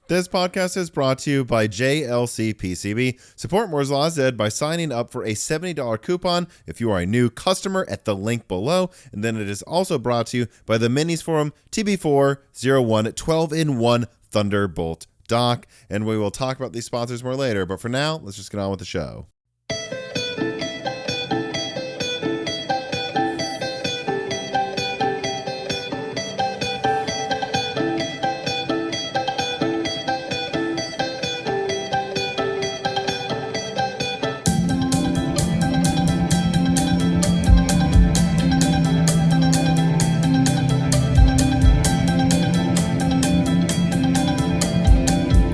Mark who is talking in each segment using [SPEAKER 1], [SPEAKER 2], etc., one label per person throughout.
[SPEAKER 1] This podcast is brought to you by JLC PCB. Support Moore's Law Z by signing up for a $70 coupon if you are a new customer at the link below. And then it is also brought to you by the Minis Forum TB401 12-in-1 Thunderbolt dock. And we will talk about these sponsors more later. But for now, let's just get on with the show.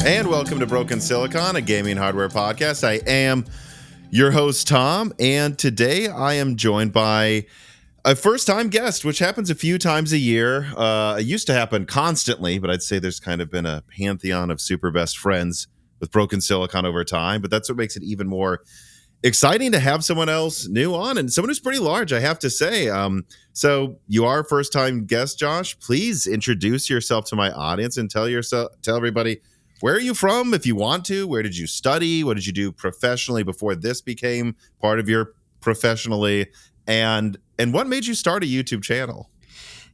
[SPEAKER 1] And welcome to Broken Silicon, a gaming hardware podcast. I am your host, Tom, and today I am joined by a first-time guest, which happens a few times a year. It used to happen constantly, but I'd say there's kind of been a pantheon of super best friends with Broken Silicon over time, but that's what makes it even more exciting to have someone else new on, and someone who's pretty large, I have to say. So you are a first-time guest, Josh. Please introduce yourself to my audience and tell everybody, where are you from, if you want to? Where did you study? What did you do professionally before this became part of your professionally? And what made you start a YouTube channel?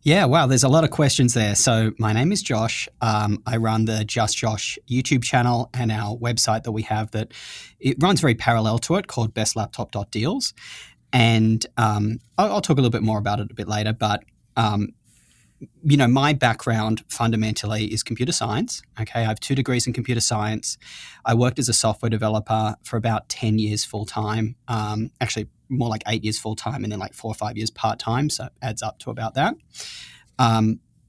[SPEAKER 2] Yeah, wow, there's a lot of questions there. So my name is Josh. I run the Just Josh YouTube channel and our website that we have that it runs very parallel to it called bestlaptop.deals. And I'll talk a little bit more about it a bit later, but my background fundamentally is computer science. Okay, I have 2 degrees in computer science. I worked as a software developer for about 10 years full-time, actually more like 8 years full-time and then like 4 or 5 years part-time, so it adds up to about that.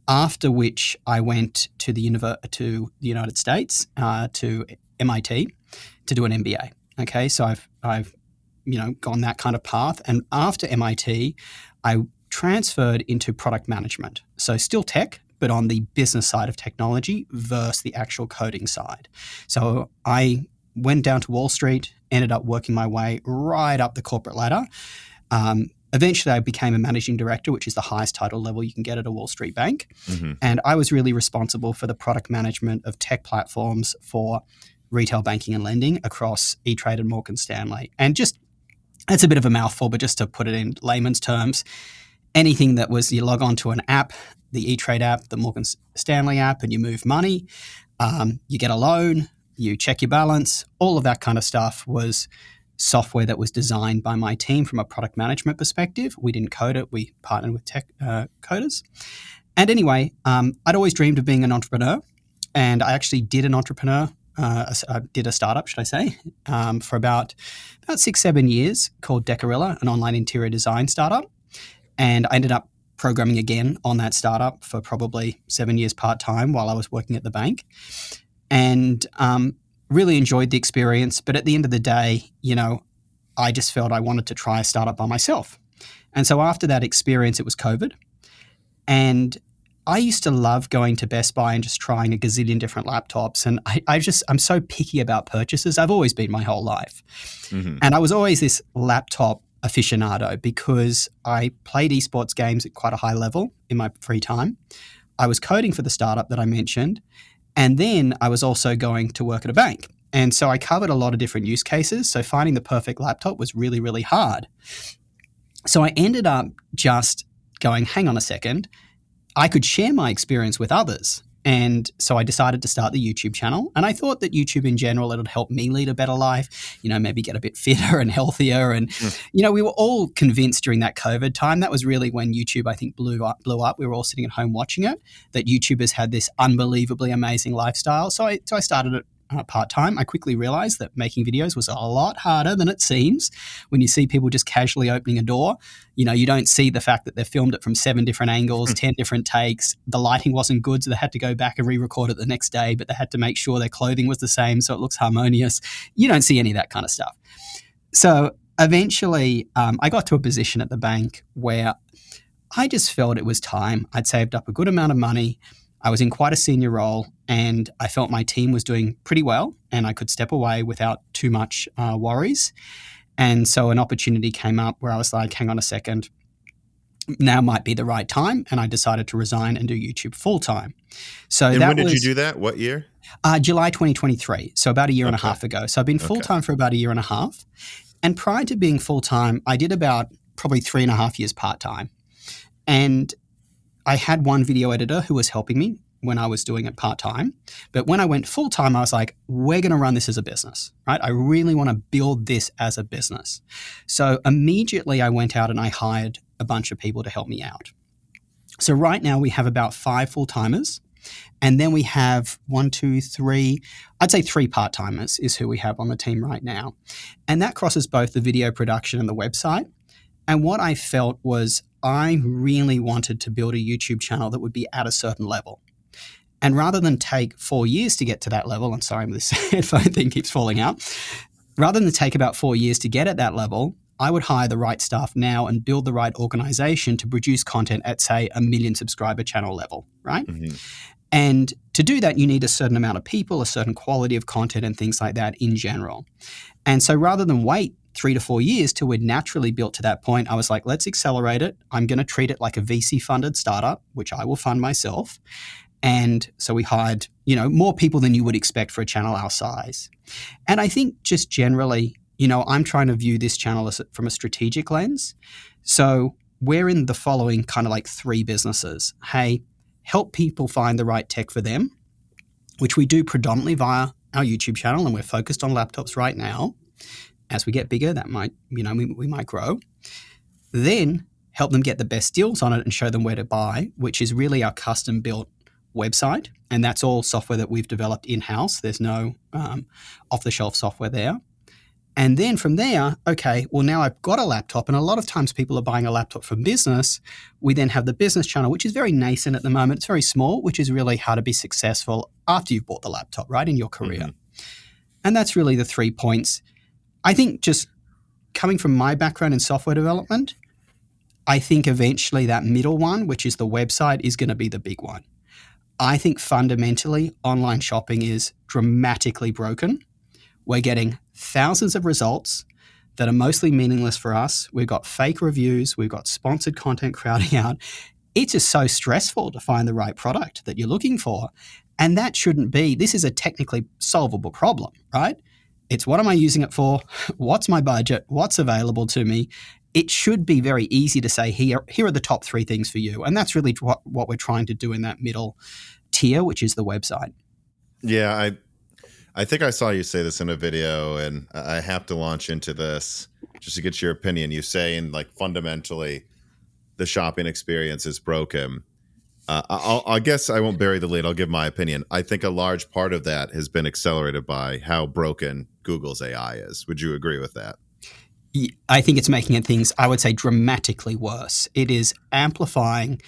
[SPEAKER 2] After which I went to the United States, to MIT to do an MBA. Okay, so I've gone that kind of path. And after MIT, I transferred into product management. So still tech, but on the business side of technology versus the actual coding side. So I went down to Wall Street, ended up working my way right up the corporate ladder. Eventually, I became a managing director, which is the highest title level you can get at a Wall Street bank. Mm-hmm. And I was really responsible for the product management of tech platforms for retail banking and lending across E*TRADE and Morgan Stanley. And just, it's a bit of a mouthful, but just to put it in layman's terms, anything that was you log on to an app, the E*TRADE app, the Morgan Stanley app, and you move money, you get a loan, you check your balance, all of that kind of stuff was software that was designed by my team from a product management perspective. We didn't code it. We partnered with tech coders. And anyway, I'd always dreamed of being an entrepreneur, and I actually did did a startup, should I say, for about 6-7 years called Decorilla, an online interior design startup. And I ended up programming again on that startup for probably 7 years part-time while I was working at the bank. And really enjoyed the experience. But at the end of the day, I just felt I wanted to try a startup by myself. And so after that experience, it was COVID. And I used to love going to Best Buy and just trying a gazillion different laptops. And I'm so picky about purchases. I've always been my whole life. Mm-hmm. And I was always this laptop aficionado because I played esports games at quite a high level in my free time. I was coding for the startup that I mentioned, and then I was also going to work at a bank. And so I covered a lot of different use cases. So finding the perfect laptop was really, really hard. So I ended up just going, hang on a second, I could share my experience with others. And so I decided to start the YouTube channel. And I thought that YouTube in general, it would help me lead a better life, maybe get a bit fitter and healthier. And, we were all convinced during that COVID time, that was really when YouTube, I think, blew up. We were all sitting at home watching it, that YouTubers had this unbelievably amazing lifestyle. So I started it part-time. I quickly realized that making videos was a lot harder than it seems. When you see people just casually opening a door, you don't see the fact that they filmed it from 7 different angles, 10 different takes. The lighting wasn't good, so they had to go back and re-record it the next day, but they had to make sure their clothing was the same so it looks harmonious. You don't see any of that kind of stuff. So eventually, I got to a position at the bank where I just felt it was time. I'd saved up a good amount of money. I was in quite a senior role, and I felt my team was doing pretty well and I could step away without too much worries. And so an opportunity came up where I was like, hang on a second, now might be the right time, and I decided to resign and do YouTube full time. So
[SPEAKER 1] And
[SPEAKER 2] that
[SPEAKER 1] when did
[SPEAKER 2] was
[SPEAKER 1] you do that? What year?
[SPEAKER 2] July 2023, so about a year and a
[SPEAKER 1] Okay.
[SPEAKER 2] half ago. So I've been full time for about a year and a half. And prior to being full time, I did about probably 3.5 years part time. And I had one video editor who was helping me when I was doing it part time. But when I went full time, I was like, we're going to run this as a business, right? I really want to build this as a business. So immediately I went out and I hired a bunch of people to help me out. So right now we have about 5 full timers. And then we have 1, 2, 3, I'd say 3 part-timers is who we have on the team right now. And that crosses both the video production and the website. And what I felt was I really wanted to build a YouTube channel that would be at a certain level. And rather than take 4 years to get to that level, I'm sorry, this headphone thing keeps falling out. Rather than take about 4 years to get at that level, I would hire the right staff now and build the right organization to produce content at, say, a 1 million subscriber channel level, right?
[SPEAKER 1] Mm-hmm.
[SPEAKER 2] And to do that, you need a certain amount of people, a certain quality of content and things like that in general. And so rather than wait 3 to 4 years till we're naturally built to that point, I was like, let's accelerate it. I'm going to treat it like a VC-funded startup, which I will fund myself. And so we hired, more people than you would expect for a channel our size. And I think just generally, I'm trying to view this channel from a strategic lens. So we're in the following kind of like 3 businesses. Hey, help people find the right tech for them, which we do predominantly via our YouTube channel, and we're focused on laptops right now. As we get bigger, that might, we might grow. Then help them get the best deals on it and show them where to buy, which is really our custom-built website, and that's all software that we've developed in-house. There's no off-the-shelf software there. And then from there, okay, well, now I've got a laptop, and a lot of times people are buying a laptop for business. We then have the business channel, which is very nascent at the moment. It's very small, which is really how to be successful after you've bought the laptop, right, in your career. Mm-hmm. And that's really the 3 points. I think just coming from my background in software development, I think eventually that middle one, which is the website, is going to be the big one. I think fundamentally online shopping is dramatically broken. We're getting thousands of results that are mostly meaningless for us. We've got fake reviews. We've got sponsored content crowding out. It's just so stressful to find the right product that you're looking for. And that shouldn't be. This is a technically solvable problem, right? It's what am I using it for? What's my budget? What's available to me? It should be very easy to say, here are the top 3 things for you. And that's really what we're trying to do in that middle tier, which is the website.
[SPEAKER 1] Yeah, I think I saw you say this in a video, and I have to launch into this just to get your opinion. You saying like fundamentally the shopping experience is broken. I guess I won't bury the lead. I'll give my opinion. I think a large part of that has been accelerated by how broken Google's AI is. Would you agree with that?
[SPEAKER 2] I think it's making things, I would say, dramatically worse. It is amplifying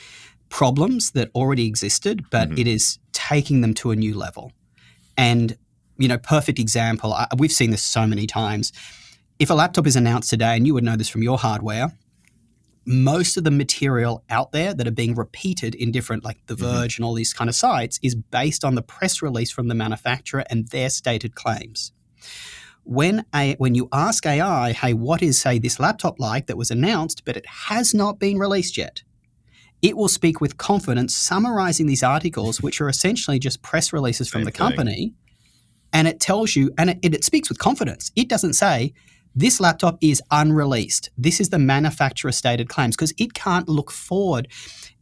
[SPEAKER 2] problems that already existed, but it is taking them to a new level. And perfect example, we've seen this so many times. If a laptop is announced today, and you would know this from your hardware, most of the material out there that are being repeated in different, like The Verge and all these kind of sites, is based on the press release from the manufacturer and their stated claims. When you ask AI, hey, what is, say, this laptop like that was announced, but it has not been released yet? It will speak with confidence, summarizing these articles, which are essentially just press releases from the company. And it tells you, and it speaks with confidence. It doesn't say, this laptop is unreleased. This is the manufacturer stated claims, because it can't look forward.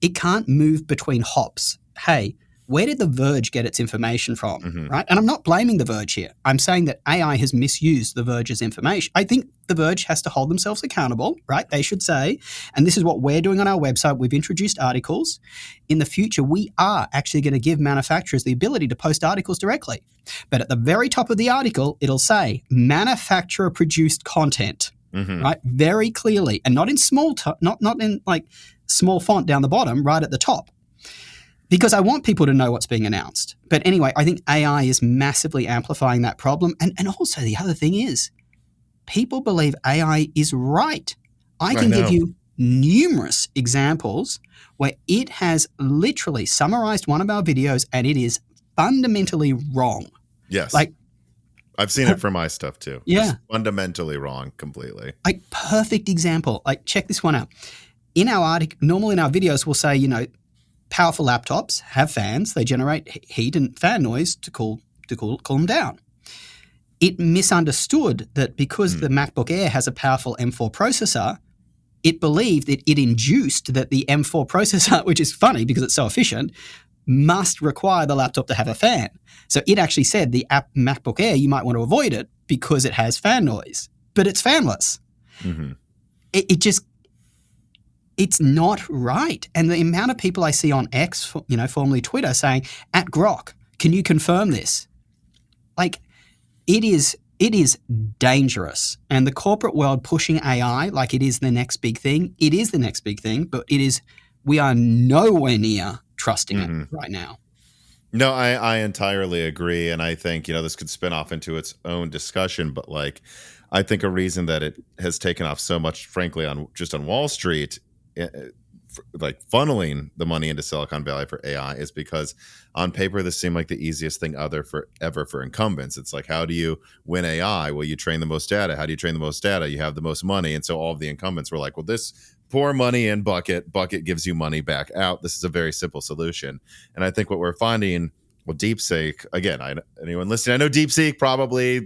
[SPEAKER 2] It can't move between hops. Hey, where did The Verge get its information from, right? And I'm not blaming The Verge here. I'm saying that AI has misused The Verge's information. I think The Verge has to hold themselves accountable, right? They should say, and this is what we're doing on our website. We've introduced articles. In the future, we are actually going to give manufacturers the ability to post articles directly. But at the very top of the article, it'll say manufacturer-produced content, right? Very clearly, and not in not in like small font down the bottom, right at the top. Because I want people to know what's being announced. But anyway, I think AI is massively amplifying that problem. And also the other thing is, people believe AI is right. I can give you numerous examples where it has literally summarized one of our videos and it is fundamentally wrong.
[SPEAKER 1] Yes.
[SPEAKER 2] Like,
[SPEAKER 1] I've seen it for my stuff too.
[SPEAKER 2] Yeah.
[SPEAKER 1] It's fundamentally wrong completely.
[SPEAKER 2] Like, perfect example. Like, check this one out. in our article, normally in our videos, we'll say, powerful laptops have fans. They generate heat and fan noise to cool them down. It misunderstood that because the MacBook Air has a powerful M4 processor, it believed that it induced that the M4 processor, which is funny because it's so efficient, must require the laptop to have a fan. So it actually said the MacBook Air, you might want to avoid it because it has fan noise, but it's fanless. Mm-hmm. It's not right. And the amount of people I see on X, formerly Twitter, saying, at Grok, can you confirm this? Like, it is dangerous. And the corporate world pushing AI like it is the next big thing, it is the next big thing, but we are nowhere near trusting it right now.
[SPEAKER 1] No, I entirely agree. And I think, this could spin off into its own discussion, but I think a reason that it has taken off so much, frankly, on Wall Street, funneling the money into Silicon Valley for AI is because on paper, this seemed like the easiest thing ever for incumbents. It's like, how do you win AI? Well, you train the most data. How do you train the most data? You have the most money. And so all of the incumbents were like, well, this pour money in bucket gives you money back out. This is a very simple solution. And I think what we're finding, well, DeepSeek, again, anyone listening, I know DeepSeek probably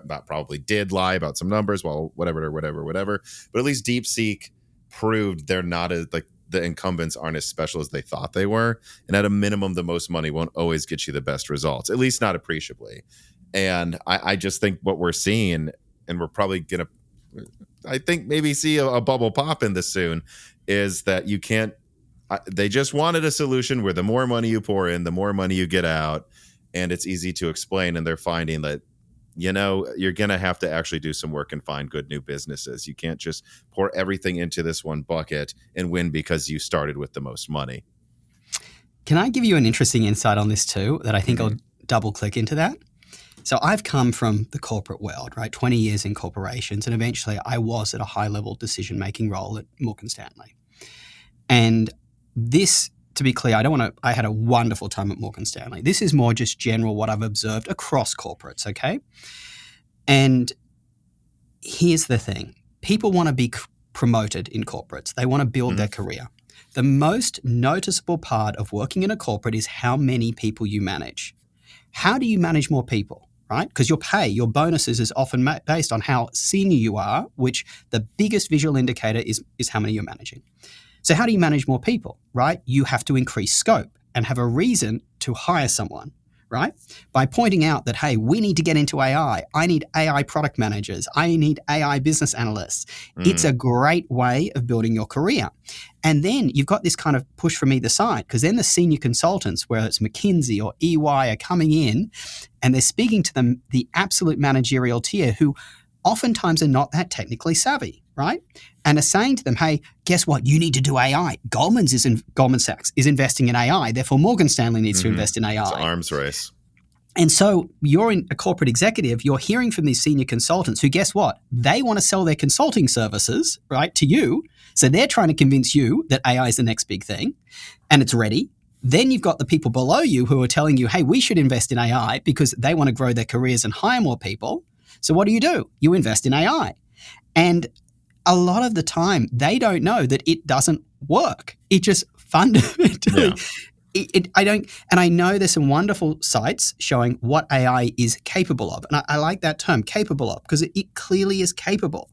[SPEAKER 1] not probably did lie about some numbers. Well, whatever. But at least DeepSeek proved they're not as the incumbents aren't as special as they thought they were. And at a minimum, the most money won't always get you the best results, at least not appreciably. And I just think what we're seeing, and we're probably going to, I think maybe see a bubble pop in this soon, is that you can't, they just wanted a solution where the more money you pour in, the more money you get out. And it's easy to explain. And they're finding that, you're going to have to actually do some work and find good new businesses. You can't just pour everything into this one bucket and win because you started with the most money.
[SPEAKER 2] Can I give you an interesting insight on this too, that I think I'll double click into that? So I've come from the corporate world, right? 20 years in corporations, and eventually I was at a high-level decision-making role at Morgan Stanley. And this, to be clear, I had a wonderful time at Morgan Stanley. This is more just general what I've observed across corporates, okay? And here's the thing. People want to be promoted in corporates. They want to build their career. The most noticeable part of working in a corporate is how many people you manage. How do you manage more people, right? Because your pay, your bonuses is often based on how senior you are, which the biggest visual indicator is how many you're managing. So how do you manage more people, right? You have to increase scope and have a reason to hire someone, right? By pointing out that, hey, we need to get into AI. I need AI product managers. I need AI business analysts. It's a great way of building your career. And then you've got this kind of push from either side, because then the senior consultants, whether it's McKinsey or EY, are coming in and they're speaking to them, the absolute managerial tier, who oftentimes are not that technically savvy, right? And are saying to them, hey, guess what? You need to do AI. Goldman Sachs is investing in AI. Therefore, Morgan Stanley needs to invest in AI.
[SPEAKER 1] It's an arms race.
[SPEAKER 2] And so you're in a corporate executive, you're hearing from these senior consultants who, guess what? They want to sell their consulting services, right, to you. So they're trying to convince you that AI is the next big thing and it's ready. Then you've got the people below you who are telling you, hey, we should invest in AI because they want to grow their careers and hire more people. So what do? You invest in AI. And a lot of the time, they don't know that it doesn't work. It just fundamentally, and I know there's some wonderful sites showing what AI is capable of. And I like that term, capable of, because it clearly is capable.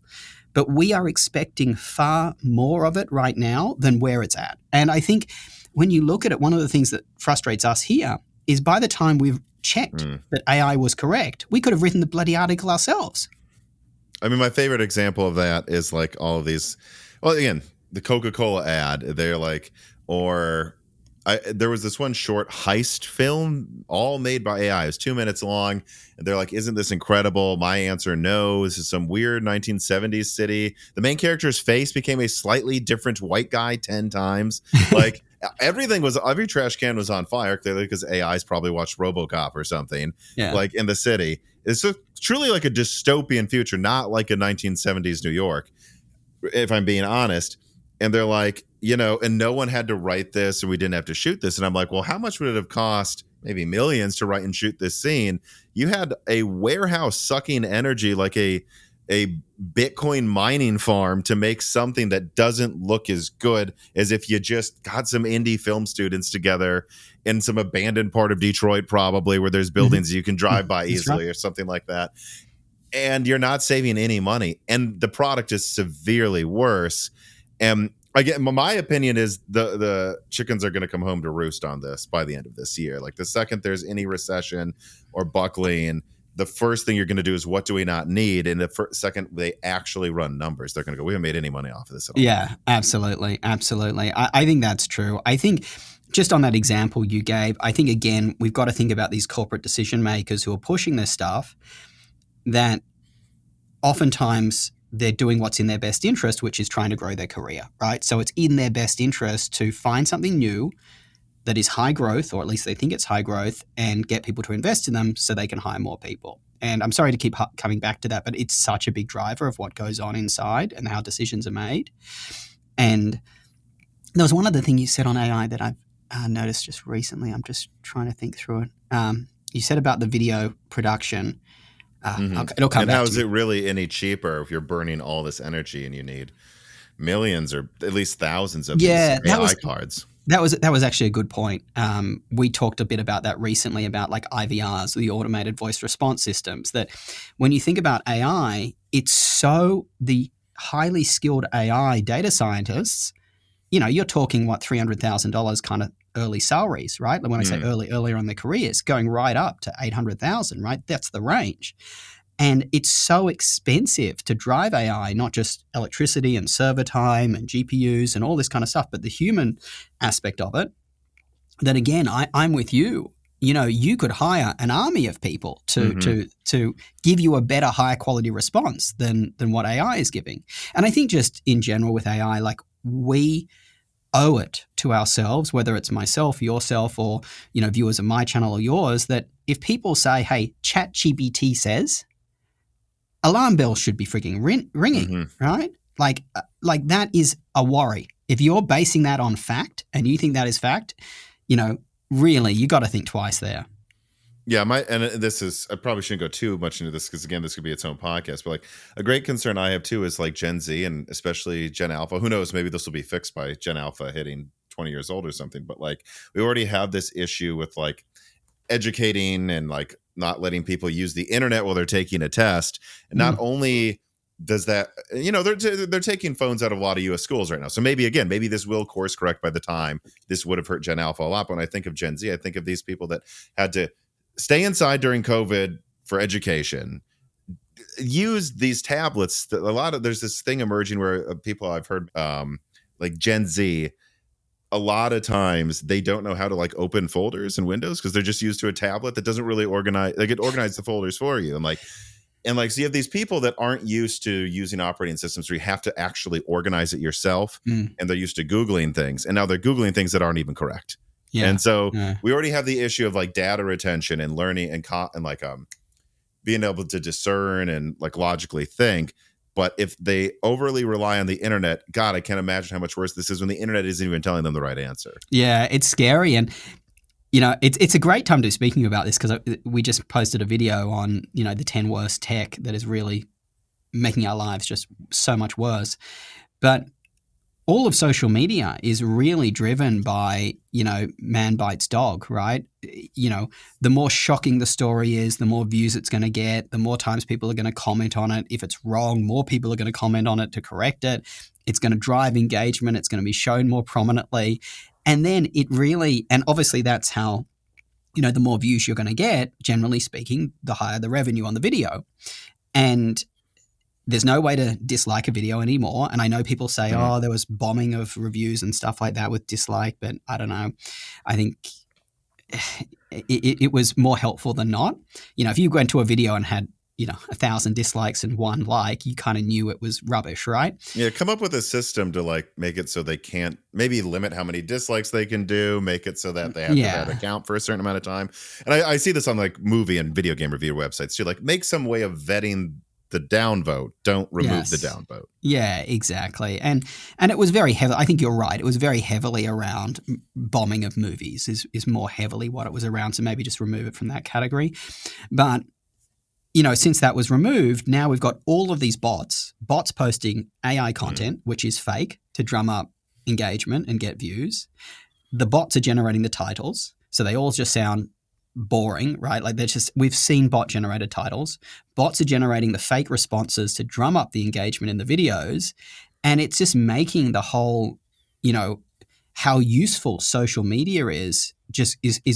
[SPEAKER 2] But we are expecting far more of it right now than where it's at. And I think when you look at it, one of the things that frustrates us here is by the time we've checked that AI was correct, we could have written the bloody article ourselves.
[SPEAKER 1] I mean, my favorite example of that is like all of these. Well, again, the Coca-Cola ad. They're like, there was this one short heist film, all made by AI. It was 2 minutes long, and they're like, "Isn't this incredible?" My answer, no. This is some weird 1970s city. The main character's face became a slightly different white guy 10 times. Like every trash can was on fire, clearly because AI's probably watched RoboCop or something. Yeah. Like in the city. It's truly like a dystopian future, not like a 1970s New York, if I'm being honest. And they're like, and no one had to write this, and we didn't have to shoot this. And I'm like, well, how much would it have cost? Maybe millions to write and shoot this scene. You had a warehouse sucking energy like a a Bitcoin mining farm to make something that doesn't look as good as if you just got some indie film students together in some abandoned part of Detroit, probably where there's buildings you can drive by easily or something like that. And you're not saving any money. And the product is severely worse. And again, my opinion is the chickens are going to come home to roost on this by the end of this year. Like the second there's any recession or buckling, the first thing you're going to do is what do we not need? And the second they actually run numbers, they're going to go, we haven't made any money off of this at all.
[SPEAKER 2] Yeah, absolutely. Absolutely. I think that's true. I think just on that example you gave, I think, again, we've got to think about these corporate decision makers who are pushing this stuff, that oftentimes they're doing what's in their best interest, which is trying to grow their career, right? So it's in their best interest to find something new that is high growth, or at least they think it's high growth, and get people to invest in them so they can hire more people. And I'm sorry to keep coming back to that, but it's such a big driver of what goes on inside and how decisions are made. And there was one other thing you said on AI that I've noticed just recently. I'm just trying to think through it. You said about the video production. Okay, it'll come
[SPEAKER 1] and
[SPEAKER 2] back
[SPEAKER 1] how
[SPEAKER 2] to
[SPEAKER 1] is
[SPEAKER 2] me.
[SPEAKER 1] it really any cheaper if you're burning all this energy and you need millions or at least thousands of these AI cards?
[SPEAKER 2] That was actually a good point. We talked a bit about that recently, about like IVRs, the automated voice response systems, that when you think about AI, it's so the highly skilled AI data scientists, you're talking $300,000 kind of early salaries, right? When I say earlier in their careers, going right up to 800,000, right? That's the range. And it's so expensive to drive AI, not just electricity and server time and GPUs and all this kind of stuff, but the human aspect of it, that again, I'm with you. You could hire an army of people to give you a better, higher quality response than what AI is giving. And I think just in general with AI, like we owe it to ourselves, whether it's myself, yourself, or viewers of my channel or yours, that if people say, hey, ChatGPT says, alarm bells should be freaking ringing, right? Like that is a worry. If you're basing that on fact and you think that is fact, really, you got to think twice there.
[SPEAKER 1] Yeah, I probably shouldn't go too much into this because again, this could be its own podcast. But like a great concern I have too is like Gen Z and especially Gen Alpha. Who knows? Maybe this will be fixed by Gen Alpha hitting 20 years old or something. But like we already have this issue with like educating and like not letting people use the internet while they're taking a test. And not only does that, they're taking phones out of a lot of US schools right now. So maybe this will course correct by the time this would have hurt Gen Alpha a lot. But when I think of Gen Z, I think of these people that had to stay inside during COVID for education, use these tablets. There's this thing emerging where people I've heard, like Gen Z, a lot of times they don't know how to like open folders in Windows because they're just used to a tablet that doesn't really organize. They could organize the folders for you. And so you have these people that aren't used to using operating systems where you have to actually organize it yourself. And they're used to Googling things. And now they're Googling things that aren't even correct. Yeah. And so we already have the issue of like data retention and learning and like being able to discern and like logically think. But if they overly rely on the internet, God, I can't imagine how much worse this is when the internet isn't even telling them the right answer.
[SPEAKER 2] Yeah, it's scary. And, it's a great time to be speaking about this because we just posted a video on, the 10 worst tech that is really making our lives just so much worse. But all of social media is really driven by, man bites dog, right? The more shocking the story is, the more views it's going to get, the more times people are going to comment on it. If it's wrong, more people are going to comment on it to correct it. It's going to drive engagement. It's going to be shown more prominently. And then and obviously that's how, the more views you're going to get, generally speaking, the higher the revenue on the video. And there's no way to dislike a video anymore. And I know people say, there was bombing of reviews and stuff like that with dislike, but I don't know. I think it was more helpful than not. If you went to a video and had, 1,000 dislikes and 1 like, you kind of knew it was rubbish, right?
[SPEAKER 1] Yeah, come up with a system to like make it so they can't, maybe limit how many dislikes they can do, make it so that they have to have an account for a certain amount of time. And I see this on like movie and video game review websites too, like make some way of vetting the downvote. Don't remove the downvote. Yeah,
[SPEAKER 2] exactly. And it was very heavy. I think you're right. It was very heavily around bombing of movies is more heavily what it was around. So maybe just remove it from that category. But since that was removed, now we've got all of these bots posting AI content, which is fake, to drum up engagement and get views. The bots are generating the titles, so they all just sound boring, right? Like we've seen bot generated titles. Bots are generating the fake responses to drum up the engagement in the videos, and it's just making the whole, how useful social media is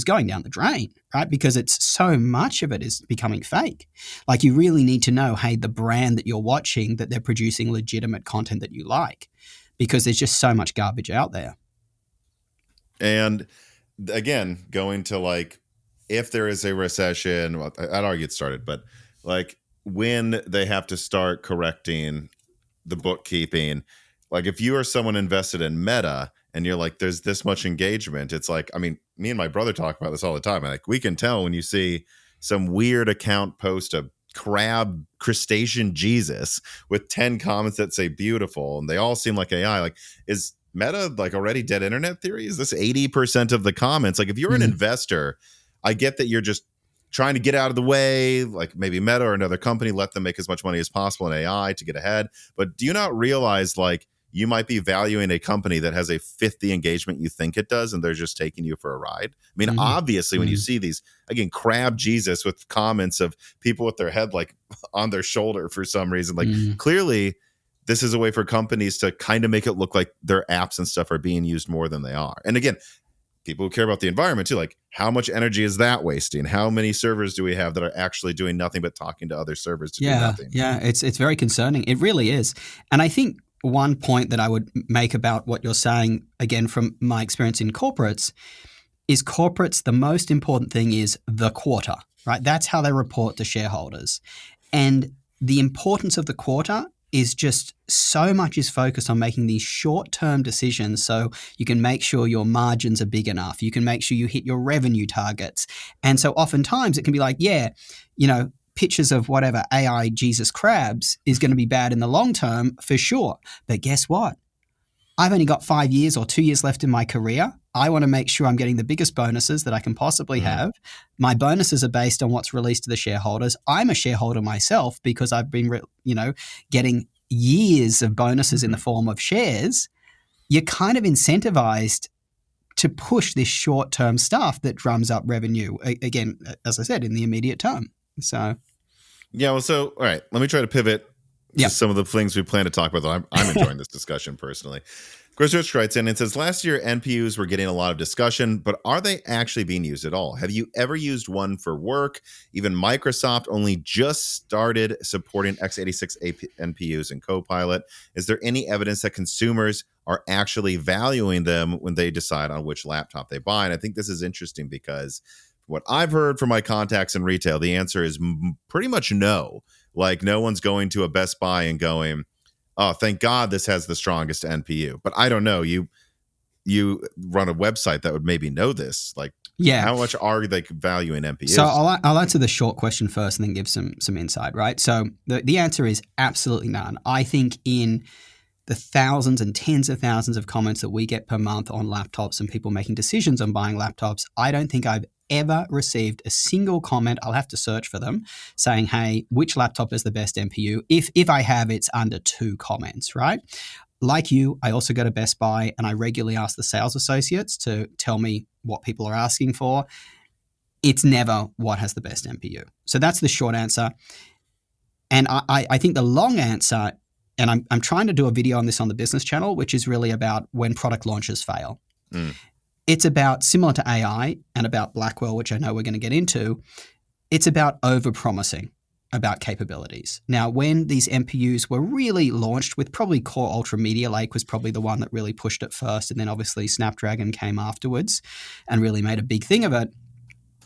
[SPEAKER 2] going down the drain, right? Because it's so much of it is becoming fake. Like, you really need to know, hey, the brand that you're watching, that they're producing legitimate content that you like, because there's just so much garbage out there.
[SPEAKER 1] And again, going to like, if there is a recession, well, I'd argue it started, but like when they have to start correcting the bookkeeping, like if you are someone invested in Meta and you're like, there's this much engagement, it's like, I mean, me and my brother talk about this all the time. Like, we can tell when you see some weird account post a crab crustacean Jesus with 10 comments that say beautiful, and they all seem like AI. Like, is Meta like already dead internet theory? Is this 80% of the comments? Like, if you're an investor, I get that you're just trying to get out of the way, like maybe Meta or another company, let them make as much money as possible in AI to get ahead. But do you not realize, like, you might be valuing a company that has a fifth the engagement you think it does, and they're just taking you for a ride? I mean, obviously, when you see these, again, crab Jesus with comments of people with their head like on their shoulder for some reason, like clearly this is a way for companies to kind of make it look like their apps and stuff are being used more than they are. And again, people who care about the environment too, like, how much energy is that wasting? How many servers do we have that are actually doing nothing but talking to other servers to do nothing?
[SPEAKER 2] Yeah, it's very concerning. It really is. And I think one point that I would make about what you're saying, again, from my experience in corporates, is the most important thing is the quarter, right? That's how they report to shareholders. And the importance of the quarter is just so much is focused on making these short-term decisions, so you can make sure your margins are big enough. You can make sure you hit your revenue targets. And so oftentimes it can be like, pictures of whatever AI Jesus crabs is going to be bad in the long term for sure. But guess what? I've only got 5 years or 2 years left in my career. I want to make sure I'm getting the biggest bonuses that I can possibly have. My bonuses are based on what's released to the shareholders. I'm a shareholder myself because I've been, getting years of bonuses in the form of shares. You're kind of incentivized to push this short-term stuff that drums up revenue, again, as I said, in the immediate term. So,
[SPEAKER 1] yeah. Well, so, all right, let me try to pivot to some of the things we plan to talk about. I'm enjoying this discussion personally. Chris Rich writes in and says, last year, NPUs were getting a lot of discussion, but are they actually being used at all? Have you ever used one for work? Even Microsoft only just started supporting x86 NPUs in Copilot. Is there any evidence that consumers are actually valuing them when they decide on which laptop they buy? And I think this is interesting because what I've heard from my contacts in retail, the answer is pretty much no. Like, no one's going to a Best Buy and going, oh, thank God this has the strongest NPU. But I don't know. You run a website that would maybe know this. Like, how much are they valuing NPUs?
[SPEAKER 2] So I'll answer the short question first and then give some insight, right? So the answer is absolutely none. I think in the thousands and tens of thousands of comments that we get per month on laptops and people making decisions on buying laptops, I don't think I've ever received a single comment, I'll have to search for them, saying, hey, which laptop is the best NPU? If I have, it's under 2 comments, right? Like you, I also go to Best Buy and I regularly ask the sales associates to tell me what people are asking for. It's never what has the best NPU. So that's the short answer. And I think the long answer, and I'm trying to do a video on this on the business channel, which is really about when product launches fail. It's about, similar to AI and about Blackwell, which I know we're going to get into, it's about over-promising about capabilities. Now, when these NPUs were really launched with probably Core Ultra Media Lake was probably the one that really pushed it first, and then obviously Snapdragon came afterwards and really made a big thing of it.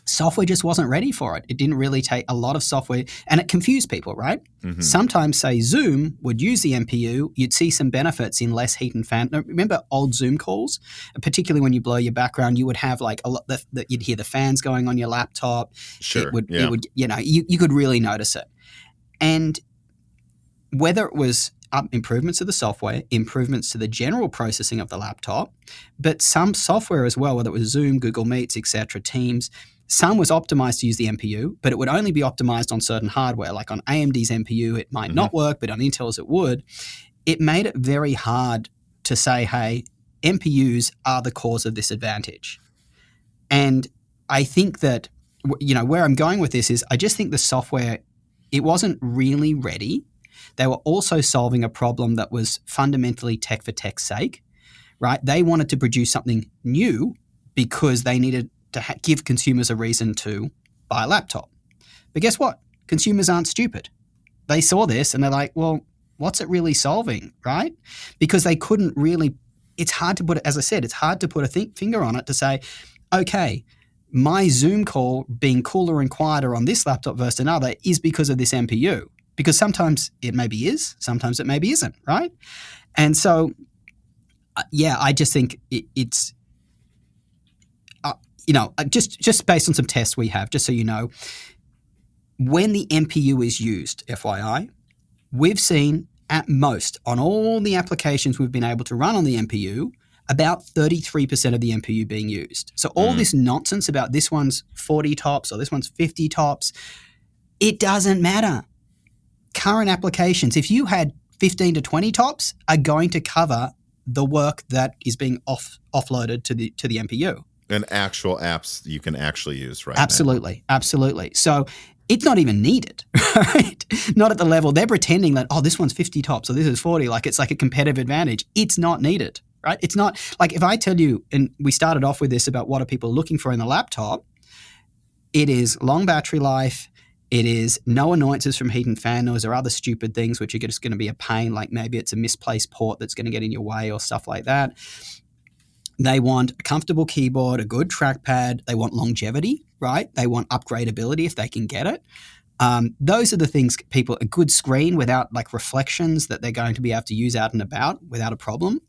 [SPEAKER 2] Software just wasn't ready for it. It didn't really take a lot of software, and it confused people, right? Sometimes, say, Zoom would use the NPU, you'd see some benefits in less heat and fan. Now, remember old Zoom calls? Particularly when you blow your background, you would have like a lot that you'd hear the fans going on your laptop.
[SPEAKER 1] Sure.
[SPEAKER 2] It would, you could really notice it. And whether it was improvements to the software, improvements to the general processing of the laptop, but some software as well, whether it was Zoom, Google Meets, etc., Teams, Some was optimized to use the NPU, but it would only be optimized on certain hardware. Like on AMD's NPU, it might not work, but on Intel's it would. It made it very hard to say, hey, NPUs are the cause of this advantage. And I think that, where I'm going with this is I just think the software, it wasn't really ready. They were also solving a problem that was fundamentally tech for tech's sake, right? They wanted to produce something new because they needed to give consumers a reason to buy a laptop. But guess what? Consumers aren't stupid. They saw this and they're like, well, what's it really solving, right? Because they couldn't really, it's hard to put it, as I said, it's hard to put a finger on it to say, okay, my Zoom call being cooler and quieter on this laptop versus another is because of this NPU. Because sometimes it maybe is, sometimes it maybe isn't, right? And so, I just think it's, just based on some tests we have, just so you know, when the NPU is used, FYI, we've seen at most on all the applications we've been able to run on the NPU, about 33% of the NPU being used. So all this nonsense about this one's 40 tops or this one's 50 tops, it doesn't matter. Current applications, if you had 15 to 20 tops, are going to cover the work that is being offloaded to the NPU.
[SPEAKER 1] And actual apps you can actually use right
[SPEAKER 2] Absolutely.
[SPEAKER 1] now.
[SPEAKER 2] Absolutely. So it's not even needed, right? Not at the level. They're pretending that, this one's 50 tops or this is 40, like it's like a competitive advantage. It's not needed, right? It's not like if I tell you, and we started off with this about what are people looking for in the laptop, it is long battery life. It is no annoyances from heat and fan noise or other stupid things which are just going to be a pain, like maybe it's a misplaced port that's going to get in your way or stuff like that. They want a comfortable keyboard, a good trackpad. They want longevity, right? They want upgradability if they can get it. Those are the things a good screen without like reflections that they're going to be able to use out and about without a problem.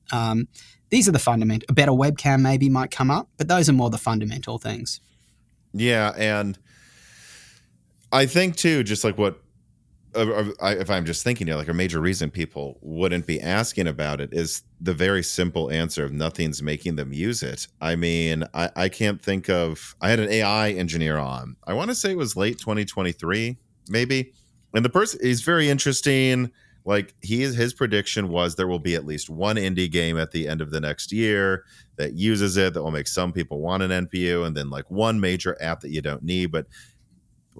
[SPEAKER 2] These are the fundamental. A better webcam maybe might come up, but those are more the fundamental things.
[SPEAKER 1] Yeah, and I think too, just like what, if I'm just thinking like a major reason people wouldn't be asking about it is the very simple answer of nothing's making them use it. I mean, I can't think of, I had an AI engineer on, I want to say it was late 2023, maybe. And the person, he's very interesting. Like his prediction was there will be at least one indie game at the end of the next year that uses it, that will make some people want an NPU, and then like one major app that you don't need. But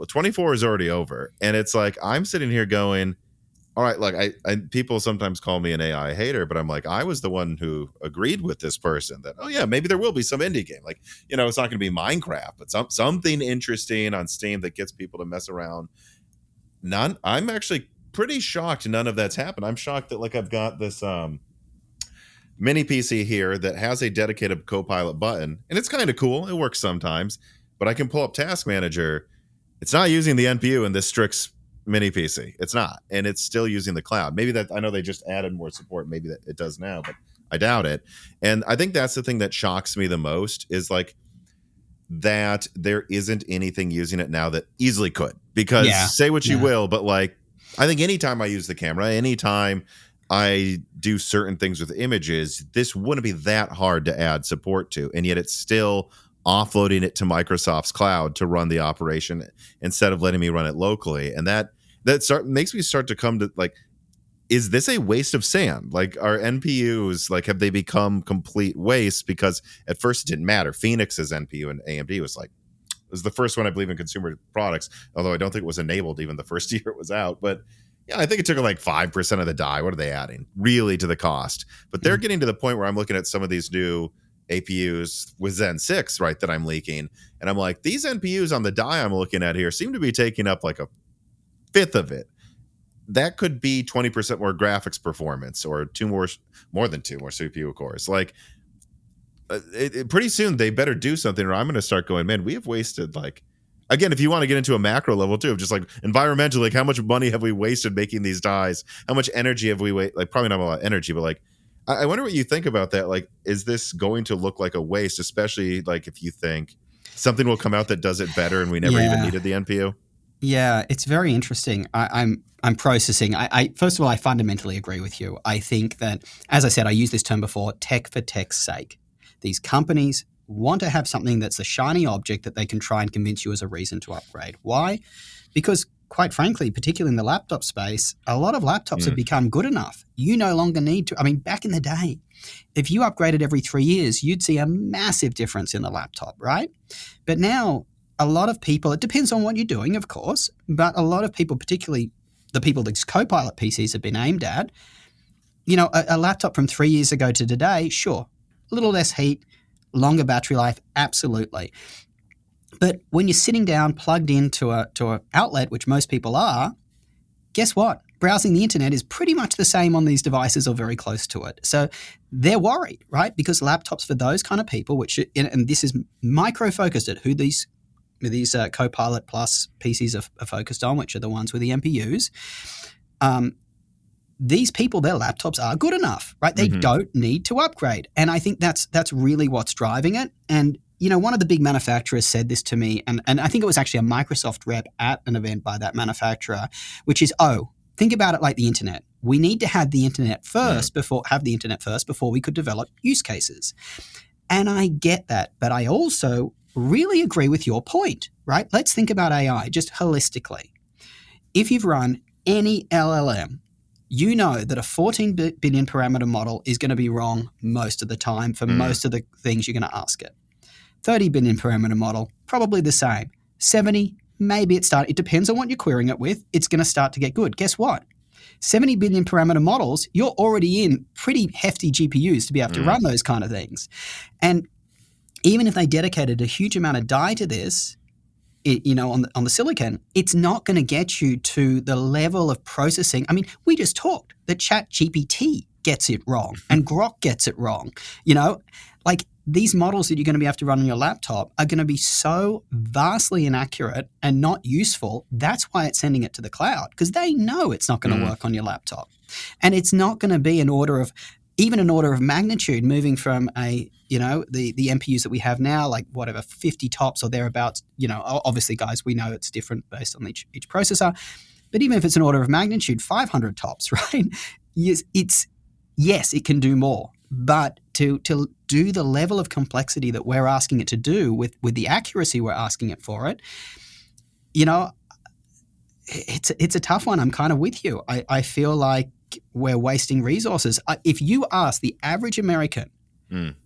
[SPEAKER 1] 24 is already over, and it's like I'm sitting here going, all right, like I people sometimes call me an AI hater, but I'm like, I was the one who agreed with this person that, oh yeah, maybe there will be some indie game, like, it's not going to be Minecraft, but something interesting on Steam that gets people to mess around. I'm actually pretty shocked none of that's happened. I'm shocked that like I've got this mini PC here that has a dedicated Copilot button, and it's kind of cool. It works sometimes, but I can pull up Task Manager. It's not using the NPU in this Strix mini PC. It's not. And it's still using the cloud. Maybe that, I know they just added more support. Maybe that it does now, but I doubt it. And I think that's the thing that shocks me the most is like that there isn't anything using it now that easily could. Because say what you will, but like, I think anytime I use the camera, anytime I do certain things with images, this wouldn't be that hard to add support to. And yet it's still offloading it to Microsoft's cloud to run the operation instead of letting me run it locally. And that makes me start to come to like, is this a waste of sand? Like, are NPUs, like, have they become complete waste? Because at first it didn't matter. Phoenix's NPU and AMD was like, it was the first one, I believe, in consumer products, although I don't think it was enabled even the first year it was out. But yeah, I think it took like 5% of the die. What are they adding really to the cost? But they're getting to the point where I'm looking at some of these new APUs with Zen 6, right, that I'm leaking. And I'm like, these NPUs on the die I'm looking at here seem to be taking up like a fifth of it. That could be 20% more graphics performance or more than two more CPU cores. Like, pretty soon they better do something or I'm going to start going, man, we have wasted like, again, if you want to get into a macro level too, of just like environmentally, like how much money have we wasted making these dies? How much energy have we like probably not a lot of energy, but like, I wonder what you think about that. Like, is this going to look like a waste, especially like if you think something will come out that does it better and we never even needed the NPU?
[SPEAKER 2] Yeah, it's very interesting. I'm processing. I first of all, I fundamentally agree with you. I think that, as I said, I used this term before, tech for tech's sake. These companies want to have something that's a shiny object that they can try and convince you as a reason to upgrade. Why? Because quite frankly, particularly in the laptop space, a lot of laptops have become good enough. You no longer need to. I mean, back in the day, if you upgraded every 3 years, you'd see a massive difference in the laptop, right? But now, a lot of people, it depends on what you're doing, of course, but a lot of people, particularly the people that Copilot PCs have been aimed at, a laptop from 3 years ago to today, sure, a little less heat, longer battery life, absolutely. But when you're sitting down plugged into an outlet, which most people are, guess what? Browsing the internet is pretty much the same on these devices or very close to it. So they're worried, right? Because laptops for those kind of people, and this is micro-focused at who these Copilot Plus PCs are focused on, which are the ones with the NPUs. These people, their laptops are good enough, right? They don't need to upgrade. And I think that's really what's driving it. And one of the big manufacturers said this to me, and I think it was actually a Microsoft rep at an event by that manufacturer, which is, think about it like the internet. We need to have the internet first before we could develop use cases. And I get that, but I also really agree with your point, right? Let's think about AI just holistically. If you've run any LLM, you know that a 14 billion parameter model is going to be wrong most of the time for most of the things you're going to ask it. 30 billion parameter model, probably the same. 70, maybe it depends on what you're querying it with. It's going to start to get good. Guess what? 70 billion parameter models, you're already in pretty hefty GPUs to be able to run those kind of things. And even if they dedicated a huge amount of die to this, on the silicon, it's not going to get you to the level of processing. I mean, we just talked that ChatGPT gets it wrong and Grok gets it wrong. Like these models that you're going to be able to run on your laptop are going to be so vastly inaccurate and not useful. That's why it's sending it to the cloud, because they know it's not going to work on your laptop. And it's not going to be an order of magnitude moving from the NPUs that we have now, like whatever, 50 tops or thereabouts. Obviously, guys, we know it's different based on each processor. But even if it's an order of magnitude, 500 tops, right? Yes, it can do more. But to do the level of complexity that we're asking it to do with the accuracy we're asking it for it, it's a tough one. I'm kind of with you. I feel like we're wasting resources. If you ask the average American,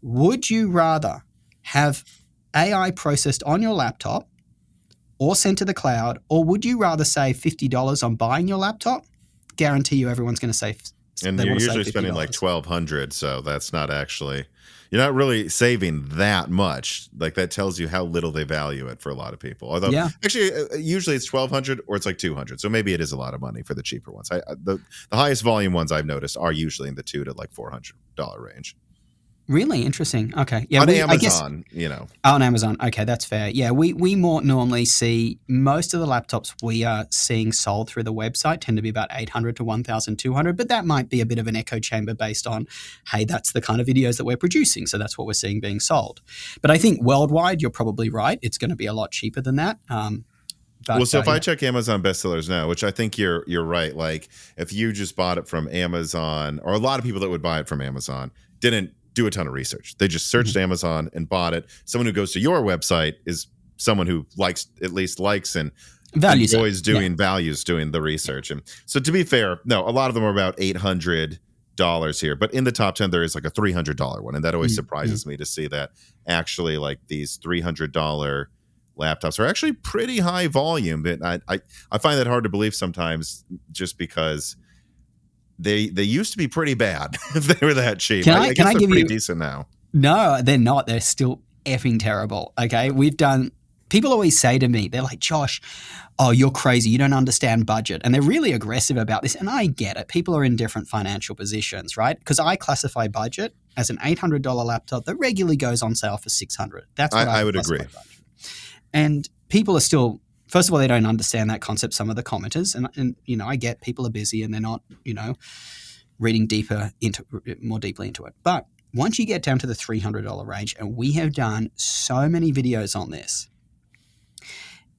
[SPEAKER 2] would you rather have AI processed on your laptop or sent to the cloud, or would you rather save $50 on buying your laptop? Guarantee you everyone's going to save.
[SPEAKER 1] And you're usually spending like $1,200, so that's not actually, you're not really saving that much. Like that tells you how little they value it for a lot of people. Although actually, usually it's $1,200 or it's like $200, so maybe it is a lot of money for the cheaper ones. The highest volume ones I've noticed are usually in the $200 to like $400 range.
[SPEAKER 2] Really interesting. Okay, yeah,
[SPEAKER 1] on Amazon,
[SPEAKER 2] on Amazon. Okay, that's fair. Yeah, we more normally see most of the laptops we are seeing sold through the website tend to be about $800 to $1,200, but that might be a bit of an echo chamber based on, hey, that's the kind of videos that we're producing, so that's what we're seeing being sold. But I think worldwide, you're probably right. It's going to be a lot cheaper than that.
[SPEAKER 1] If I check Amazon bestsellers now, which I think you're right, like if you just bought it from Amazon, or a lot of people that would buy it from Amazon didn't do a ton of research. They just searched Amazon and bought it. Someone who goes to your website is someone who likes and
[SPEAKER 2] values
[SPEAKER 1] enjoys values doing the research. And so to be fair, no, a lot of them are about $800 here, but in the top 10 there is like a $300 one, and that always surprises me to see that actually like these $300 laptops are actually pretty high volume. But I find that hard to believe sometimes, just because they used to be pretty bad if they were that cheap. I guess they're pretty decent now.
[SPEAKER 2] No, they're not. They're still effing terrible. Okay, people always say to me, they're like, Josh, oh, you're crazy. You don't understand budget. And they're really aggressive about this. And I get it. People are in different financial positions, right? Because I classify budget as an $800 laptop that regularly goes on sale for $600. That's what I would agree. Budget. And people are still, first of all, they don't understand that concept, some of the commenters. And I get people are busy and they're not, reading more deeply into it. But once you get down to the $300 range, and we have done so many videos on this,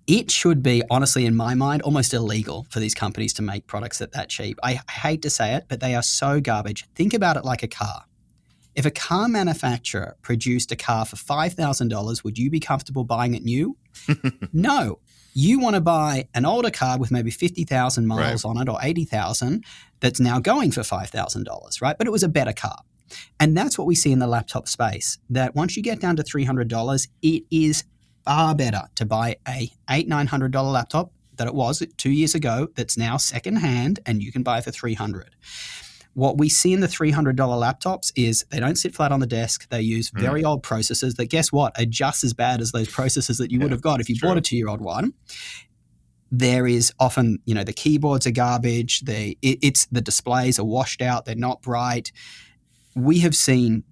[SPEAKER 2] it should be, honestly, in my mind, almost illegal for these companies to make products that cheap. I hate to say it, but they are so garbage. Think about it like a car. If a car manufacturer produced a car for $5,000, would you be comfortable buying it new? No. You want to buy an older car with maybe 50,000 miles on it or 80,000 that's now going for $5,000, right? But it was a better car. And that's what we see in the laptop space, that once you get down to $300, it is far better to buy a $800-900 laptop that it was 2 years ago that's now secondhand and you can buy for $300. What we see in the $300 laptops is they don't sit flat on the desk. They use very old processors that, guess what, are just as bad as those processors that you would have got if you bought a 2-year-old one. There is often, the keyboards are garbage. The displays are washed out. They're not bright. We have seen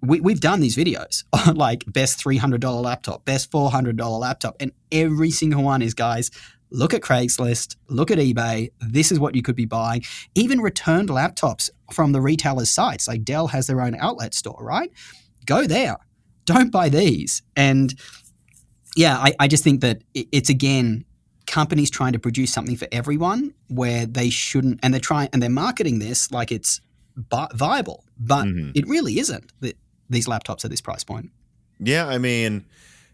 [SPEAKER 2] we've done these videos on like best $300 laptop, best $400 laptop, and every single one is, guys, look at Craigslist, look at eBay. This is what you could be buying. Even returned laptops from the retailers' sites, like Dell has their own outlet store, right? Go there. Don't buy these. And yeah, I just think that it's, again, companies trying to produce something for everyone where they shouldn't, and they're marketing this like it's viable, but it really isn't. These laptops at this price point. Yeah,
[SPEAKER 1] I mean,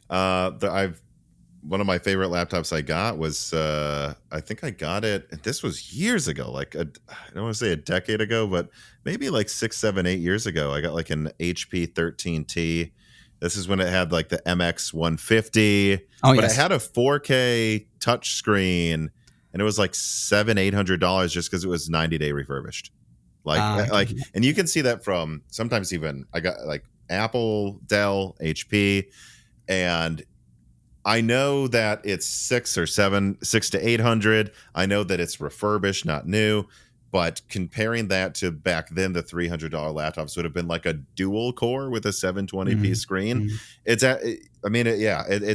[SPEAKER 1] one of my favorite laptops I got was, I think I got it, this was years ago, I don't want to say a decade ago, but maybe like 6, 7, 8 years ago. I got like an HP 13T. This is when it had like the MX 150, but it had a 4K touchscreen, and it was like $700-800 just because it was 90-day refurbished. And you can see that from sometimes even I got like Apple, Dell, HP, and I know that it's 6 to 800. I know that it's refurbished, not new. But comparing that to back then, the $300 laptops would have been like a dual core with a 720p screen. It's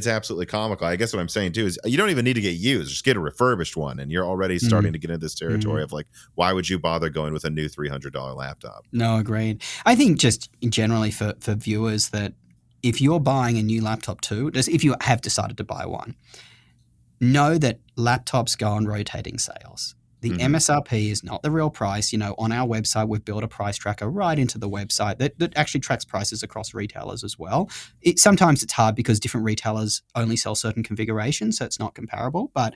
[SPEAKER 1] absolutely comical. I guess what I'm saying too is you don't even need to get used. Just get a refurbished one, and you're already starting to get into this territory of like, why would you bother going with a new $300 laptop?
[SPEAKER 2] No, agreed. I think just generally for viewers that if you're buying a new laptop too, just if you have decided to buy one, know that laptops go on rotating sales. The MSRP is not the real price. On our website, we've built a price tracker right into the website that actually tracks prices across retailers as well. Sometimes it's hard because different retailers only sell certain configurations, so it's not comparable. But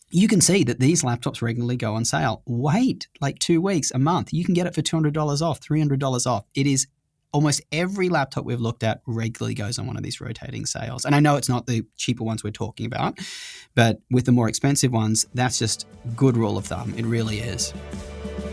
[SPEAKER 2] you can see that these laptops regularly go on sale. Wait like 2 weeks, a month. You can get it for $200 off, $300 off. It is almost every laptop we've looked at regularly goes on one of these rotating sales. And I know it's not the cheaper ones we're talking about, but with the more expensive ones, that's just good rule of thumb. It really is.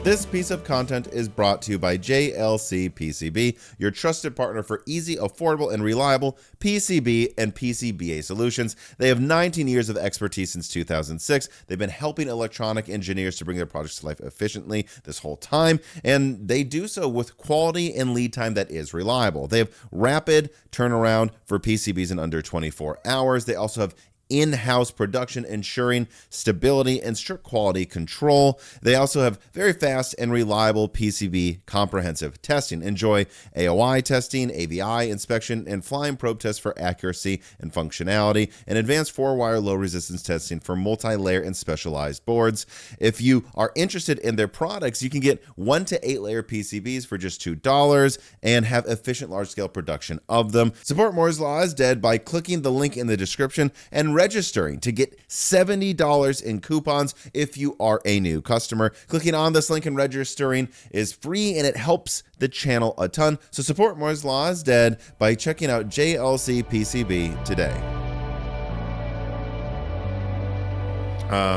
[SPEAKER 1] This piece of content is brought to you by JLC PCB, your trusted partner for easy, affordable, and reliable PCB and PCBA solutions. They have 19 years of expertise since 2006. They've been helping electronic engineers to bring their projects to life efficiently this whole time, and they do so with quality and lead time that is reliable. They have rapid turnaround for PCBs in under 24 hours. They also have in-house production, ensuring stability and strict quality control. They also have very fast and reliable PCB comprehensive testing. Enjoy AOI testing, AVI inspection, and flying probe tests for accuracy and functionality, and advanced 4-wire low resistance testing for multi-layer and specialized boards. If you are interested in their products, you can get 1 to 8 layer PCBs for just $2 and have efficient large-scale production of them. Support Moore's Law is Dead by clicking the link in the description and registering to get $70 in coupons if you are a new customer. Clicking on this link and registering is free, and it helps the channel a ton. So support Moore's Law is Dead by checking out JLC PCB today.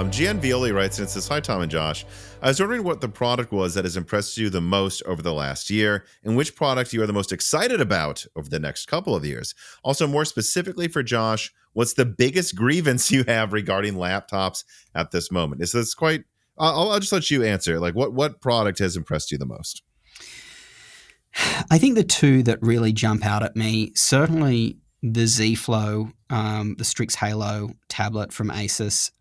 [SPEAKER 1] Gian Violi writes and says, "Hi, Tom and Josh. I was wondering what the product was that has impressed you the most over the last year, and which product you are the most excited about over the next couple of years. Also, more specifically for Josh, what's the biggest grievance you have regarding laptops at this moment?" So it's quite. I'll just let you answer. Like, what product has impressed you the most?
[SPEAKER 2] I think the two that really jump out at me, certainly the Z Flow, the Strix Halo tablet from Asus.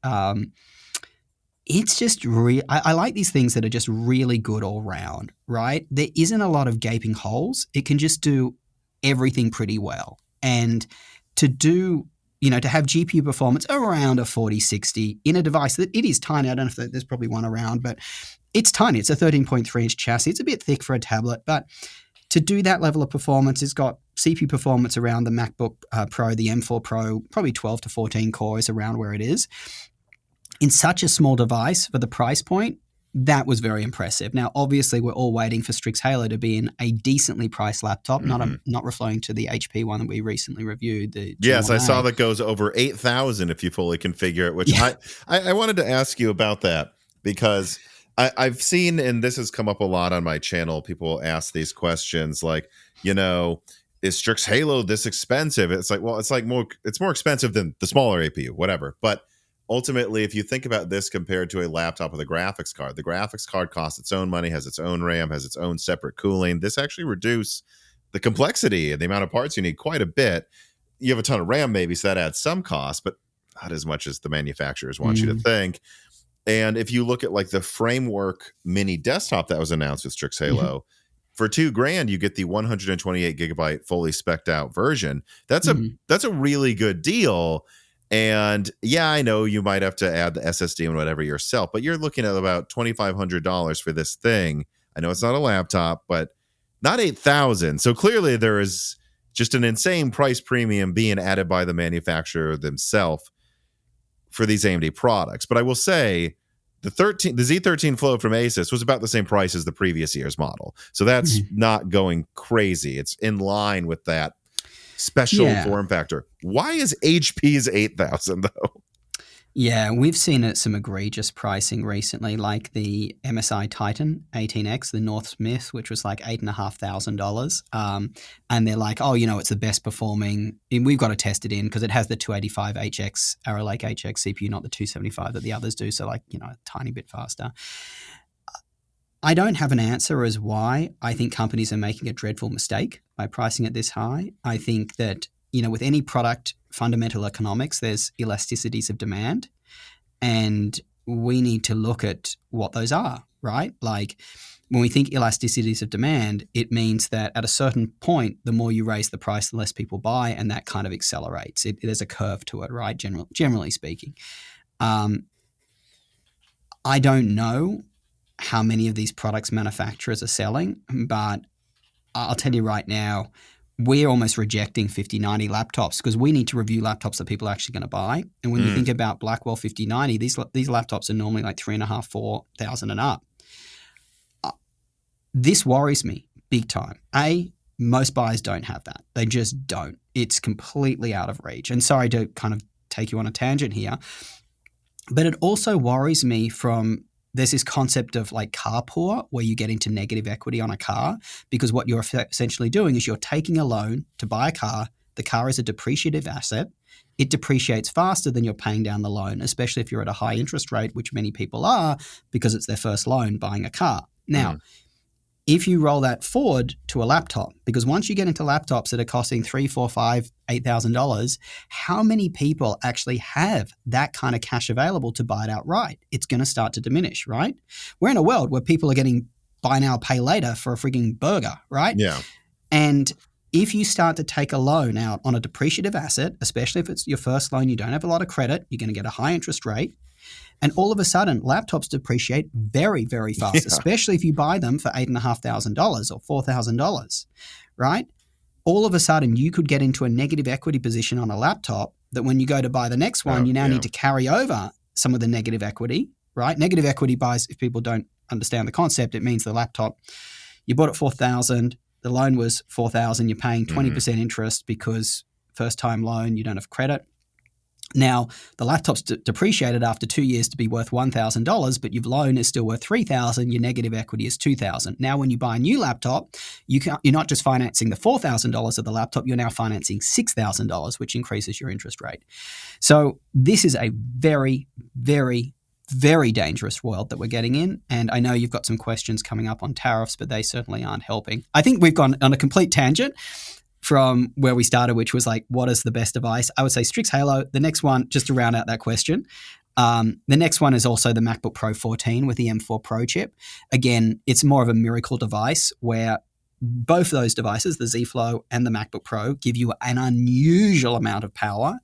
[SPEAKER 2] It's just I like these things that are just really good all round, right? There isn't a lot of gaping holes. It can just do everything pretty well. And to do, to have GPU performance around a 4060 in a device that it is tiny. I don't know if there's probably one around, but it's tiny. It's a 13.3 inch chassis. It's a bit thick for a tablet, but to do that level of performance, it's got CPU performance around the MacBook Pro, the M4 Pro, probably 12 to 14 cores around where it is. In such a small device for the price point, that was very impressive. Now, obviously, we're all waiting for Strix Halo to be in a decently priced laptop, not referring to the HP one that we recently reviewed. The
[SPEAKER 1] Yes, I
[SPEAKER 2] G1A.
[SPEAKER 1] saw that goes over 8,000 if you fully configure it, which I wanted to ask you about that because I've seen, and this has come up a lot on my channel, people ask these questions like, is Strix Halo this expensive? It's like, well, it's more expensive than the smaller APU, whatever. But ultimately, if you think about this compared to a laptop with a graphics card, the graphics card costs its own money, has its own RAM, has its own separate cooling. This actually reduces the complexity and the amount of parts you need quite a bit. You have a ton of RAM maybe, so that adds some cost, but not as much as the manufacturers want you to think. And if you look at like the framework mini desktop that was announced with Strix Halo, for $2,000, you get the 128 gigabyte fully spec'd out version. That's a really good deal. And yeah, I know you might have to add the SSD and whatever yourself, but you're looking at about $2,500 for this thing. I know it's not a laptop, but not 8,000. So clearly there is just an insane price premium being added by the manufacturer themselves for these AMD products. But I will say the Z13 Flow from Asus was about the same price as the previous year's model. So that's not going crazy. It's in line with that special form factor. Why is HP's 8,000 though?
[SPEAKER 2] Yeah, we've seen some egregious pricing recently, like the MSI Titan 18X, the North Smith, which was like $8,500. And they're like, it's the best performing. We've got to test it in because it has the 285HX Arrow Lake HX CPU, not the 275 that the others do. So a tiny bit faster. I don't have an answer as why I think companies are making a dreadful mistake by pricing it this high. I think that, with any product, fundamental economics, there's elasticities of demand, and we need to look at what those are, right? Like when we think elasticities of demand, it means that at a certain point, the more you raise the price, the less people buy, and that kind of accelerates. There's a curve to it, right? Generally speaking. I don't know how many of these products manufacturers are selling, but I'll tell you right now, we're almost rejecting 5090 laptops because we need to review laptops that people are actually going to buy. And when you think about Blackwell 5090, these laptops are normally like $3,500, $4,000 and up. This worries me big time. Most buyers don't have that. They just don't. It's completely out of reach. And sorry to kind of take you on a tangent here, but it also worries me there's this concept of like car poor where you get into negative equity on a car because what you're essentially doing is you're taking a loan to buy a car. The car is a depreciative asset. It depreciates faster than you're paying down the loan, especially if you're at a high interest rate, which many people are because it's their first loan buying a car. Now, if you roll that forward to a laptop, because once you get into laptops that are costing $3,000, $4,000, $5,000, $8,000, how many people actually have that kind of cash available to buy it outright? It's going to start to diminish, right? We're in a world where people are getting buy now, pay later for a frigging burger, right?
[SPEAKER 1] Yeah.
[SPEAKER 2] And if you start to take a loan out on a depreciative asset, especially if it's your first loan, you don't have a lot of credit, you're going to get a high interest rate. And all of a sudden, laptops depreciate very, very fast, especially if you buy them for $8,500 or $4,000, right? All of a sudden, you could get into a negative equity position on a laptop that when you go to buy the next one, you now need to carry over some of the negative equity, right? Negative equity buys, if people don't understand the concept, it means the laptop, you bought it $4,000, the loan was $4,000, you're paying 20% interest because first-time loan, you don't have credit. Now, the laptop's depreciated after 2 years to be worth $1,000, but your loan is still worth $3,000. Your negative equity is $2,000. Now, when you buy a new laptop, you're not just financing the $4,000 of the laptop, you're now financing $6,000, which increases your interest rate. So this is a very, very, very dangerous world that we're getting in. And I know you've got some questions coming up on tariffs, but they certainly aren't helping. I think we've gone on a complete tangent from where we started, which was like, what is the best device? I would say Strix Halo. The next one, just to round out that question, the next one is also the MacBook Pro 14 with the M4 Pro chip. Again, it's more of a miracle device where both those devices, the Z Flow and the MacBook Pro, give you an unusual amount of power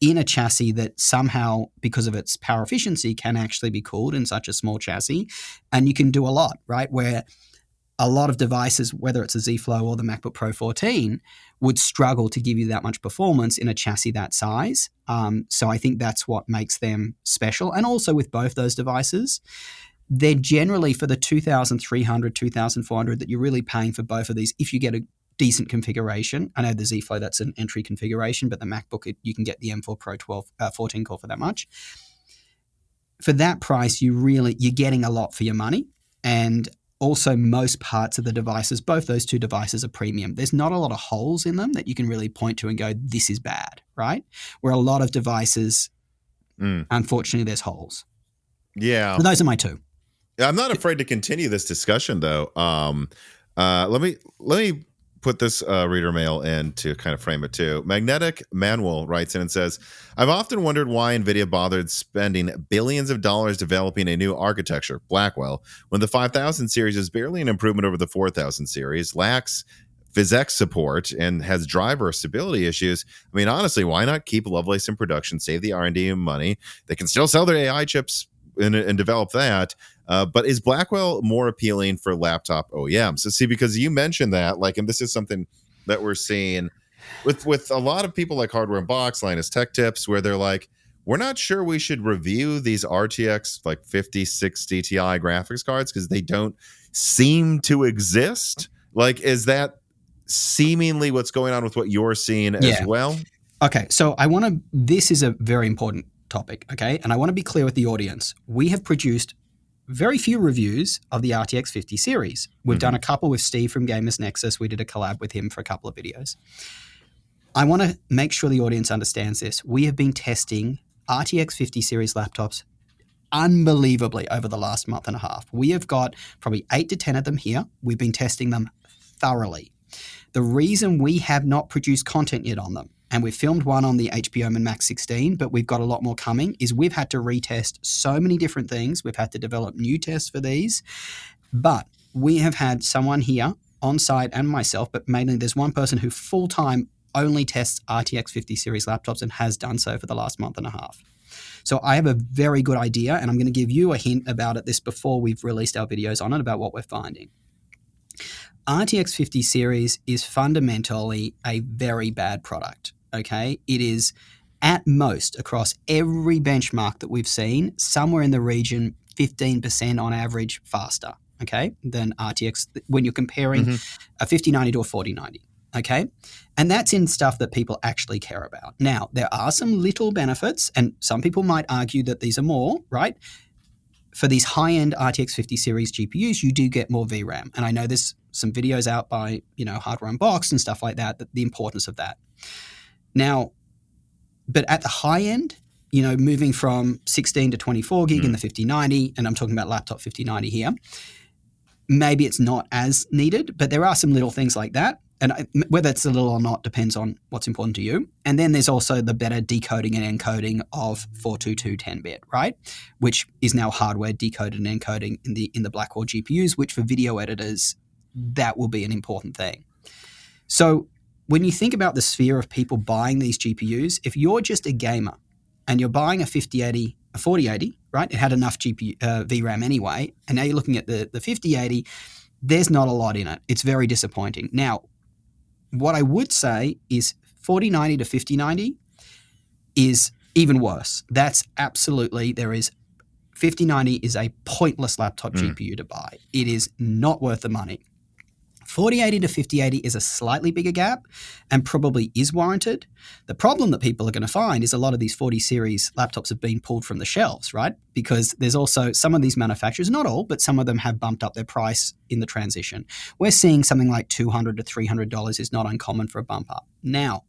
[SPEAKER 2] in a chassis that somehow, because of its power efficiency, can actually be cooled in such a small chassis. And you can do a lot, right? Where a lot of devices, whether it's a Z Flow or the MacBook Pro 14, would struggle to give you that much performance in a chassis that size. So I think that's what makes them special. And also with both those devices, they're generally for the 2,300, 2,400 that you're really paying for both of these if you get a decent configuration. I know the Z Flow, that's an entry configuration, but the MacBook, you can get the M4 Pro 14 core for that much. For that price, you're getting a lot for your money. And also, most parts of the devices, both those two devices are premium. There's not a lot of holes in them that you can really point to and go, this is bad, right? Where a lot of devices, unfortunately, there's holes.
[SPEAKER 1] Yeah.
[SPEAKER 2] So those are my two.
[SPEAKER 1] I'm not afraid to continue this discussion, though. Let me put this reader mail in to kind of frame it too. Magnetic Manuel writes in and says, I've often wondered why Nvidia bothered spending billions of dollars developing a new architecture, Blackwell, when the 5000 series is barely an improvement over the 4000 series, lacks PhysX support, and has driver stability issues. I mean, honestly, why not keep Lovelace in production, save the R&D money? They can still sell their AI chips and develop that. But is Blackwell more appealing for laptop OEMs? So see, because you mentioned that, like, and this is something that we're seeing with a lot of people like Hardware Unboxed, Linus Tech Tips, where they're like, we're not sure we should review these RTX like 5060 Ti graphics cards because they don't seem to exist. Like, is that seemingly what's going on with what you're seeing as well?
[SPEAKER 2] Okay, so this is a very important topic, okay? And I want to be clear with the audience. We have produced very few reviews of the RTX 50 series. We've done a couple with Steve from Gamers Nexus. We did a collab with him for a couple of videos. I want to make sure the audience understands this. We have been testing RTX 50 series laptops unbelievably over the last month and a half. We have got probably 8 to 10 of them here. We've been testing them thoroughly. The reason we have not produced content yet on them, and we've filmed one on the HP Omen Max 16, but we've got a lot more coming, is we've had to retest so many different things. We've had to develop new tests for these. But we have had someone here on site and myself, but mainly there's one person who full-time only tests RTX 50 series laptops and has done so for the last month and a half. So I have a very good idea, and I'm going to give you a hint about it this before we've released our videos on it about what we're finding. RTX 50 series is fundamentally a very bad product. Okay, it is at most across every benchmark that we've seen, somewhere in the region 15% on average faster, okay, than RTX when you're comparing a 5090 to a 4090, okay? And that's in stuff that people actually care about. Now, there are some little benefits, and some people might argue that these are more, right? For these high-end RTX 50 series GPUs, you do get more VRAM. And I know there's some videos out by, Hardware Unboxed and stuff like that, the importance of that. Now, but at the high end, moving from 16 to 24 gig in the 5090, and I'm talking about laptop 5090 here, maybe it's not as needed, but there are some little things like that. And whether it's a little or not depends on what's important to you. And then there's also the better decoding and encoding of 422 10-bit, right? Which is now hardware decoded and encoding in the Blackwell GPUs, which for video editors, that will be an important thing. So when you think about the sphere of people buying these GPUs, if you're just a gamer and you're buying a 4080, right? It had enough VRAM anyway, and now you're looking at the 5080, there's not a lot in it. It's very disappointing. Now, what I would say is 4090 to 5090 is even worse. That's absolutely, 5090 is a pointless laptop GPU to buy. It is not worth the money. 4080 to 5080 is a slightly bigger gap and probably is warranted. The problem that people are going to find is a lot of these 40 series laptops have been pulled from the shelves, right? Because there's also some of these manufacturers, not all, but some of them have bumped up their price in the transition. We're seeing something like $200 to $300 is not uncommon for a bump up. Now,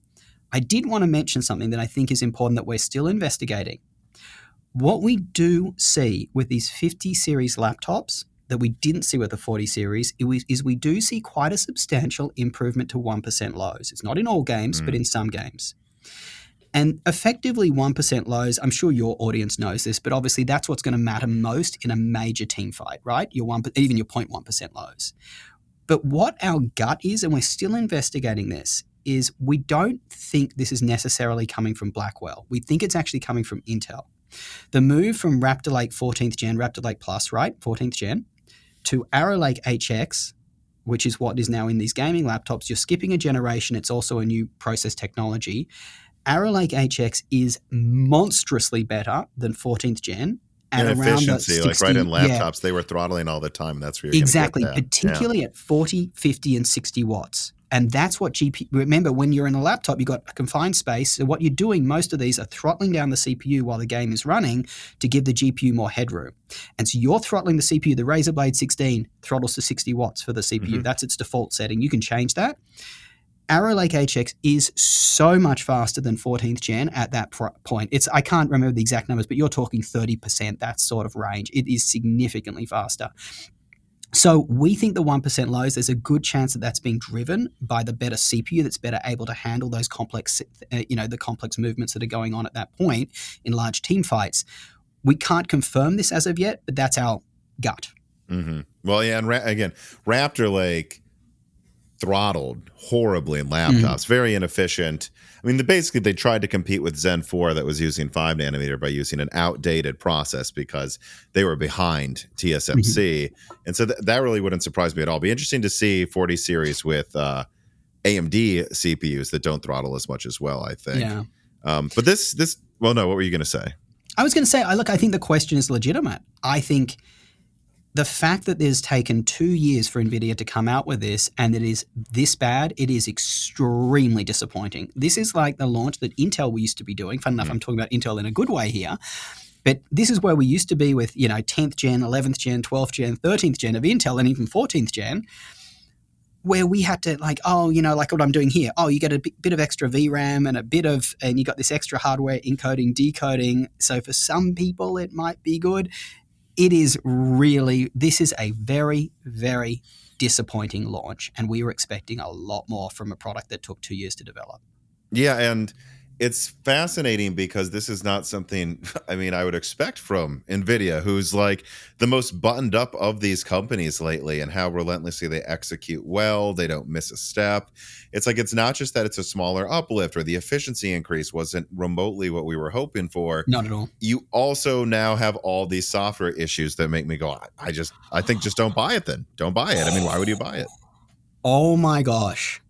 [SPEAKER 2] I did want to mention something that I think is important that we're still investigating. What we do see with these 50 series laptops that we didn't see with the 40 series is we do see quite a substantial improvement to 1% lows. It's not in all games, but in some games. And effectively 1% lows, I'm sure your audience knows this, but obviously that's what's going to matter most in a major team fight, right? Even your 0.1% lows. But what our gut is, and we're still investigating this, is we don't think this is necessarily coming from Blackwell. We think it's actually coming from Intel. The move from Raptor Lake 14th gen, Raptor Lake Plus, right, 14th gen, to Arrow Lake HX which is what is now in these gaming laptops, you're skipping a generation. It's also a new process technology. Arrow Lake HX is monstrously better than 14th gen at
[SPEAKER 1] And
[SPEAKER 2] around the
[SPEAKER 1] efficiency,
[SPEAKER 2] 60.
[SPEAKER 1] like right in
[SPEAKER 2] Yeah,
[SPEAKER 1] laptops, they were throttling all the time. And that's where you're going to
[SPEAKER 2] exactly.
[SPEAKER 1] get that.
[SPEAKER 2] Particularly at 40, 50, and 60 watts. And that's what remember, when you're in a laptop, you've got a confined space. So what you're doing, most of these are throttling down the CPU while the game is running to give the GPU more headroom. And so you're throttling the CPU. The Razer Blade 16 throttles to 60 watts for the CPU.
[SPEAKER 1] Mm-hmm.
[SPEAKER 2] That's its default setting. You can change that. Arrow Lake HX is so much faster than 14th gen at that point. I can't remember the exact numbers, but you're talking 30%, that sort of range. It is significantly faster. So we think the 1% lows, there's a good chance that that's being driven by the better CPU that's better able to handle those complex, the complex movements that are going on at that point in large team fights. We can't confirm this as of yet, but that's our gut.
[SPEAKER 1] Mm-hmm. Well, yeah, and again, Raptor Lake throttled horribly in laptops, very inefficient. I mean, basically they tried to compete with Zen 4 that was using 5 nanometer by using an outdated process because they were behind TSMC. And so that really wouldn't surprise me at all. Be interesting to see 40 series with AMD CPUs that don't throttle as much as well, I think.
[SPEAKER 2] Yeah.
[SPEAKER 1] But well, no, what were you going to say?
[SPEAKER 2] I was going to say, I think the question is legitimate. I think the fact that there's taken 2 years for Nvidia to come out with this and it is this bad, it is extremely disappointing. This is like the launch that Intel used to be doing. Fun enough, I'm talking about Intel in a good way here. But this is where we used to be with, 10th gen, 11th gen, 12th gen, 13th gen of Intel and even 14th gen, where we had to like what I'm doing here. Oh, you get a bit of extra VRAM and you got this extra hardware encoding, decoding. So for some people, it might be good. This is a very, very disappointing launch, and we were expecting a lot more from a product that took 2 years to develop.
[SPEAKER 1] Yeah, and it's fascinating because this is not something, I would expect from Nvidia, who's like the most buttoned up of these companies lately, and how relentlessly they execute well. They don't miss a step. It's like, it's not just that it's a smaller uplift or the efficiency increase wasn't remotely what we were hoping for.
[SPEAKER 2] Not at all.
[SPEAKER 1] You also now have all these software issues that make me go, I think just don't buy it then. Don't buy it. Why would you buy it?
[SPEAKER 2] Oh my gosh.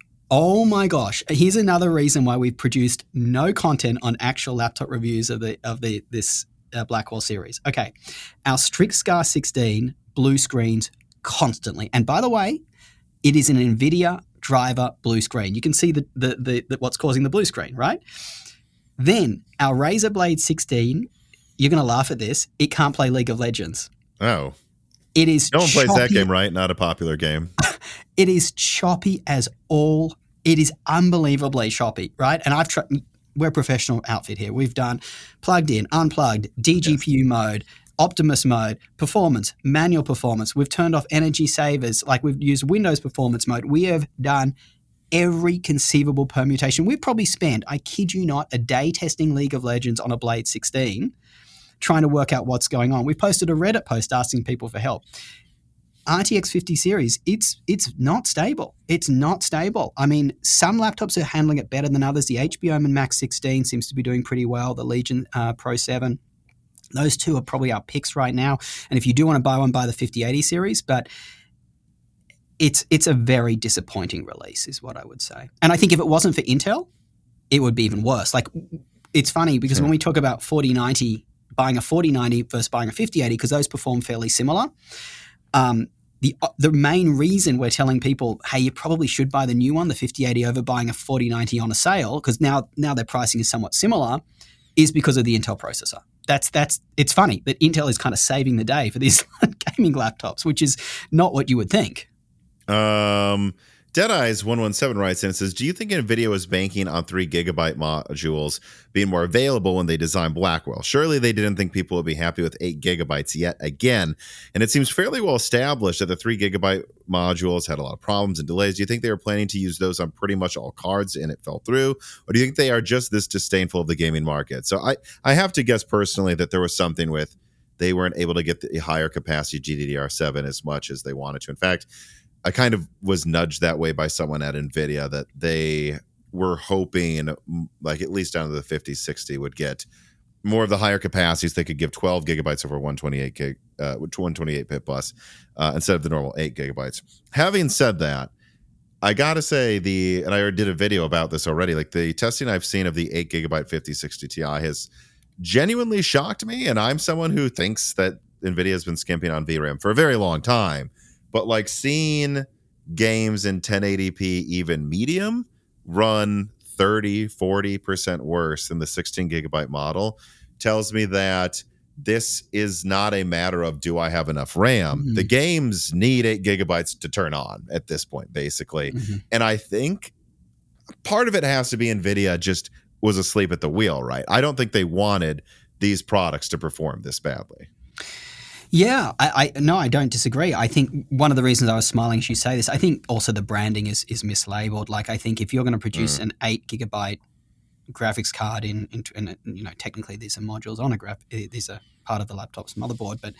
[SPEAKER 2] Here's another reason why we've produced no content on actual laptop reviews of this Blackwell series. Okay. Our Strix Scar 16 blue screens constantly. And by the way, it is an Nvidia driver blue screen. You can see the what's causing the blue screen, right? Then our Razer Blade 16, you're going to laugh at this, it can't play League of Legends.
[SPEAKER 1] Oh.
[SPEAKER 2] It is
[SPEAKER 1] no one
[SPEAKER 2] choppy.
[SPEAKER 1] Plays that game, right? Not a popular game.
[SPEAKER 2] It is choppy as all. It is unbelievably choppy, right? And we're a professional outfit here. We've done plugged in, unplugged, DGPU mode, Optimus mode, performance, manual performance. We've turned off energy savers. Like, we've used Windows performance mode. We have done every conceivable permutation. We've probably spent, I kid you not, a day testing League of Legends on a Blade 16, trying to work out what's going on. We posted a Reddit post asking people for help. RTX 50 series, it's not stable. It's not stable. Some laptops are handling it better than others. The HBO and Max 16 seems to be doing pretty well. The Legion Pro 7. Those two are probably our picks right now. And if you do want to buy one, buy the 5080 series. But it's a very disappointing release is what I would say. And I think if it wasn't for Intel, it would be even worse. Like, it's funny because when we talk about 4090, buying a 4090 versus buying a 5080, because those perform fairly similar, the main reason we're telling people, hey, you probably should buy the new one, the 5080, over buying a 4090 on a sale, because now their pricing is somewhat similar, is because of the Intel processor. It's funny that Intel is kind of saving the day for these gaming laptops, which is not what you would think.
[SPEAKER 1] Deadeyes117 writes in and says, do you think NVIDIA was banking on 3 gigabyte modules being more available when they designed Blackwell? Surely they didn't think people would be happy with 8 gigabytes yet again. And it seems fairly well established that the 3 gigabyte modules had a lot of problems and delays. Do you think they were planning to use those on pretty much all cards and it fell through? Or do you think they are just this disdainful of the gaming market? So I have to guess personally that there was something with they weren't able to get the higher capacity GDDR7 as much as they wanted to. In fact, I kind of was nudged that way by someone at NVIDIA that they were hoping, like, at least down to the 5060 would get more of the higher capacities, they could give 12 gigabytes over 128 gig, 128 bit bus instead of the normal 8 gigabytes. Having said that, I gotta say and I already did a video about this already. Like the testing I've seen of the 8 gigabyte 5060 Ti has genuinely shocked me, and I'm someone who thinks that Nvidia has been skimping on VRAM for a very long time. But like seeing games in 1080p, even medium, run 30-40% worse than the 16 gigabyte model tells me that this is not a matter of do I have enough RAM. The games need 8 gigabytes to turn on at this point, basically. And I think part of it has to be Nvidia just was asleep at the wheel, right? I don't think they wanted these products to perform this badly.
[SPEAKER 2] Yeah, no, I don't disagree. I think one of the reasons I was smiling as you say this, I think also the branding is mislabeled. Like, I think if you're going to produce an 8 gigabyte graphics card in you know, technically these are modules on these are part of the laptop's motherboard, but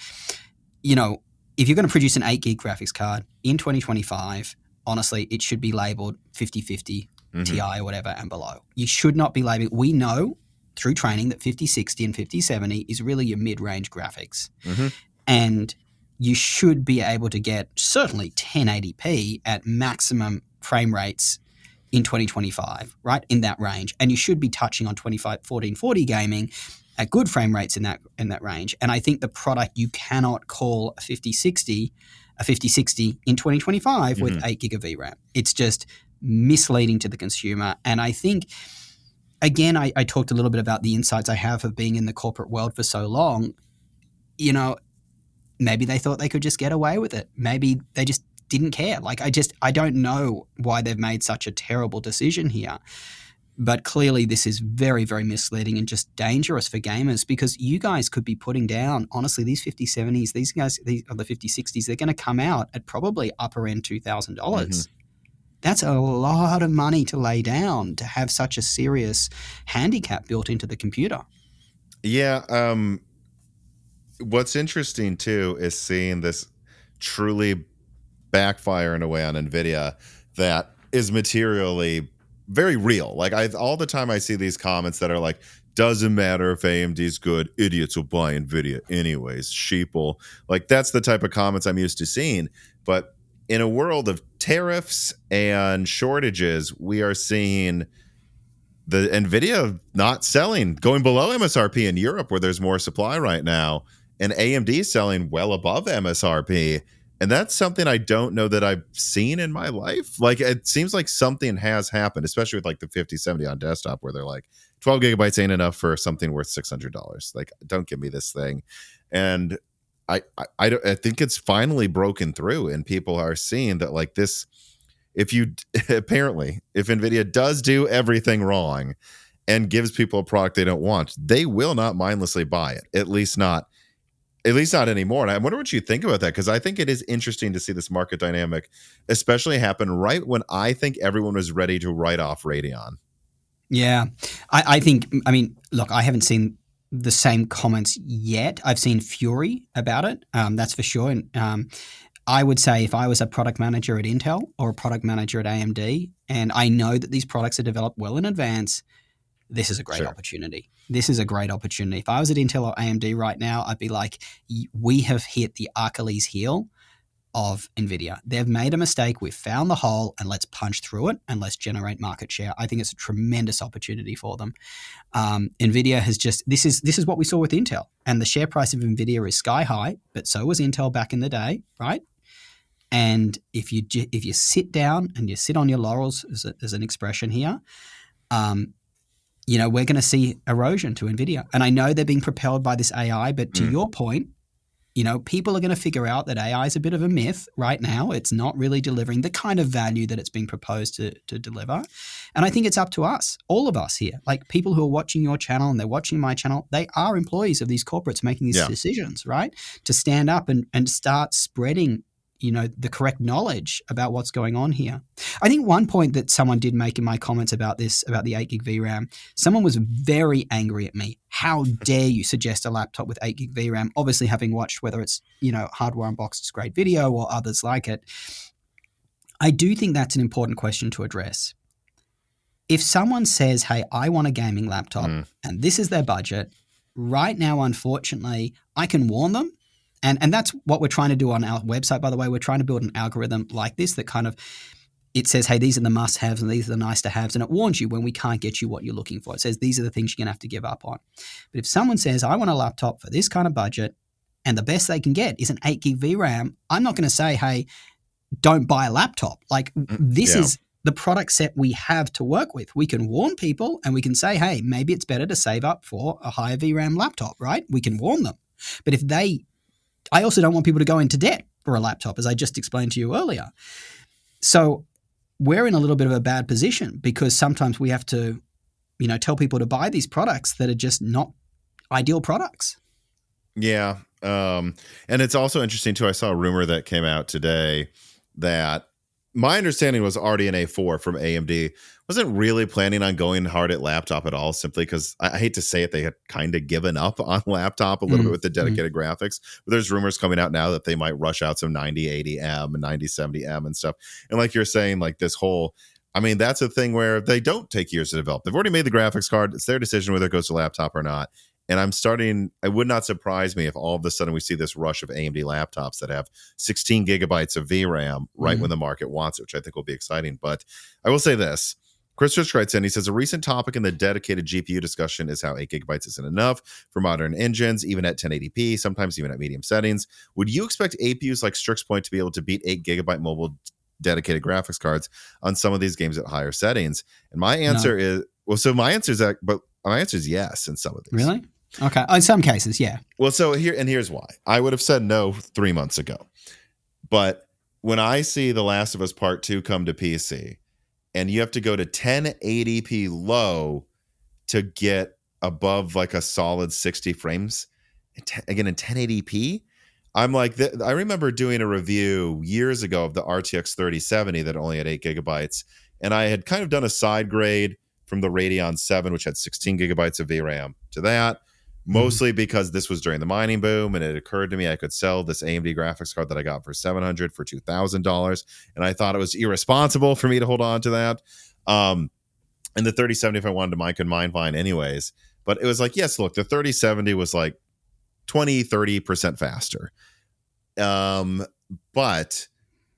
[SPEAKER 2] you know, if you're going to produce an 8 gig graphics card in 2025, honestly, it should be labeled 5050 Ti or whatever and below. You should not be labeling. We know through training that 5060 and 5070 is really your mid-range graphics. And you should be able to get certainly 1080p at maximum frame rates in 2025, right? In that range. And you should be touching on 1440 gaming at good frame rates in that range. And I think the product, you cannot call a 5060 in 2025 with 8 gig of VRAM. It's just misleading to the consumer. And I think, again, I talked a little bit about the insights I have of being in the corporate world for so long. You know, maybe they thought they could just get away with it. Maybe they just didn't care. Like, I don't know why they've made such a terrible decision here. But clearly this is very, very misleading and just dangerous for gamers, because you guys could be putting down, honestly, these 5070s, these guys, the 5060s, they're going to come out at probably upper end $2,000. That's a lot of money to lay down to have such a serious handicap built into the computer.
[SPEAKER 1] Yeah. What's interesting too is seeing this truly backfire in a way on Nvidia that is materially very real. Like, all the time I see these comments that are like, doesn't matter if AMD's good, idiots will buy Nvidia anyways, sheeple. Like, that's the type of comments I'm used to seeing. But in a world of tariffs and shortages, we are seeing the Nvidia not selling, going below MSRP in Europe where there's more supply right now, and AMD selling well above MSRP. And that's something I don't know that I've seen in my life. Like, it seems like something has happened, especially with like the 5070 on desktop, where they're like, 12 gigabytes ain't enough for something worth $600. Like, don't give me this thing. And I think it's finally broken through, and people are seeing that, like, this, apparently, if Nvidia does do everything wrong and gives people a product they don't want, they will not mindlessly buy it. At least not anymore. And I wonder what you think about that, because I think it is interesting to see this market dynamic, especially happen right when I think everyone was ready to write off Radeon.
[SPEAKER 2] Yeah. I think, I mean, look, I haven't seen the same comments yet. I've seen fury about it. That's for sure. And I would say if I was a product manager at Intel or a product manager at AMD, and I know that these products are developed well in advance, this is a great opportunity. This is a great opportunity. If I was at Intel or AMD right now, I'd be like, we have hit the Achilles heel of Nvidia. They've made a mistake. We've found the hole, and let's punch through it and let's generate market share. I think it's a tremendous opportunity for them. Nvidia has just, this is what we saw with Intel, and the share price of Nvidia is sky high, but so was Intel back in the day, right? And if you sit down and you sit on your laurels, as an expression here, you know, we're going to see erosion to Nvidia. And I know they're being propelled by this AI, but to your point, you know, people are going to figure out that AI is a bit of a myth right now. It's not really delivering the kind of value that it's being proposed to deliver. And I think it's up to us, all of us here, like people who are watching your channel and they're watching my channel, they are employees of these corporates making these decisions, right? To stand up and start spreading, you know, the correct knowledge about what's going on here. I think one point that someone did make in my comments about this, about the 8 gig VRAM, someone was very angry at me. How dare you suggest a laptop with 8 gig VRAM? Obviously, having watched whether it's, you know, Hardware Unboxed's great video or others like it. I do think that's an important question to address. If someone says, hey, I want a gaming laptop and this is their budget, right now, unfortunately, I can warn them. And that's what we're trying to do on our website, by the way. We're trying to build an algorithm like this that kind of, it says, hey, these are the must-haves and these are the nice-to-haves, and it warns you when we can't get you what you're looking for. It says these are the things you're going to have to give up on. But if someone says, I want a laptop for this kind of budget, and the best they can get is an 8 gig VRAM, I'm not going to say, hey, don't buy a laptop. Like, this is the product set we have to work with. We can warn people and we can say, hey, maybe it's better to save up for a higher VRAM laptop, right? We can warn them. But if I also don't want people to go into debt for a laptop, as I just explained to you earlier. So we're in a little bit of a bad position because sometimes we have to, tell people to buy these products that are just not ideal products.
[SPEAKER 1] Yeah. And it's also interesting too. I saw a rumor that came out today that my understanding was RDNA 4 from AMD wasn't really planning on going hard at laptop at all, simply because I hate to say it, they had kind of given up on laptop a little bit with the dedicated graphics. But there's rumors coming out now that they might rush out some 9080M and 9070M and stuff. And like you're saying, like this whole, that's a thing where they don't take years to develop. They've already made the graphics card. It's their decision whether it goes to laptop or not. And it would not surprise me if all of a sudden we see this rush of AMD laptops that have 16 gigabytes of VRAM right when the market wants it, which I think will be exciting. But I will say this. Chris Rich writes in, he says, a recent topic in the dedicated GPU discussion is how 8 gigabytes isn't enough for modern engines, even at 1080p, sometimes even at medium settings. Would you expect APUs like Strix Point to be able to beat 8 gigabyte mobile dedicated graphics cards on some of these games at higher settings? And my answer is, my answer is yes in some of these.
[SPEAKER 2] Really? Okay. In some cases, yeah.
[SPEAKER 1] Well, here's why. I would have said no 3 months ago. But when I see The Last of Us Part 2 come to PC, and you have to go to 1080p low to get above like a solid 60 frames, again in 1080p, I'm like, I remember doing a review years ago of the RTX 3070 that only had 8 gigabytes. And I had kind of done a side grade from the Radeon 7, which had 16 gigabytes of VRAM, to that. Mostly because this was during the mining boom, and it occurred to me I could sell this AMD graphics card that I got for $700 for $2,000, and I thought it was irresponsible for me to hold on to that. And the 3070, if I wanted to mine, could mine fine anyways. But it was like, yes, look, the 3070 was like 20-30% faster. But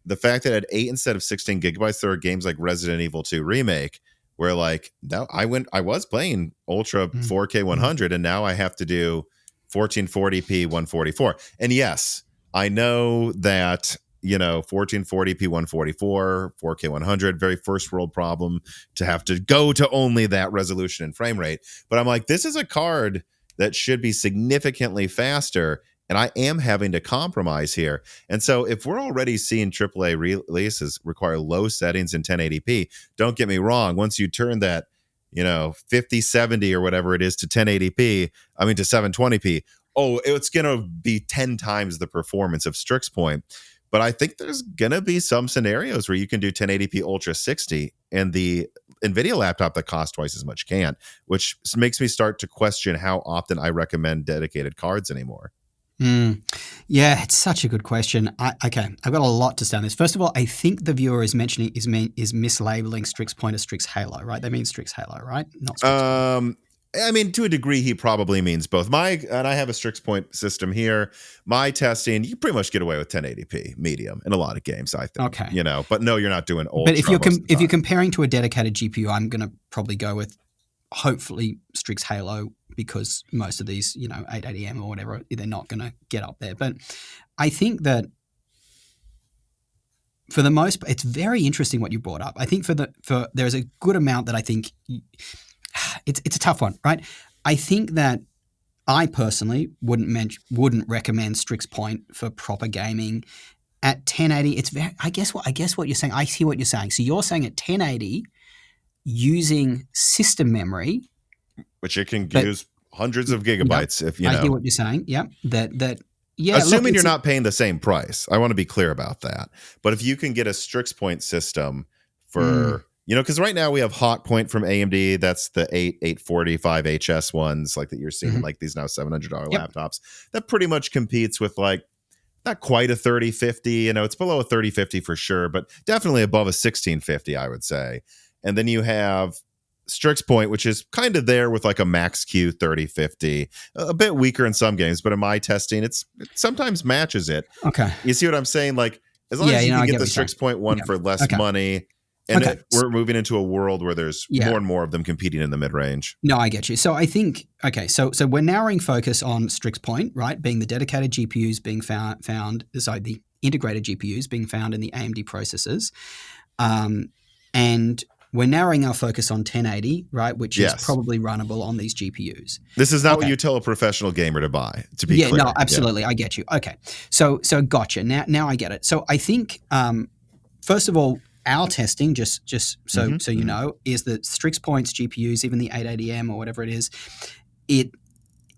[SPEAKER 1] the fact that at 8 instead of 16 gigabytes, there are games like Resident Evil 2 Remake, where like now I was playing ultra 4K 100, and now I have to do 1440p 144. And yes, I know that 1440p 144, 4K 100, very first world problem to have to go to only that resolution and frame rate. But I'm like, this is a card that should be significantly faster, and I am having to compromise here. And so if we're already seeing AAA releases require low settings in 1080p, don't get me wrong, once you turn that, 5070 or whatever it is to 1080p, to 720p, it's going to be 10 times the performance of Strix Point. But I think there's going to be some scenarios where you can do 1080p Ultra 60, and the NVIDIA laptop that costs twice as much can't, which makes me start to question how often I recommend dedicated cards anymore.
[SPEAKER 2] Yeah, it's such a good question. I've got a lot to say on this. First of all, I think the viewer is mislabeling Strix Point as Strix Halo, right? They mean Strix Halo, right? Not Strix Point.
[SPEAKER 1] To a degree, he probably means both. And I have a Strix Point system here. My testing, you pretty much get away with 1080p medium in a lot of games, I think.
[SPEAKER 2] Okay.
[SPEAKER 1] But no, you're not doing ultra.
[SPEAKER 2] But if you're comparing to a dedicated GPU, I'm going to probably go with hopefully Strix Halo, because most of these, 880M or whatever, they're not going to get up there. But I think that for the most part, it's very interesting what you brought up. I think there's a good amount that I think it's a tough one, right? I think that I personally wouldn't recommend Strix Point for proper gaming at 1080. It's very, I guess what you're saying. I see what you're saying. So you're saying at 1080 using system memory,
[SPEAKER 1] which it can use hundreds of gigabytes.
[SPEAKER 2] I hear what you're saying. Yeah,
[SPEAKER 1] assuming you're not paying the same price. I want to be clear about that. But if you can get a Strix Point system for, because right now we have Hot Point from AMD. That's the 845 HS ones, like that you're seeing, like these now $700 laptops. That pretty much competes with like not quite a 3050. It's below a 3050 for sure, but definitely above a 1650, I would say. And then you have Strix Point, which is kind of there with like a Max Q 3050, a bit weaker in some games, but in my testing, it sometimes matches it.
[SPEAKER 2] Okay.
[SPEAKER 1] You see what I'm saying? Like, as long as you can get the Strix Point one for less money, and we're moving into a world where there's more and more of them competing in the mid-range.
[SPEAKER 2] No, I get you. So I think, so we're narrowing focus on Strix Point, right? Being the dedicated GPUs being the integrated GPUs being found in the AMD processors. And we're narrowing our focus on 1080, right? Which is probably runnable on these GPUs.
[SPEAKER 1] This is not what you tell a professional gamer to buy, to be clear.
[SPEAKER 2] No, absolutely. Yeah. I get you. Okay. So gotcha. Now I get it. So I think, first of all, our testing, just so you know, is that Strix Point's GPUs, even the 880M or whatever it is, it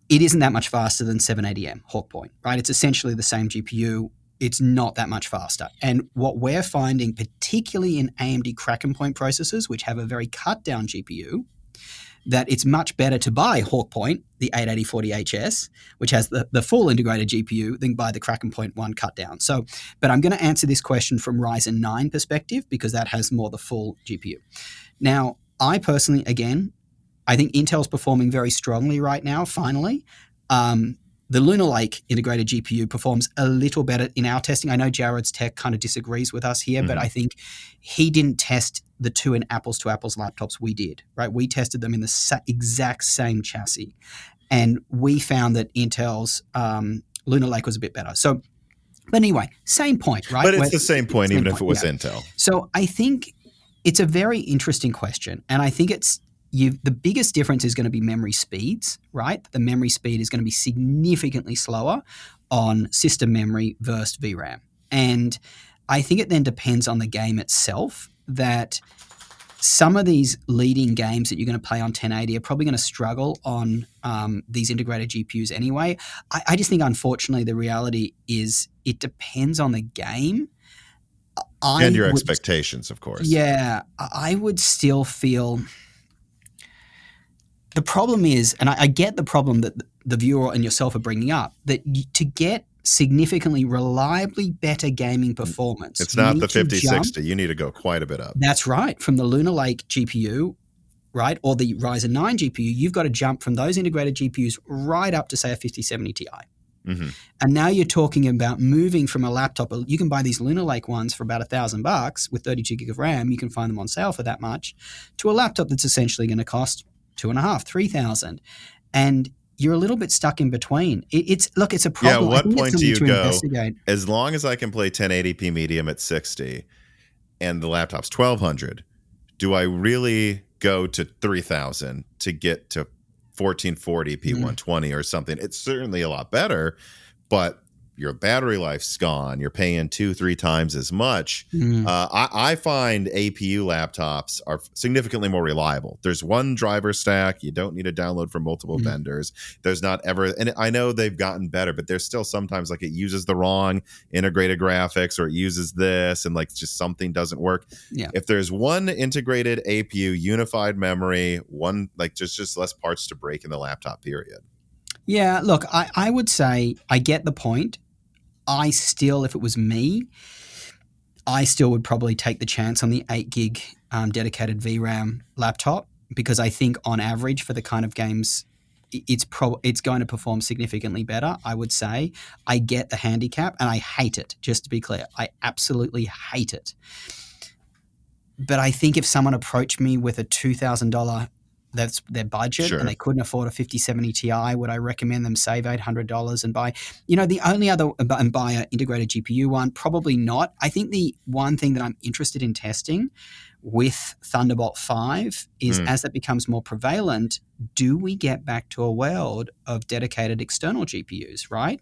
[SPEAKER 2] isn't that much faster than 780M Hawk Point, right? It's essentially the same GPU. It's not that much faster. And what we're finding, particularly in AMD Crippling Point processors, which have a very cut-down GPU, that it's much better to buy Hawk Point, the 88040HS, which has the full integrated GPU, than buy the Crippling Point one cut down. So, but I'm going to answer this question from Ryzen 9 perspective because that has more the full GPU. Now, I personally, again, I think Intel's performing very strongly right now, finally. The Lunar Lake integrated GPU performs a little better in our testing. I know Jared's tech kind of disagrees with us here, but I think he didn't test the two in apples-to-apples laptops we did, right? We tested them in the exact same chassis. And we found that Intel's Lunar Lake was a bit better. So, but anyway, same point, right?
[SPEAKER 1] But it's the same point, even if it was Intel.
[SPEAKER 2] So I think it's a very interesting question. And I think the biggest difference is going to be memory speeds, right? The memory speed is going to be significantly slower on system memory versus VRAM. And I think it then depends on the game itself, that some of these leading games that you're going to play on 1080 are probably going to struggle on these integrated GPUs anyway. I just think, unfortunately, the reality is it depends on the game.
[SPEAKER 1] And your expectations, of course.
[SPEAKER 2] Yeah, I would still feel... The problem is, and I get the problem that the viewer and yourself are bringing up, that to get significantly reliably better gaming performance,
[SPEAKER 1] it's not the 5060. You need to go quite a bit up.
[SPEAKER 2] That's right. From the Lunar Lake GPU, right, or the Ryzen 9 GPU, you've got to jump from those integrated GPUs right up to, say, a 5070 Ti. And now you're talking about moving from a laptop. You can buy these Lunar Lake ones for about $1,000 with 32 gig of RAM. You can find them on sale for that much, to a laptop that's essentially going to cost $2,500, $3,000, and you're a little bit stuck in between. It's a problem.
[SPEAKER 1] Yeah, at what point do you go, as long as I can play 1080p medium at 60 and the laptop's 1200, do I really go to 3000 to get to 1440 P120 or something? It's certainly a lot better, but your battery life's gone. You're paying 2-3 times as much. I find APU laptops are significantly more reliable. There's one driver stack. You don't need to download from multiple vendors. There's not ever, and I know they've gotten better, but there's still sometimes like it uses the wrong integrated graphics, or it uses this and like just something doesn't work.
[SPEAKER 2] Yeah.
[SPEAKER 1] If there's one integrated APU, unified memory, one like just less parts to break in the laptop, period.
[SPEAKER 2] Yeah, look, I would say I get the point. I still, if it was me, I still would probably take the chance on the 8 gig dedicated VRAM laptop, because I think on average for the kind of games, it's going to perform significantly better, I would say. I get the handicap and I hate it, just to be clear. I absolutely hate it. But I think if someone approached me with a $2,000, that's their budget, and they couldn't afford a 5070 Ti, would I recommend them save $800 and buy, the only other, and buy an integrated GPU one? Probably not. I think the one thing that I'm interested in testing with Thunderbolt 5 is, as that becomes more prevalent, do we get back to a world of dedicated external GPUs, right?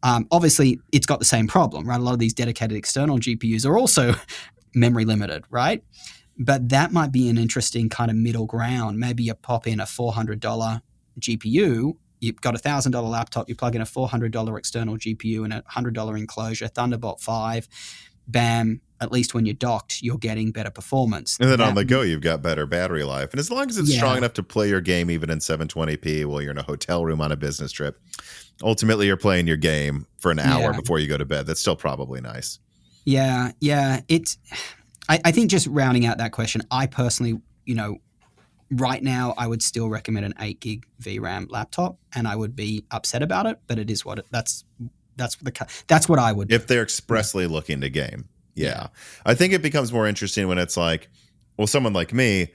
[SPEAKER 2] Obviously, it's got the same problem, right? A lot of these dedicated external GPUs are also memory limited, right? But that might be an interesting kind of middle ground. Maybe you pop in a $400 GPU, you've got a $1,000 laptop, you plug in a $400 external GPU and a $100 enclosure, Thunderbolt 5, bam, at least when you're docked, you're getting better performance.
[SPEAKER 1] And then on the go, you've got better battery life. And as long as it's strong enough to play your game even in 720p while you're in a hotel room on a business trip, ultimately you're playing your game for an hour before you go to bed. That's still probably nice.
[SPEAKER 2] Yeah. I think just rounding out that question, I personally, Right now, I would still recommend an 8 gig VRAM laptop, and I would be upset about it, but it is what that's what I would do.
[SPEAKER 1] If they're expressly looking to game. Yeah. I think it becomes more interesting when it's like, well, someone like me,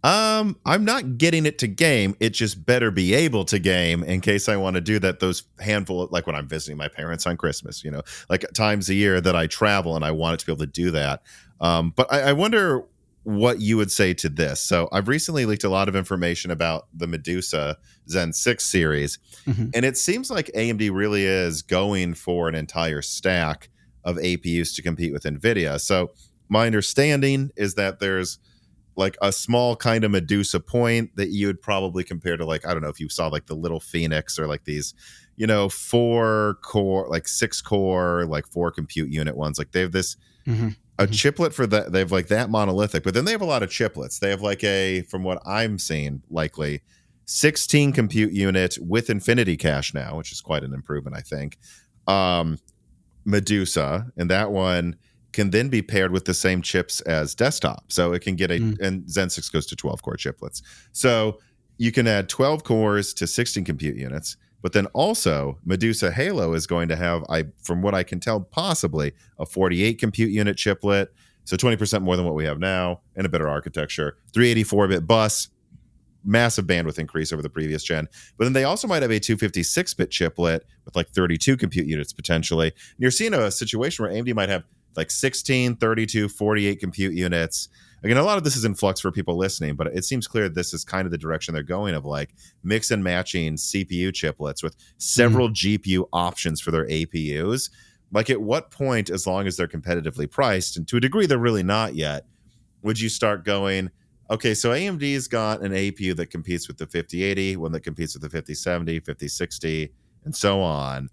[SPEAKER 1] I'm not getting it to game. It just better be able to game in case I want to do that. Those handful, like when I'm visiting my parents on Christmas, like times a year that I travel and I want it to be able to do that. But I wonder what you would say to this. So I've recently leaked a lot of information about the Medusa Zen 6 series, and it seems like AMD really is going for an entire stack of APUs to compete with Nvidia. So my understanding is that there's like a small kind of Medusa point that you would probably compare to, like, I don't know if you saw like the little Phoenix or like these, 4-core, like 6-core, like 4 compute unit ones. Like they have this a chiplet for that. They have like that monolithic, but then they have a lot of chiplets. They have like from what I'm seeing, likely 16 compute unit with infinity cache now, which is quite an improvement, I think. Medusa, and that one can then be paired with the same chips as desktop. So it can get and Zen 6 goes to 12 core chiplets. So you can add 12 cores to 16 compute units, but then also Medusa Halo is going to have, from what I can tell, possibly a 48 compute unit chiplet. So 20% more than what we have now, and a better architecture, 384-bit bus, massive bandwidth increase over the previous gen. But then they also might have a 256-bit chiplet with like 32 compute units potentially. And you're seeing a situation where AMD might have like 16, 32, 48 compute units. Again, a lot of this is in flux for people listening, but it seems clear this is kind of the direction they're going, of like mix and matching CPU chiplets with several GPU options for their APUs. Like at what point, as long as they're competitively priced, and to a degree they're really not yet, would you start going, okay, so AMD's got an APU that competes with the 5080, one that competes with the 5070, 5060, and so on.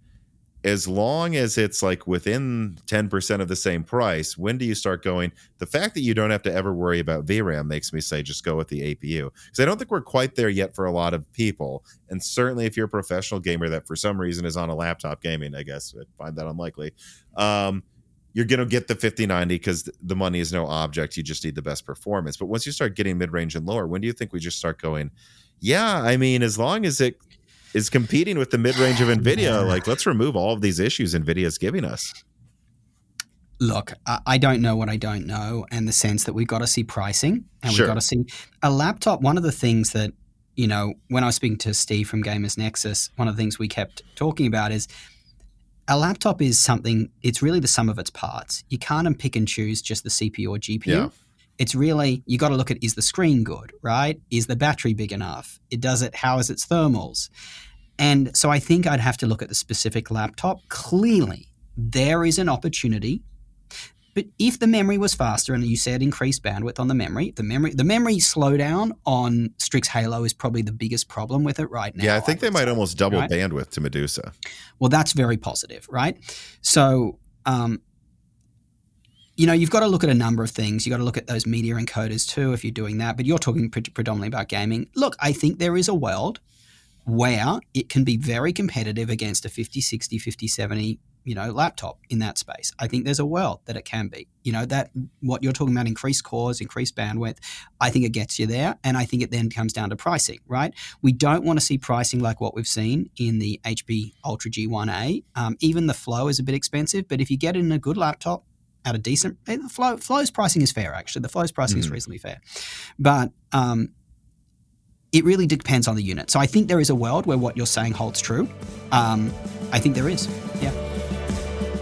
[SPEAKER 1] As long as it's like within 10% of the same price, when do you start going, the fact that you don't have to ever worry about VRAM makes me say just go with the APU? Because I don't think we're quite there yet for a lot of people. And certainly if you're a professional gamer that for some reason is on a laptop gaming, I guess I find that unlikely, you're going to get the 5090 because the money is no object. You just need the best performance. But once you start getting mid-range and lower, when do you think we just start going, yeah, I mean, as long as it is competing with the mid-range of NVIDIA, like let's remove all of these issues NVIDIA is giving us?
[SPEAKER 2] Look, I don't know what I don't know, and the sense that we've got to see pricing, and we've got to see a laptop. One of the things that, when I was speaking to Steve from Gamers Nexus, one of the things we kept talking about is a laptop is something, it's really the sum of its parts. You can't pick and choose just the CPU or GPU. Yeah. It's really, you got to look at, is the screen good, right? Is the battery big enough? How is its thermals? And so I think I'd have to look at the specific laptop. Clearly, there is an opportunity. But if the memory was faster, and you said increased bandwidth on the memory slowdown on Strix Halo is probably the biggest problem with it right now.
[SPEAKER 1] Yeah, I think they might almost double bandwidth to Medusa.
[SPEAKER 2] Well, that's very positive, right? So, you've got to look at a number of things. You've got to look at those media encoders too if you're doing that. But you're talking predominantly about gaming. Look, I think there is a world where it can be very competitive against a 5060, 5070, laptop in that space. I think there's a world that it can be. That what you're talking about, increased cores, increased bandwidth, I think it gets you there. And I think it then comes down to pricing, right? We don't want to see pricing like what we've seen in the HP Ultra G1A. Even the Flow is a bit expensive, but if you get it in a good laptop at a decent, Flow's pricing is fair, actually. The Flow's pricing is reasonably fair. But it really depends on the unit. So I think there is a world where what you're saying holds true. I think there is, yeah.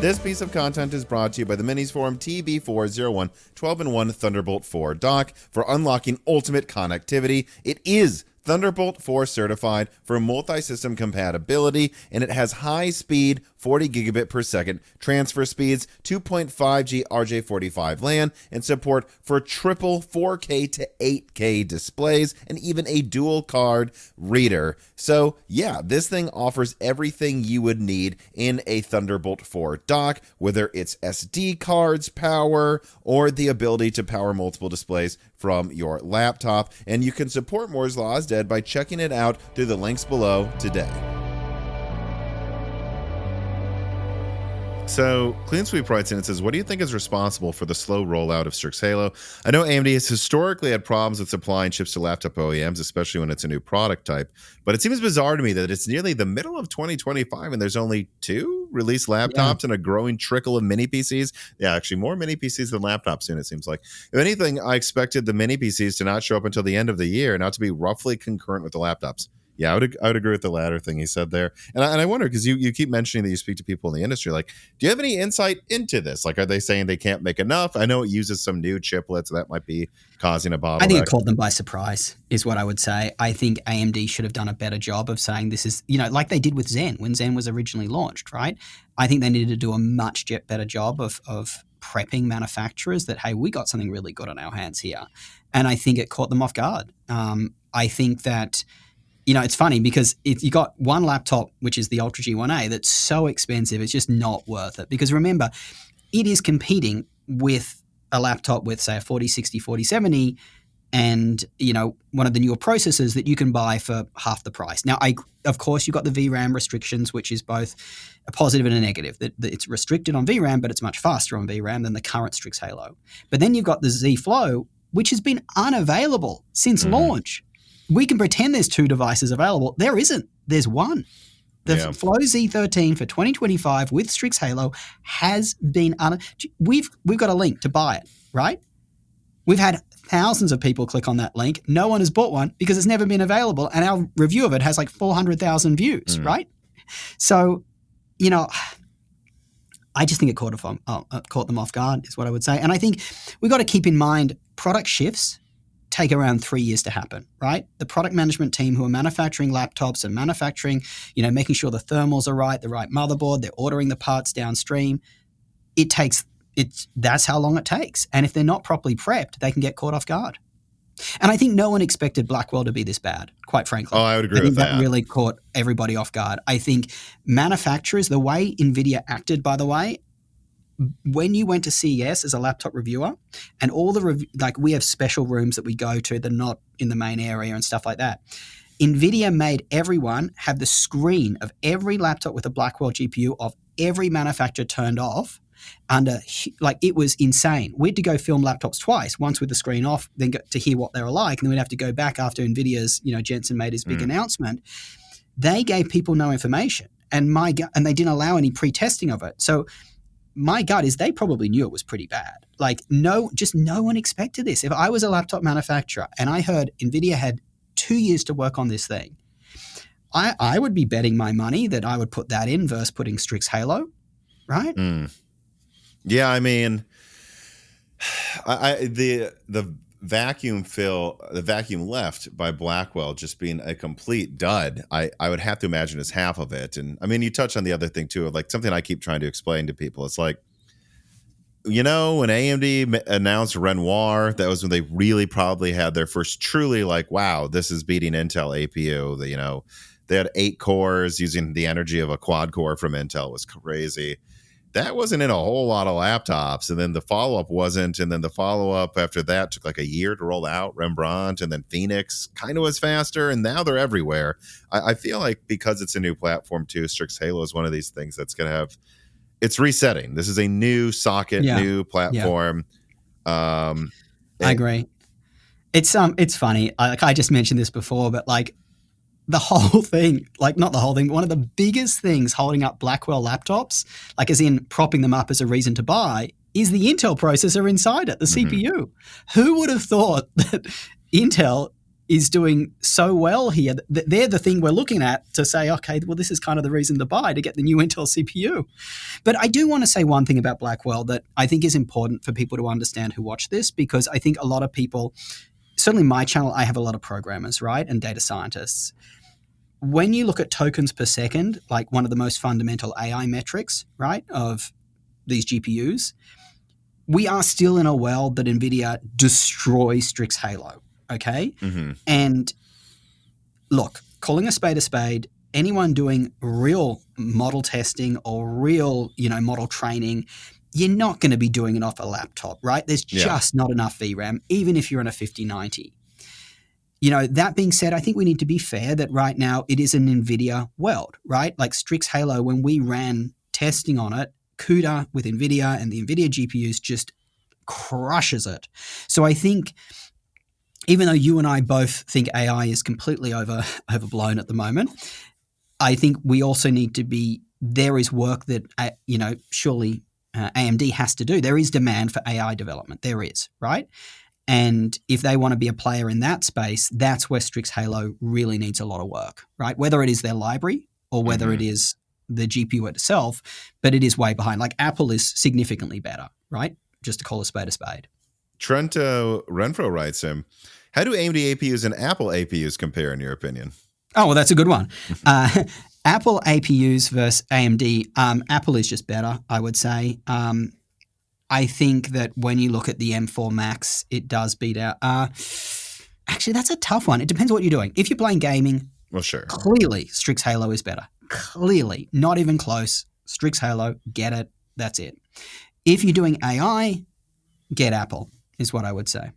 [SPEAKER 1] This piece of content is brought to you by the Minis Forum TB401 12-in-1 Thunderbolt 4 dock for unlocking ultimate connectivity. It is Thunderbolt 4 certified for multi-system compatibility, and it has high-speed 40 gigabit per second transfer speeds, 2.5G RJ45 LAN, and support for triple 4K to 8K displays, and even a dual card reader. So yeah, this thing offers everything you would need in a Thunderbolt 4 dock, whether it's SD cards power or the ability to power multiple displays from your laptop. And you can support Moore's Law is Dead by checking it out through the links below today. So, Clean Sweep writes in and says, what do you think is responsible for the slow rollout of Strix Halo? I know AMD has historically had problems with supplying chips to laptop OEMs, especially when it's a new product type, but it seems bizarre to me that it's nearly the middle of 2025 and there's only 2 released laptops and a growing trickle of mini PCs. Yeah, actually more mini PCs than laptops soon, it seems like. If anything, I expected the mini PCs to not show up until the end of the year, not to be roughly concurrent with the laptops. Yeah, I would agree with the latter thing he said there. And I wonder, because you keep mentioning that you speak to people in the industry, like, do you have any insight into this? Like, are they saying they can't make enough? I know it uses some new chiplets that might be causing a bottleneck.
[SPEAKER 2] I think it caught them by surprise, is what I would say. I think AMD should have done a better job of saying this is, like they did with Zen when Zen was originally launched, right? I think they needed to do a much better job of prepping manufacturers that, hey, we got something really good on our hands here. And I think it caught them off guard. I think that, it's funny because you got one laptop, which is the Ultra G1A, that's so expensive, it's just not worth it. Because remember, it is competing with a laptop with, say, a 4060, 4070, and, one of the newer processors that you can buy for half the price. Now, of course, you've got the VRAM restrictions, which is both a positive and a negative. That it's restricted on VRAM, but it's much faster on VRAM than the current Strix Halo. But then you've got the Z Flow, which has been unavailable since launch. We can pretend there's 2 devices available. There isn't. There's one. The Flow Z13 for 2025 with Strix Halo has been we've got a link to buy it, right? We've had thousands of people click on that link. No one has bought one because it's never been available, and our review of it has like 400,000 views, right? So, I just think it caught them off guard, is what I would say. And I think we've got to keep in mind product shifts take around 3 years to happen, right? The product management team who are manufacturing laptops and manufacturing, making sure the thermals are right, the right motherboard, they're ordering the parts downstream. That's how long it takes. And if they're not properly prepped, they can get caught off guard. And I think no one expected Blackwell to be this bad, quite frankly.
[SPEAKER 1] Oh, I would agree with that.
[SPEAKER 2] That really caught everybody off guard. I think manufacturers, the way Nvidia acted, by the way, when you went to CES as a laptop reviewer, and all the we have special rooms that we go to that are not in the main area and stuff like that. Nvidia made everyone have the screen of every laptop with a Blackwell GPU of every manufacturer turned off. It was insane. We had to go film laptops twice, once with the screen off, then to hear what they were like, and then we'd have to go back after Nvidia's, Jensen made his big announcement. They gave people no information, and they didn't allow any pre-testing of it. So my gut is they probably knew it was pretty bad. No one expected this. If I was a laptop manufacturer and I heard Nvidia had 2 years to work on this thing, I would be betting my money that I would put that in versus putting Strix Halo, right?
[SPEAKER 1] Yeah, I mean, the vacuum left by Blackwell just being a complete dud, I would have to imagine is half of it. And I mean, you touched on the other thing too, like something I keep trying to explain to people. It's like, when AMD announced Renoir, that was when they really probably had their first truly wow, this is beating Intel APU. They had 8 cores using the energy of a quad core from Intel. It was crazy. That wasn't in a whole lot of laptops, and then the follow-up wasn't, and then the follow-up after that took a year to roll out. Rembrandt, and then Phoenix kind of was faster, and now they're everywhere. I feel like because it's a new platform too, Strix Halo is one of these things that's going to have, it's resetting. This is a new socket, new platform.
[SPEAKER 2] I agree. It's funny. I just mentioned this before, but the whole thing, not the whole thing, but one of the biggest things holding up Blackwell laptops, as in propping them up as a reason to buy, is the Intel processor inside it, the CPU. Who would have thought that Intel is doing so well here? They're the thing we're looking at to say, okay, well, this is kind of the reason to buy, to get the new Intel CPU. But I do want to say one thing about Blackwell that I think is important for people to understand who watch this, because I think a lot of people, certainly my channel, I have a lot of programmers, right, and data scientists. When you look at tokens per second, one of the most fundamental AI metrics, right, of these GPUs, we are still in a world that NVIDIA destroys Strix Halo, okay? And look, calling a spade, anyone doing real model testing or real, model training, you're not going to be doing it off a laptop, right? There's just not enough VRAM, even if you're in a 5090. That being said, I think we need to be fair that right now it is an NVIDIA world, right? Strix Halo, when we ran testing on it, CUDA with Nvidia, and the Nvidia GPUs just crushes it. So I think, even though you and I both think AI is completely overblown at the moment, I think we also need to be, there is work that, surely AMD has to do. There is demand for AI development. There is, right? And if they want to be a player in that space, that's where Strix Halo really needs a lot of work, right? Whether it is their library or whether it is the GPU itself, but it is way behind. Like Apple is significantly better, right? Just to call a spade a spade.
[SPEAKER 1] Trento Renfro writes him, how do AMD APUs and Apple APUs compare in your opinion?
[SPEAKER 2] Oh, well, that's a good one. Apple APUs versus AMD. Apple is just better, I would say. I think that when you look at the M4 Max, it does beat out. Actually, that's a tough one. It depends what you're doing. If you're playing gaming,
[SPEAKER 1] well, sure.
[SPEAKER 2] Clearly, Strix Halo is better. Clearly, not even close. Strix Halo, get it. That's it. If you're doing AI, get Apple, is what I would say.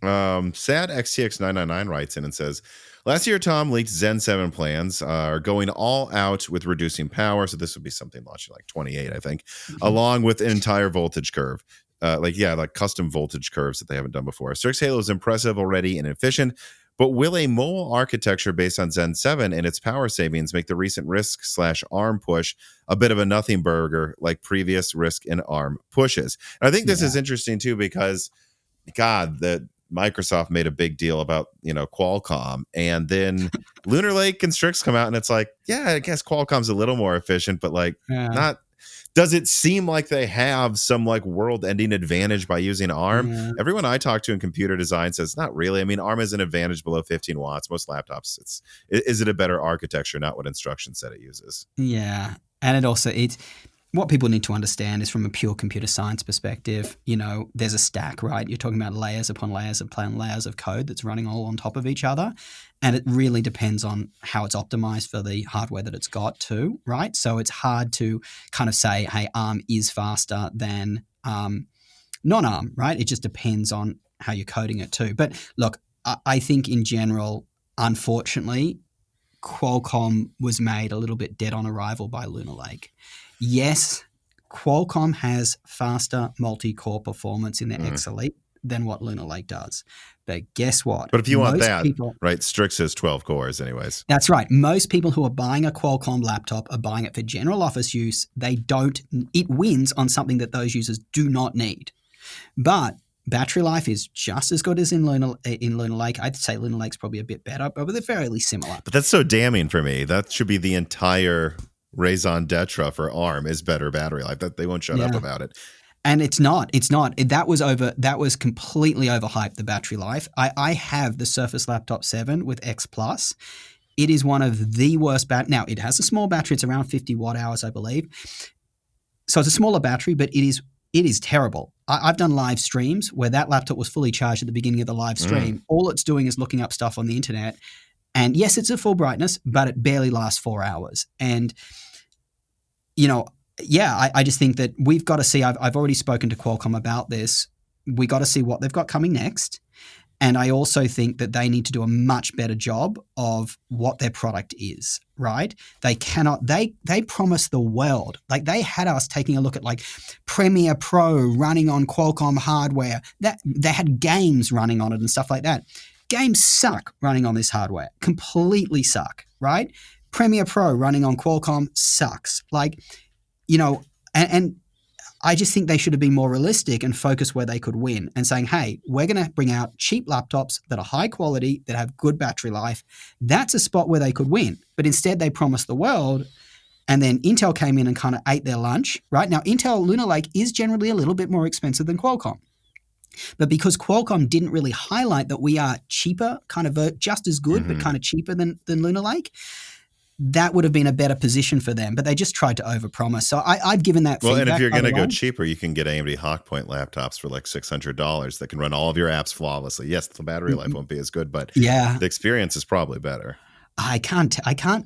[SPEAKER 1] Sad XTX 999 writes in and says, last year, Tom leaked Zen 7 plans are going all out with reducing power. So this would be something launching like 28, I think, along with an entire voltage curve. Like custom voltage curves that they haven't done before. Strix Halo is impressive already and efficient, but will a mobile architecture based on Zen 7 and its power savings make the recent RISC/ARM push a bit of a nothing burger like previous RISC and ARM pushes? And I think this is interesting too, because God, the Microsoft made a big deal about, Qualcomm, and then Lunar Lake and Strix come out and it's like, yeah, I guess Qualcomm's a little more efficient, but not, does it seem like they have some like world ending advantage by using ARM? Yeah. Everyone I talk to in computer design says not really. I mean, ARM is an advantage below 15 watts. Most laptops, is it a better architecture, not what instruction set it uses?
[SPEAKER 2] Yeah. And it also, what people need to understand is from a pure computer science perspective, there's a stack, right? You're talking about layers upon layers upon layers of code that's running all on top of each other. And it really depends on how it's optimized for the hardware that it's got too, right? So it's hard to kind of say, hey, ARM is faster than non-ARM, right? It just depends on how you're coding it too. But look, I think in general, unfortunately, Qualcomm was made a little bit dead on arrival by Lunar Lake. Yes, Qualcomm has faster multi-core performance in their X Elite than what Lunar Lake does. But guess what?
[SPEAKER 1] But if you want that, right, Strix has 12 cores anyways.
[SPEAKER 2] That's right. Most people who are buying a Qualcomm laptop are buying it for general office use. It wins on something that those users do not need. But battery life is just as good as in Lunar Lake. I'd say Lunar Lake's probably a bit better, but they're fairly similar.
[SPEAKER 1] But that's so damning for me. That should be the entire raison d'etre for ARM is better battery life. That they won't shut up about it. And
[SPEAKER 2] it's not. That was completely overhyped, the battery life. I have the Surface Laptop 7 with X Plus. It is one of the worst now it has a small battery. It's around 50 watt hours, I believe. So it's a smaller battery, but it is terrible. I've done live streams where that laptop was fully charged at the beginning of the live stream. All it's doing is looking up stuff on the internet. And yes, it's at full brightness, but it barely lasts 4 hours. And, I just think that we've got to see, I've already spoken to Qualcomm about this. We got to see what they've got coming next. And I also think that they need to do a much better job of what their product is, right? They promise the world. Like they had us taking a look at like Premiere Pro running on Qualcomm hardware. That they had games running on it and stuff like that. Games suck running on this hardware. Completely suck, right? Premiere Pro running on Qualcomm sucks. And I just think they should have been more realistic and focused where they could win and saying, hey, we're going to bring out cheap laptops that are high quality, that have good battery life. That's a spot where they could win. But instead they promised the world, and then Intel came in and kind of ate their lunch, right? Now, Intel Lunar Lake is generally a little bit more expensive than Qualcomm. But because Qualcomm didn't really highlight that we are cheaper, kind of just as good, but kind of cheaper than Lunar Lake, that would have been a better position for them, but they just tried to overpromise. So I've given that feedback.
[SPEAKER 1] Well, and if you're going to go cheaper, you can get AMD Hawkpoint laptops for like $600 that can run all of your apps flawlessly. Yes, the battery life won't be as good, but the experience is probably better.
[SPEAKER 2] I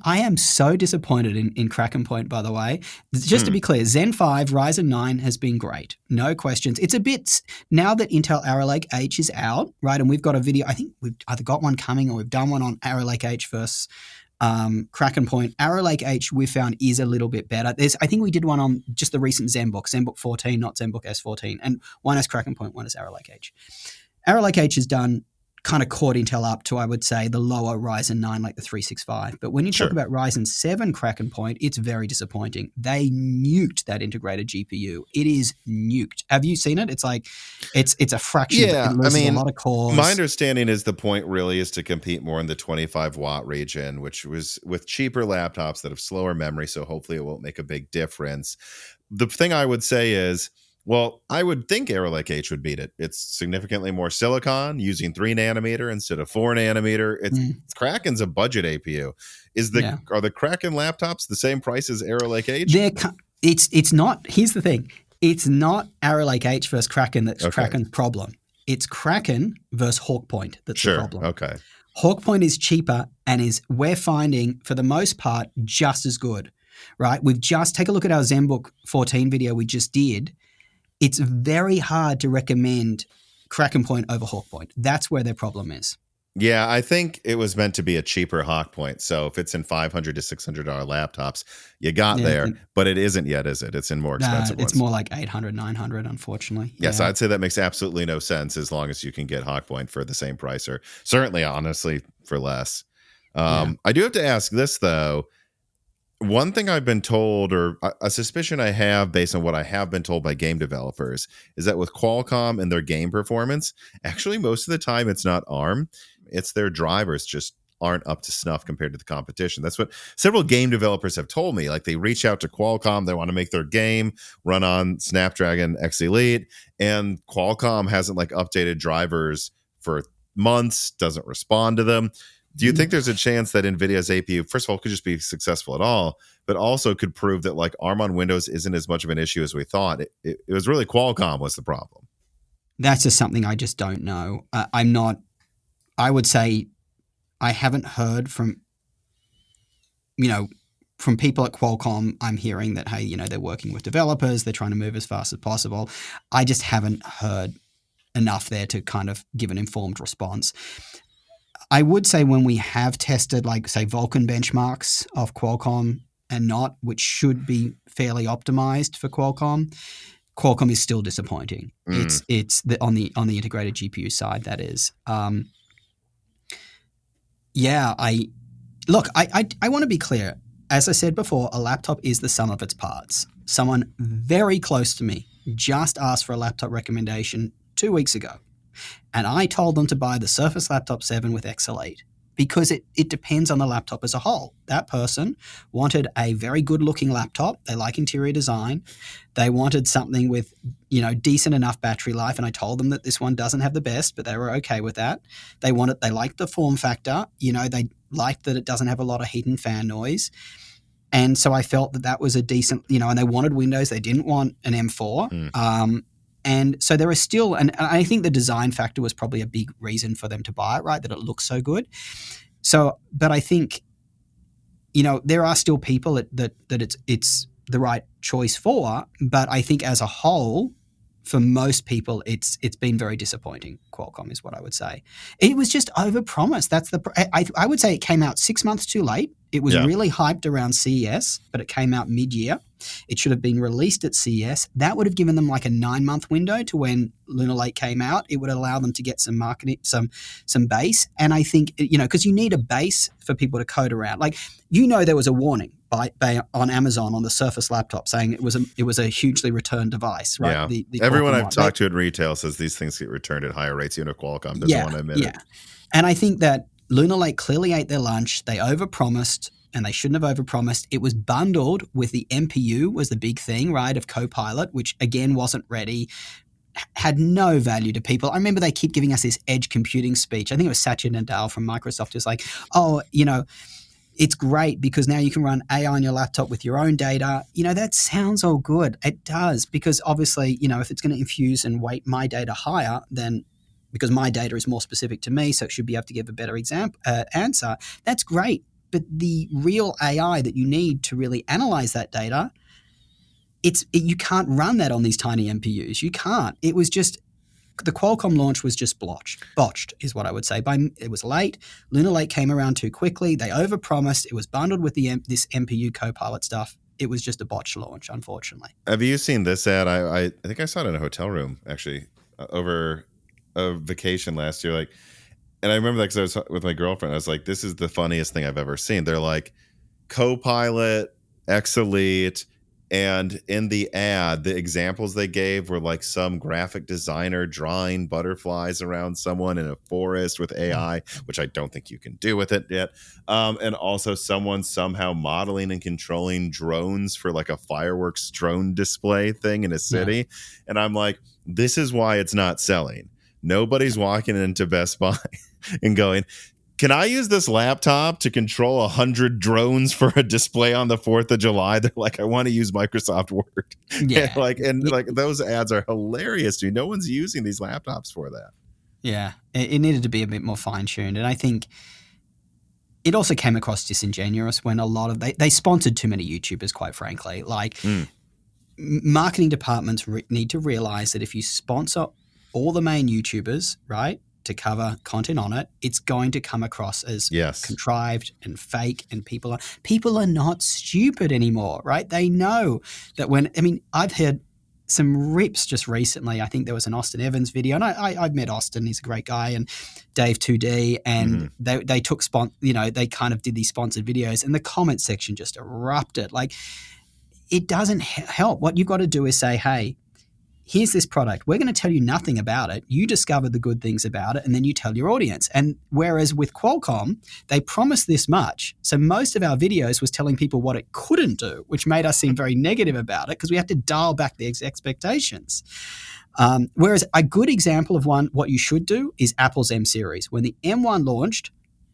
[SPEAKER 2] am so disappointed in Kraken Point, by the way. Just to be clear, Zen 5, Ryzen 9 has been great. No questions. It's a bit, now that Intel Arrow Lake H is out, right, and we've got a video, I think we've either got one coming or we've done one on Arrow Lake H versus Kraken Point. Arrow Lake H we found is a little bit better. I think we did one on just the recent ZenBook 14, not ZenBook S14, and one has Kraken Point, one has Arrow Lake H. Arrow Lake H has done kind of caught Intel up to, I would say, the lower Ryzen 9, like the 365. But when you talk about Ryzen 7 Kraken Point, it's very disappointing. They nuked that integrated GPU. It is nuked. Have you seen it? It's like, it's a fraction.
[SPEAKER 1] Yeah,
[SPEAKER 2] it loses a lot of cores.
[SPEAKER 1] My understanding is the point really is to compete more in the 25 watt region, which was with cheaper laptops that have slower memory. So hopefully it won't make a big difference. The thing I would say is, well, I would think Arrow Lake H would beat it. It's significantly more silicon, using 3 nanometer instead of 4 nanometer. It's Kraken's a budget APU. Are the Kraken laptops the same price as Arrow Lake H?
[SPEAKER 2] It's not. Here's the thing. It's not Arrow Lake H versus Kraken that's Kraken's problem. It's Kraken versus Hawk Point that's the problem.
[SPEAKER 1] Okay.
[SPEAKER 2] Hawk Point is cheaper and we're finding, for the most part, just as good, right? Take a look at our ZenBook 14 video we just did. It's very hard to recommend Kraken Point over Hawk Point. That's where their problem is.
[SPEAKER 1] Yeah, I think it was meant to be a cheaper Hawk Point. So if it's in $500 to $600 laptops, you got there, but it isn't yet, is it? It's in more expensive ones.
[SPEAKER 2] It's more like $800, $900, unfortunately.
[SPEAKER 1] Yes, I'd say that makes absolutely no sense as long as you can get Hawk Point for the same price, or certainly, honestly, for less. I do have to ask this, though. One thing I've been told, or a suspicion I have based on what I have been told by game developers, is that with Qualcomm and their game performance, actually most of the time it's not ARM, it's their drivers just aren't up to snuff compared to the competition. That's what several game developers have told me. Like, they reach out to Qualcomm, they want to make their game run on Snapdragon X Elite, and Qualcomm hasn't updated drivers for months, doesn't respond to them. Do you think there's a chance that NVIDIA's APU, first of all, could just be successful at all, but also could prove that ARM on Windows isn't as much of an issue as we thought? It was really Qualcomm was the problem.
[SPEAKER 2] That's just something I just don't know. I would say I haven't heard from people at Qualcomm. I'm hearing that, hey, they're working with developers, they're trying to move as fast as possible. I just haven't heard enough there to kind of give an informed response. I would say when we have tested, say, Vulkan benchmarks of Qualcomm and not, which should be fairly optimized for Qualcomm is still disappointing. It's on the integrated GPU side, that is. I want to be clear. As I said before, a laptop is the sum of its parts. Someone very close to me just asked for a laptop recommendation 2 weeks ago. And I told them to buy the Surface Laptop 7 with XL8 because it depends on the laptop as a whole. That person wanted a very good-looking laptop. They like interior design. They wanted something with, decent enough battery life, and I told them that this one doesn't have the best, but they were okay with that. They liked the form factor. They liked that it doesn't have a lot of heat and fan noise. And so I felt that was a decent, and they wanted Windows. They didn't want an M4. And so there is still, and I think the design factor was probably a big reason for them to buy it, right? That it looks so good. So, but I think, there are still people that it's the right choice for, but I think as a whole, for most people, it's been very disappointing. Qualcomm is what I would say. It was just overpromised. That's I would say it came out 6 months too late. It was really hyped around CES, but it came out mid-year. It should have been released at CES. That would have given them a 9-month window to when Lunar Lake came out. It would allow them to get some marketing, some base. And I think, because you need a base for people to code around. There was a warning on Amazon on the Surface laptop saying it was a hugely returned device, right?
[SPEAKER 1] Yeah.
[SPEAKER 2] The
[SPEAKER 1] Everyone I've talked to at retail says these things get returned at higher rates. Qualcomm doesn't want to admit it.
[SPEAKER 2] And I think that Lunar Lake clearly ate their lunch. They overpromised, and they shouldn't have overpromised. It was bundled with the NPU was the big thing, right, of Copilot, which again wasn't ready, had no value to people. I remember they keep giving us this edge computing speech. I think it was Satya Nadella from Microsoft who's like, it's great because now you can run AI on your laptop with your own data. That sounds all good. It does, because obviously, if it's going to infuse and weight my data higher, then because my data is more specific to me, so it should be able to give a better answer. That's great. But the real AI that you need to really analyze that data, you can't run that on these tiny NPUs. You can't. It was just the Qualcomm launch was just botched is what I would say. It was late. Lunar Lake came around too quickly. They overpromised. It was bundled with this NPU Copilot stuff. It was just a botched launch, unfortunately.
[SPEAKER 1] Have you seen this ad? I think I saw it in a hotel room actually over a vacation last year. Like, and I remember that because I was with my girlfriend. I was like, "This is the funniest thing I've ever seen." They're like, Copilot, X Elite, and in the ad, the examples they gave were like some graphic designer drawing butterflies around someone in a forest with AI, which I don't think you can do with it yet. And also someone somehow modeling and controlling drones for like a fireworks drone display thing in a city. Yeah. And I'm like, this is why it's not selling. Nobody's walking into Best Buy and going, can I use this laptop to control 100 drones for a display on the 4th of July? They're like, I want to use Microsoft Word. Yeah. Like those ads are hilarious, dude. No one's using these laptops for that.
[SPEAKER 2] Yeah. It needed to be a bit more fine-tuned. And I think it also came across disingenuous when a lot of they sponsored too many YouTubers, quite frankly. Like marketing departments need to realize that if you sponsor all the main YouTubers, right, to cover content on it, it's going to come across as contrived and fake, and people are not stupid anymore, right? They know that I've heard some rips just recently. I think there was an Austin Evans video, and I've met Austin, he's a great guy, and Dave 2D, and they took they kind of did these sponsored videos, and the comment section just erupted. Like, it doesn't help. What you've got to do is say, hey, here's this product. We're going to tell you nothing about it. You discover the good things about it, and then you tell your audience. And whereas with Qualcomm, they promised this much. So most of our videos was telling people what it couldn't do, which made us seem very negative about it because we have to dial back the expectations. Whereas a good example of what you should do is Apple's M series. When the M1 launched,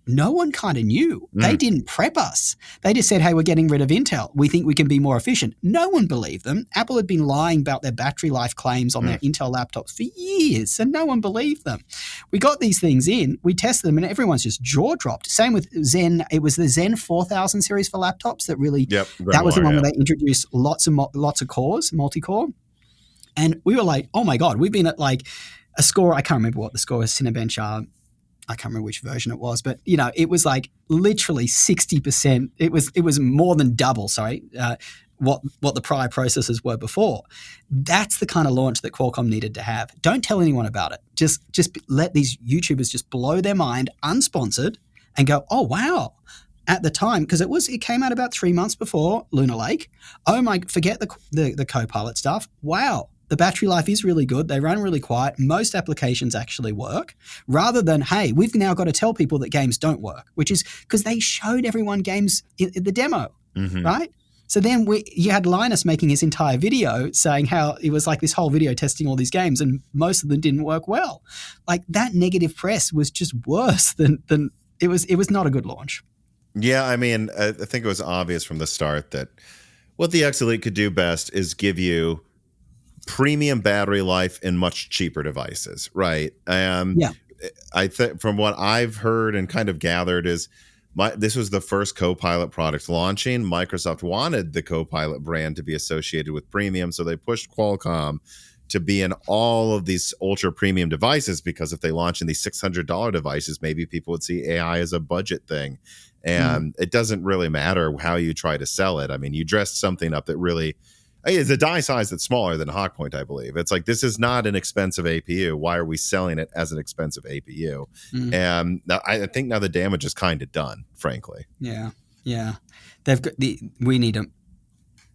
[SPEAKER 2] no one kind of knew. They didn't prep us. They just said, hey, we're getting rid of Intel. We think we can be more efficient. No one believed them. Apple had been lying about their battery life claims on their Intel laptops for years, and no one believed them. We got these things in, we tested them, and everyone's just jaw dropped. Same with Zen. It was the Zen 4000 series for laptops that really, that was the one where they introduced lots of cores, multi-core. And we were like, oh my God, we've been at like a score, I can't remember what the score is, Cinebench, I can't remember which version it was, but it was like literally 60%. It was more than double. What the prior processors were before. That's the kind of launch that Qualcomm needed to have. Don't tell anyone about it. Just let these YouTubers just blow their mind, unsponsored, and go, oh wow. At the time, because it came out about 3 months before Lunar Lake. Oh my, forget the Copilot stuff. Wow. The battery life is really good. They run really quiet. Most applications actually work, rather than, hey, we've now got to tell people that games don't work, which is because they showed everyone games in the demo, right? So then you had Linus making his entire video saying how it was like this whole video testing all these games, and most of them didn't work well. Like, that negative press was just worse than it was. It was not a good launch.
[SPEAKER 1] Yeah, I mean, I think it was obvious from the start that what the X Elite could do best is give you premium battery life in much cheaper devices, right? I think from what I've heard and kind of gathered is this was the first Copilot product launching. Microsoft wanted the Copilot brand to be associated with premium, so they pushed Qualcomm to be in all of these ultra premium devices, because if they launch in these $600 devices, maybe people would see AI as a budget thing. And it doesn't really matter how you try to sell it. I mean, you dress something up that really is a die size that's smaller than Hawkpoint, I believe. It's like, this is not an expensive APU. Why are we selling it as an expensive APU? And I think now the damage is kind of done, frankly.
[SPEAKER 2] Yeah. They've got we need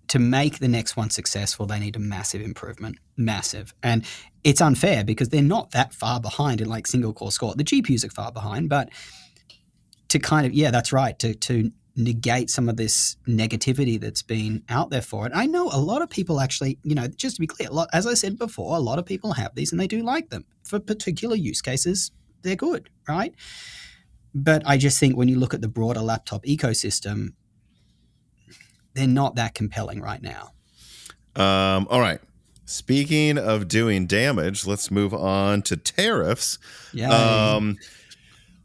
[SPEAKER 2] to make the next one successful. They need a massive improvement, massive. And it's unfair because they're not that far behind in like single core score. The GPUs are far behind, but to kind of, that's right, to negate some of this negativity that's been out there for it. I know a lot of people actually, just to be clear, as I said before, a lot of people have these and they do like them. For particular use cases, they're good, right? But I just think when you look at the broader laptop ecosystem, they're not that compelling right now.
[SPEAKER 1] All right. Speaking of doing damage, let's move on to tariffs.
[SPEAKER 2] Yeah.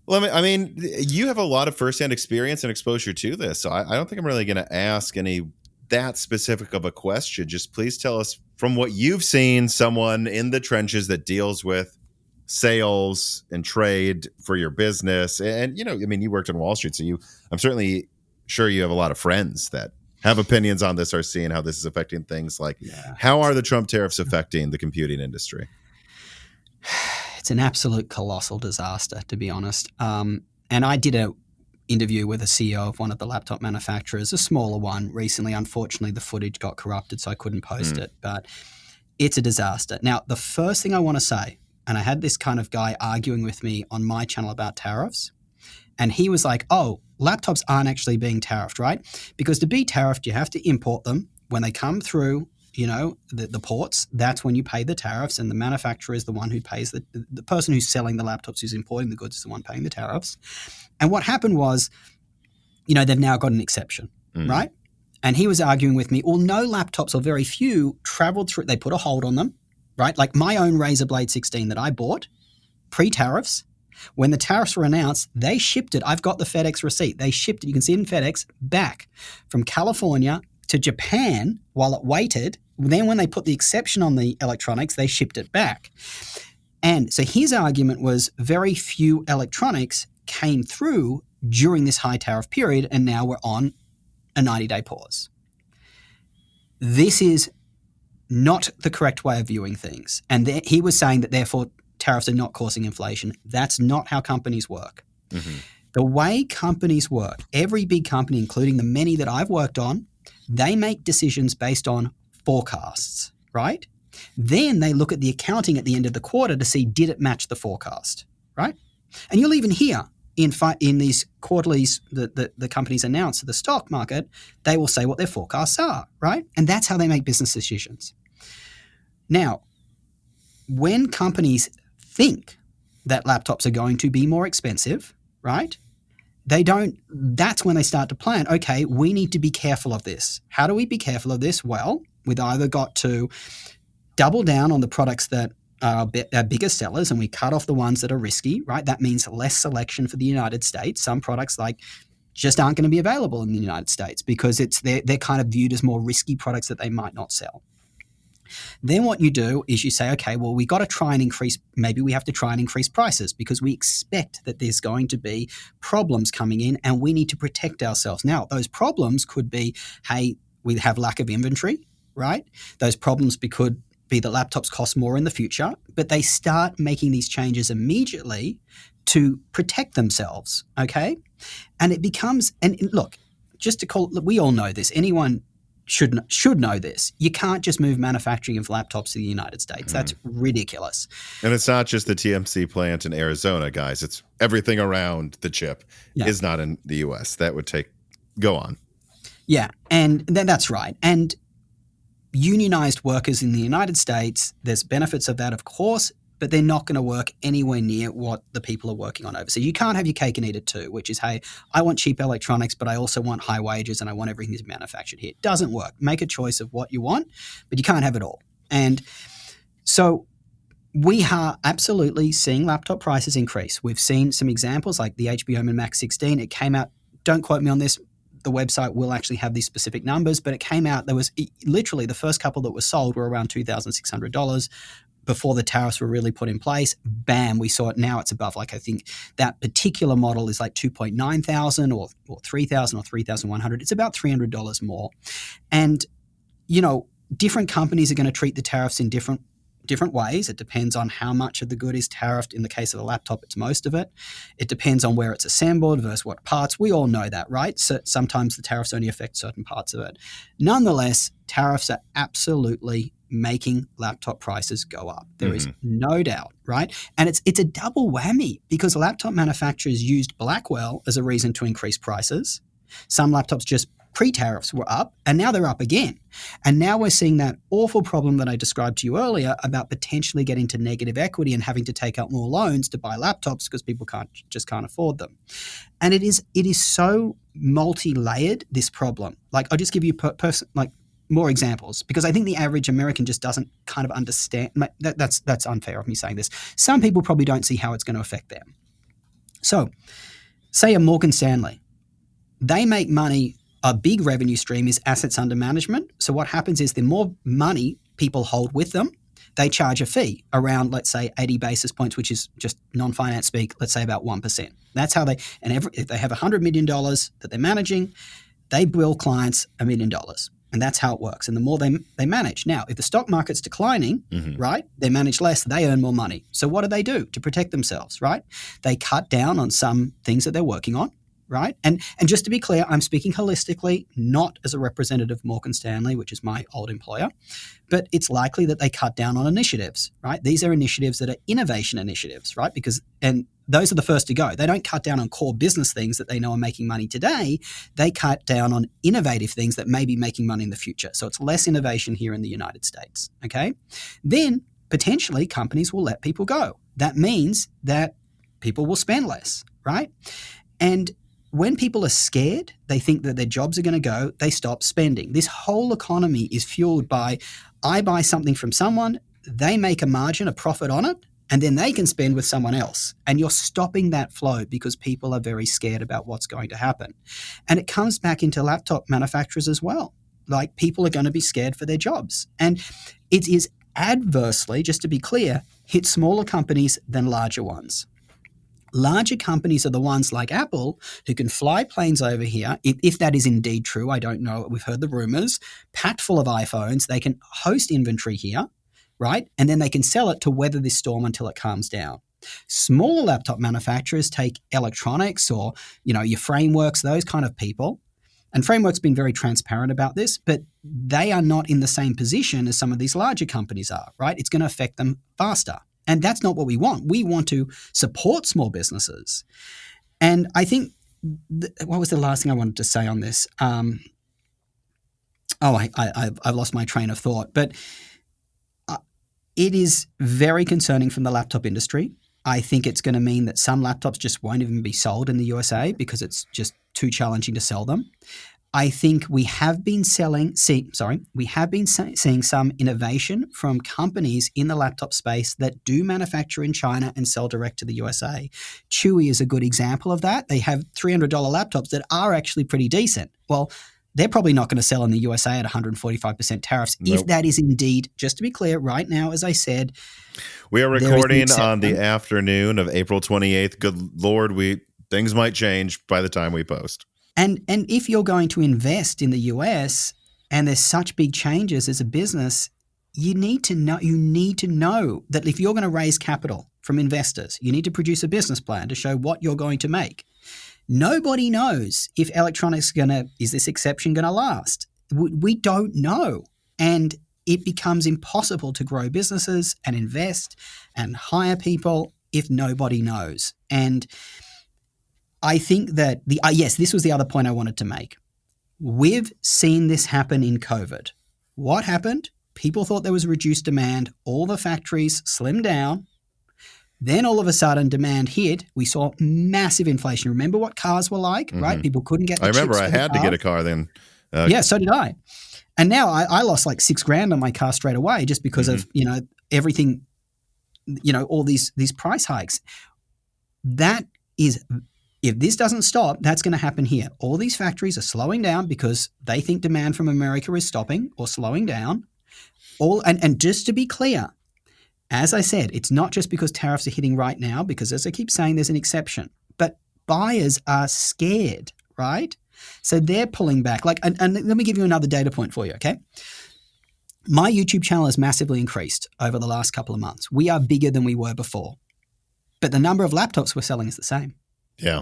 [SPEAKER 1] You have a lot of firsthand experience and exposure to this, so I don't think I'm really going to ask any that specific of a question, just please tell us from what you've seen, someone in the trenches that deals with sales and trade for your business. And, you worked on Wall Street, so I'm certainly sure you have a lot of friends that have opinions on this, are seeing how this is affecting things. Like, how are the Trump tariffs affecting the computing industry?
[SPEAKER 2] It's an absolute colossal disaster, to be honest. And I did a interview with a CEO of one of the laptop manufacturers, a smaller one, recently. Unfortunately, the footage got corrupted, so I couldn't post it. But it's a disaster. Now, the first thing I want to say, and I had this kind of guy arguing with me on my channel about tariffs, and he was like, oh, laptops aren't actually being tariffed, right? Because to be tariffed, you have to import them. When they come through, the ports, that's when you pay the tariffs, and the manufacturer is the one who pays the person who's selling the laptops, who's importing the goods, is the one paying the tariffs. And what happened was, they've now got an exception, right? And he was arguing with me, well, no laptops, or very few, traveled through, they put a hold on them, right? Like my own Razer Blade 16 that I bought pre-tariffs, when the tariffs were announced, they shipped it. I've got the FedEx receipt. They shipped it, you can see it in FedEx, back from California to Japan while it waited. Then when they put the exception on the electronics, they shipped it back. And so his argument was very few electronics came through during this high tariff period, and now we're on a 90-day pause. This is not the correct way of viewing things. And he was saying that therefore tariffs are not causing inflation. That's not how companies work. The way companies work, every big company, including the many that I've worked on, they make decisions based on forecasts, right? Then they look at the accounting at the end of the quarter to see, did it match the forecast, right? And you'll even hear in these quarterlies that the companies announce to the stock market, they will say what their forecasts are, right? And that's how they make business decisions. Now, when companies think that laptops are going to be more expensive, right? That's when they start to plan, okay, we need to be careful of this. How do we be careful of this? Well, we've either got to double down on the products that are our biggest sellers, and we cut off the ones that are risky, right? That means less selection for the United States. Some products just aren't going to be available in the United States because they're kind of viewed as more risky products that they might not sell. Then what you do is you say, okay, well, we got to try and maybe we have to try and increase prices because we expect that there's going to be problems coming in and we need to protect ourselves. Now, those problems could be, hey, we have lack of inventory, right? Those problems could be that laptops cost more in the future, but they start making these changes immediately to protect themselves, okay? And it becomes, and look, we all know this. Anyone should know this. You can't just move manufacturing of laptops to the United States. That's ridiculous.
[SPEAKER 1] And it's not just the TMC plant in Arizona, guys. It's everything around the chip is not in the U.S. That would go on. Yeah, and
[SPEAKER 2] that's right. And unionized workers in the United States, there's benefits of that, of course, but they're not going to work anywhere near what the people are working on overseas. You can't have your cake and eat it too, which is, hey, I want cheap electronics, but I also want high wages and I want everything to be manufactured here. It doesn't work. Make a choice of what you want, but you can't have it all. And so we are absolutely seeing laptop prices increase. We've seen some examples like the HP Omen Max 16. It came out, don't quote me on this, the website will actually have these specific numbers, but it came out, there was literally the first couple that were sold were around $2,600. Before the tariffs were really put in place, bam, we saw it. Now it's above, I think that particular model is like 2,900 or 3,000 or 3,100. It's about $300 more. And, different companies are going to treat the tariffs in different ways. It depends on how much of the good is tariffed. In the case of the laptop, it's most of it. It depends on where it's assembled versus what parts. We all know that, right? So sometimes the tariffs only affect certain parts of it. Nonetheless, tariffs are absolutely making laptop prices go up. There is no doubt, right? And it's a double whammy because laptop manufacturers used Blackwell as a reason to increase prices. Some laptops just pre-tariffs were up and now they're up again. And now we're seeing that awful problem that I described to you earlier about potentially getting to negative equity and having to take out more loans to buy laptops because people can't afford them. And it is so multi-layered, this problem. I'll just give you more examples because I think the average American just doesn't kind of understand. That's unfair of me saying this. Some people probably don't see how it's going to affect them. So say a Morgan Stanley, they make money a big revenue stream is assets under management. So what happens is the more money people hold with them, they charge a fee around, let's say, 80 basis points, which is just non-finance speak, let's say about 1%. That's how they, and if they have $100 million that they're managing, they bill clients $1 million. And that's how it works. And the more they manage. Now, if the stock market's declining, right, they manage less, they earn more money. So what do to protect themselves, right? They cut down on some things that they're working on, right? And just to be clear, I'm speaking holistically, not as a representative of Morgan Stanley, which is my old employer, but it's likely that they cut down on initiatives, right? These are initiatives that are innovation initiatives, right? And those are the first to go. They don't cut down on core business things that they know are making money today. They cut down on innovative things that may be making money in the future. So it's less innovation here in the United States, okay? Then potentially companies will let people go. That means that people will spend less, right? And when people are scared, they think that their jobs are going to go, they stop spending. This whole economy is fueled by, I buy something from someone, they make a margin, a profit on it, and then they can spend with someone else. And you're stopping that flow because people are very scared about what's going to happen. And it comes back into laptop manufacturers as well. Like, people are going to be scared for their jobs. And it is adversely, just to be clear, hit smaller companies than larger ones. Larger companies are the ones like Apple who can fly planes over here, if that is indeed true. I don't know. We've heard the rumors, packed full of iPhones. They can host inventory here, right? And then they can sell it to weather this storm until it calms down. Smaller laptop manufacturers take electronics or, your frameworks, those kind of people. And Framework's been very transparent about this, but they are not in the same position as some of these larger companies are, right? It's going to affect them faster. And that's not what we want. We want to support small businesses. And I think, what was the last thing I wanted to say on this? I've lost my train of thought. But it is very concerning from the laptop industry. I think it's going to mean that some laptops just won't even be sold in the USA because it's just too challenging to sell them. I think we have been seeing some innovation from companies in the laptop space that do manufacture in China and sell direct to the USA. Chewy is a good example of that. They have $300 laptops that are actually pretty decent. Well, they're probably not going to sell in the USA at 145% tariffs. Nope. If that is indeed, just to be clear, right now, as I said,
[SPEAKER 1] we are recording on the afternoon of April 28th. Good Lord, things might change by the time we post.
[SPEAKER 2] And if you're going to invest in the US and there's such big changes as a business, you need to know that if you're going to raise capital from investors, you need to produce a business plan to show what you're going to make. Nobody knows if electronics is this exception going to last? We don't know. And it becomes impossible to grow businesses and invest and hire people if nobody knows. And I think that this was the other point I wanted to make. We've seen this happen in COVID. What happened? People thought there was reduced demand. All the factories slimmed down. Then all of a sudden demand hit. We saw massive inflation. Remember what cars were like, right? People couldn't get the chips.
[SPEAKER 1] I remember I had to get a car then.
[SPEAKER 2] Yeah, so did I. And now I lost like $6,000 on my car straight away just because of, everything, all these price hikes. That is... If this doesn't stop, that's going to happen here. All these factories are slowing down because they think demand from America is stopping or slowing down. And just to be clear, as I said, it's not just because tariffs are hitting right now, because as I keep saying, there's an exception. But buyers are scared, right? So they're pulling back. And let me give you another data point for you, okay? My YouTube channel has massively increased over the last couple of months. We are bigger than we were before. But the number of laptops we're selling is the same.
[SPEAKER 1] Yeah.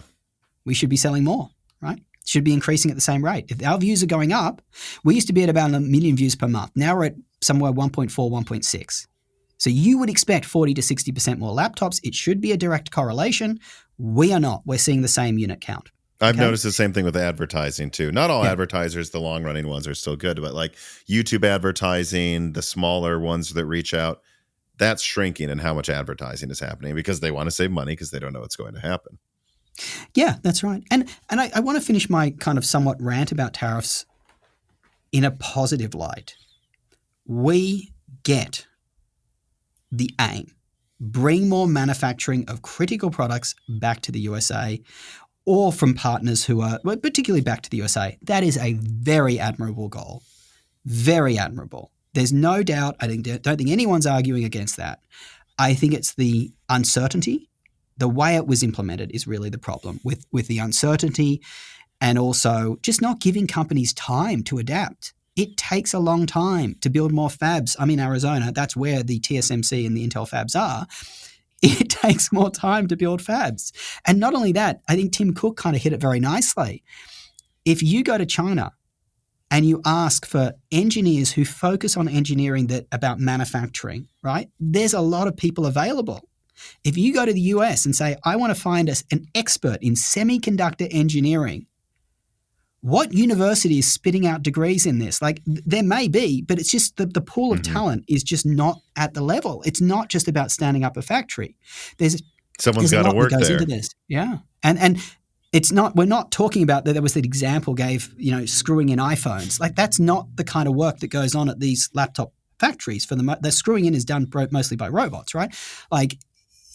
[SPEAKER 2] We should be selling more, right? Should be increasing at the same rate. If our views are going up, we used to be at about 1 million views per month. Now we're at somewhere 1.4, 1.6. So you would expect 40 to 60% more laptops. It should be a direct correlation. We are not. We're seeing the same unit count.
[SPEAKER 1] I've noticed the same thing with advertising too. Not all advertisers, the long running ones are still good, but like YouTube advertising, the smaller ones that reach out, that's shrinking in how much advertising is happening because they want to save money because they don't know what's going to happen.
[SPEAKER 2] Yeah, that's right. And I want to finish my kind of somewhat rant about tariffs in a positive light. We get the aim. Bring more manufacturing of critical products back to the USA. or from partners who are particularly back to the USA. That is a very admirable goal. Very admirable. There's no doubt. Don't think anyone's arguing against that. I think it's the uncertainty. The way it was implemented is really the problem with the uncertainty, and also just not giving companies time to adapt. It takes a long time to build more fabs. I'm in Arizona. That's where the TSMC and the Intel fabs are. It takes more time to build fabs. And not only that, I think Tim Cook kind of hit it very nicely. If you go to China and you ask for engineers who focus on engineering about manufacturing, right? There's a lot of people available. If you go to the US and say, I want to find an expert in semiconductor engineering, what university is spitting out degrees in this? Like, there may be, but it's just the pool of talent is just not at the level. It's not just about standing up a factory.
[SPEAKER 1] Someone's got to work
[SPEAKER 2] that goes
[SPEAKER 1] there.
[SPEAKER 2] Into this. Yeah. And it's not, we're not talking about that. There was that example gave, screwing in iPhones. Like, that's not the kind of work that goes on at these laptop factories. The screwing in is done mostly by robots, right? Like,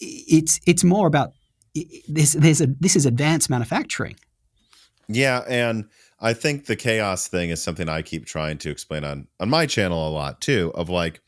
[SPEAKER 2] it's more about this is advanced manufacturing.
[SPEAKER 1] Yeah, and I think the chaos thing is something I keep trying to explain on my channel a lot too, of like,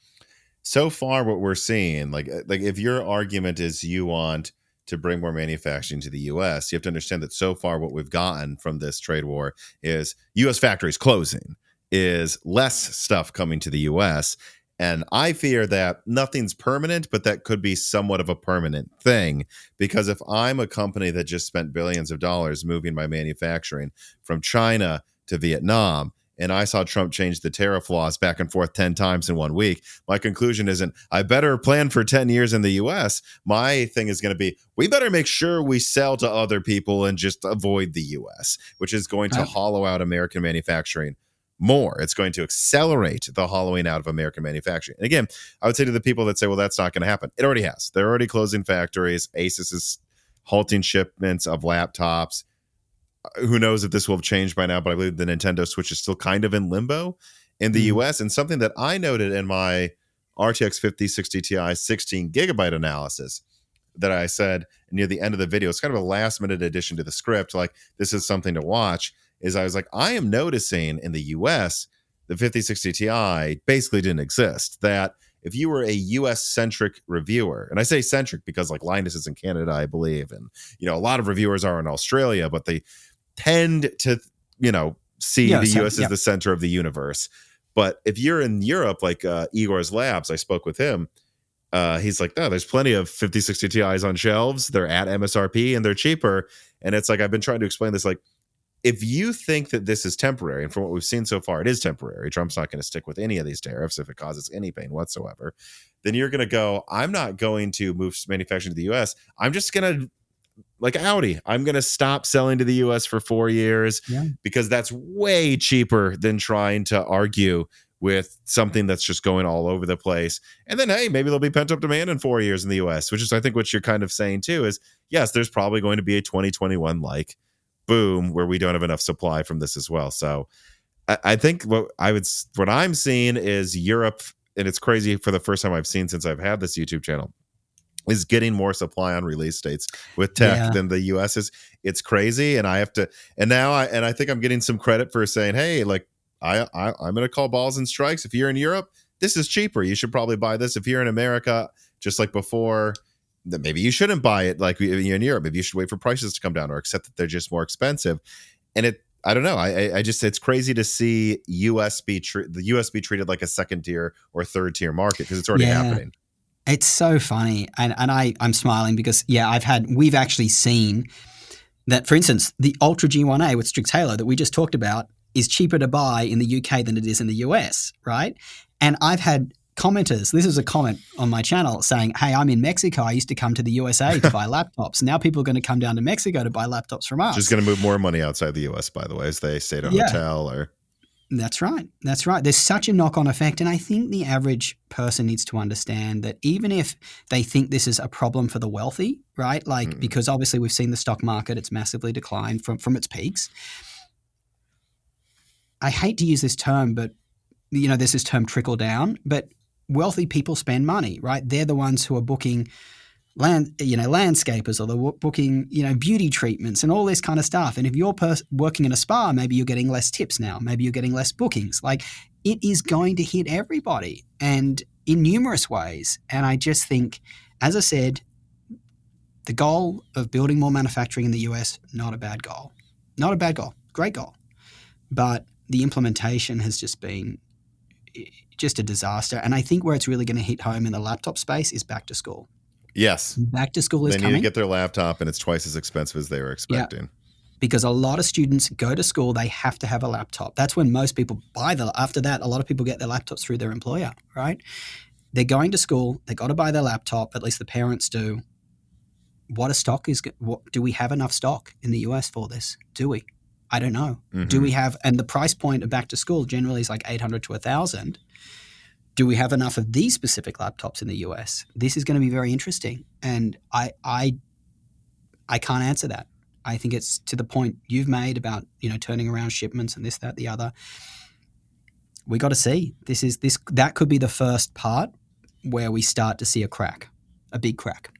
[SPEAKER 1] so far what we're seeing, like if your argument is you want to bring more manufacturing to the US, you have to understand that so far what we've gotten from this trade war is US factories closing, is less stuff coming to the US. And I fear that nothing's permanent, but that could be somewhat of a permanent thing. Because if I'm a company that just spent billions of dollars moving my manufacturing from China to Vietnam, and I saw Trump change the tariff laws back and forth 10 times in 1 week, my conclusion isn't, I better plan for 10 years in the US. My thing is going to be, we better make sure we sell to other people and just avoid the US, which is going to hollow out American manufacturing more. It's going to accelerate the hollowing out of American manufacturing. And again, I would say to the people that say, well, that's not going to happen. It already has. They're already closing factories. Asus is halting shipments of laptops. Who knows if this will have changed by now, but I believe the Nintendo Switch is still kind of in limbo in the US. And something that I noted in my RTX 5060 Ti 16 gigabyte analysis that I said near the end of the video, it's kind of a last minute addition to the script, like this is something to watch, is I was like, I am noticing in the US, the 5060 Ti basically didn't exist. That if you were a US-centric reviewer, and I say centric because like Linus is in Canada, I believe, and a lot of reviewers are in Australia, but they tend to, see the US as the center of the universe. But if you're in Europe, like Igor's Labs, I spoke with him, he's like, no, there's plenty of 5060 Ti's on shelves. They're at MSRP and they're cheaper. And it's like, I've been trying to explain this, like, if you think that this is temporary, and from what we've seen so far, it is temporary, Trump's not going to stick with any of these tariffs if it causes any pain whatsoever, then you're going to go, I'm not going to move manufacturing to the US. I'm just going to, like Audi, I'm going to stop selling to the US for 4 years because that's way cheaper than trying to argue with something that's just going all over the place. And then, hey, maybe there'll be pent-up demand in 4 years in the US, which is, I think, what you're kind of saying too, is, yes, there's probably going to be a 2021-like boom where we don't have enough supply from this as well. So I think what I'm seeing is Europe, and it's crazy, for the first time I've seen since I've had this YouTube channel, is getting more supply on release dates with tech than the US is. It's crazy. And I think I'm getting some credit for saying, hey, like I'm going to call balls and strikes. If you're in Europe, this is cheaper. You should probably buy this. If you're in America, just like before, that maybe you shouldn't buy it like you're in Europe. Maybe you should wait for prices to come down or accept that they're just more expensive. And I don't know. I just, it's crazy to see the US be treated like a second tier or third tier market, because it's already happening.
[SPEAKER 2] It's so funny. And I'm smiling because, we've actually seen that, for instance, the Ultra G1A with Strix Halo that we just talked about is cheaper to buy in the UK than it is in the US, right? And I've had commenters, this is a comment on my channel, saying, hey, I'm in Mexico. I used to come to the USA to buy laptops. Now people are going to come down to Mexico to buy laptops from us.
[SPEAKER 1] Just going to move more money outside the US, by the way, as they stay at a hotel or...
[SPEAKER 2] That's right. That's right. There's such a knock-on effect. And I think the average person needs to understand that even if they think this is a problem for the wealthy, right? Like, because obviously we've seen the stock market, it's massively declined from its peaks. I hate to use this term, but, there's this term trickle down, but wealthy people spend money, right? They're the ones who are booking landscapers, or they're booking, beauty treatments and all this kind of stuff. And if you're working in a spa, maybe you're getting less tips now. Maybe you're getting less bookings. Like, it is going to hit everybody, and in numerous ways. And I just think, as I said, the goal of building more manufacturing in the US, not a bad goal. Not a bad goal. Great goal. But the implementation has just been just a disaster. And I think where it's really going to hit home in the laptop space is back to school.
[SPEAKER 1] Yes.
[SPEAKER 2] Back to school is coming.
[SPEAKER 1] They need to get their laptop, and it's twice as expensive as they were expecting.
[SPEAKER 2] Yeah. Because a lot of students go to school, they have to have a laptop. That's when most people after that, a lot of people get their laptops through their employer, right? They're going to school, they got to buy their laptop, at least the parents do. What do we have enough stock in the US for this? Do we? I don't know. Mm-hmm. Do we have, and the price point of back to school generally is like $800 to $1,000. Do we have enough of these specific laptops in the US? This is going to be very interesting. And I can't answer that. I think it's to the point you've made about, turning around shipments and this, that, the other. We got to see. That could be the first part where we start to see a big crack.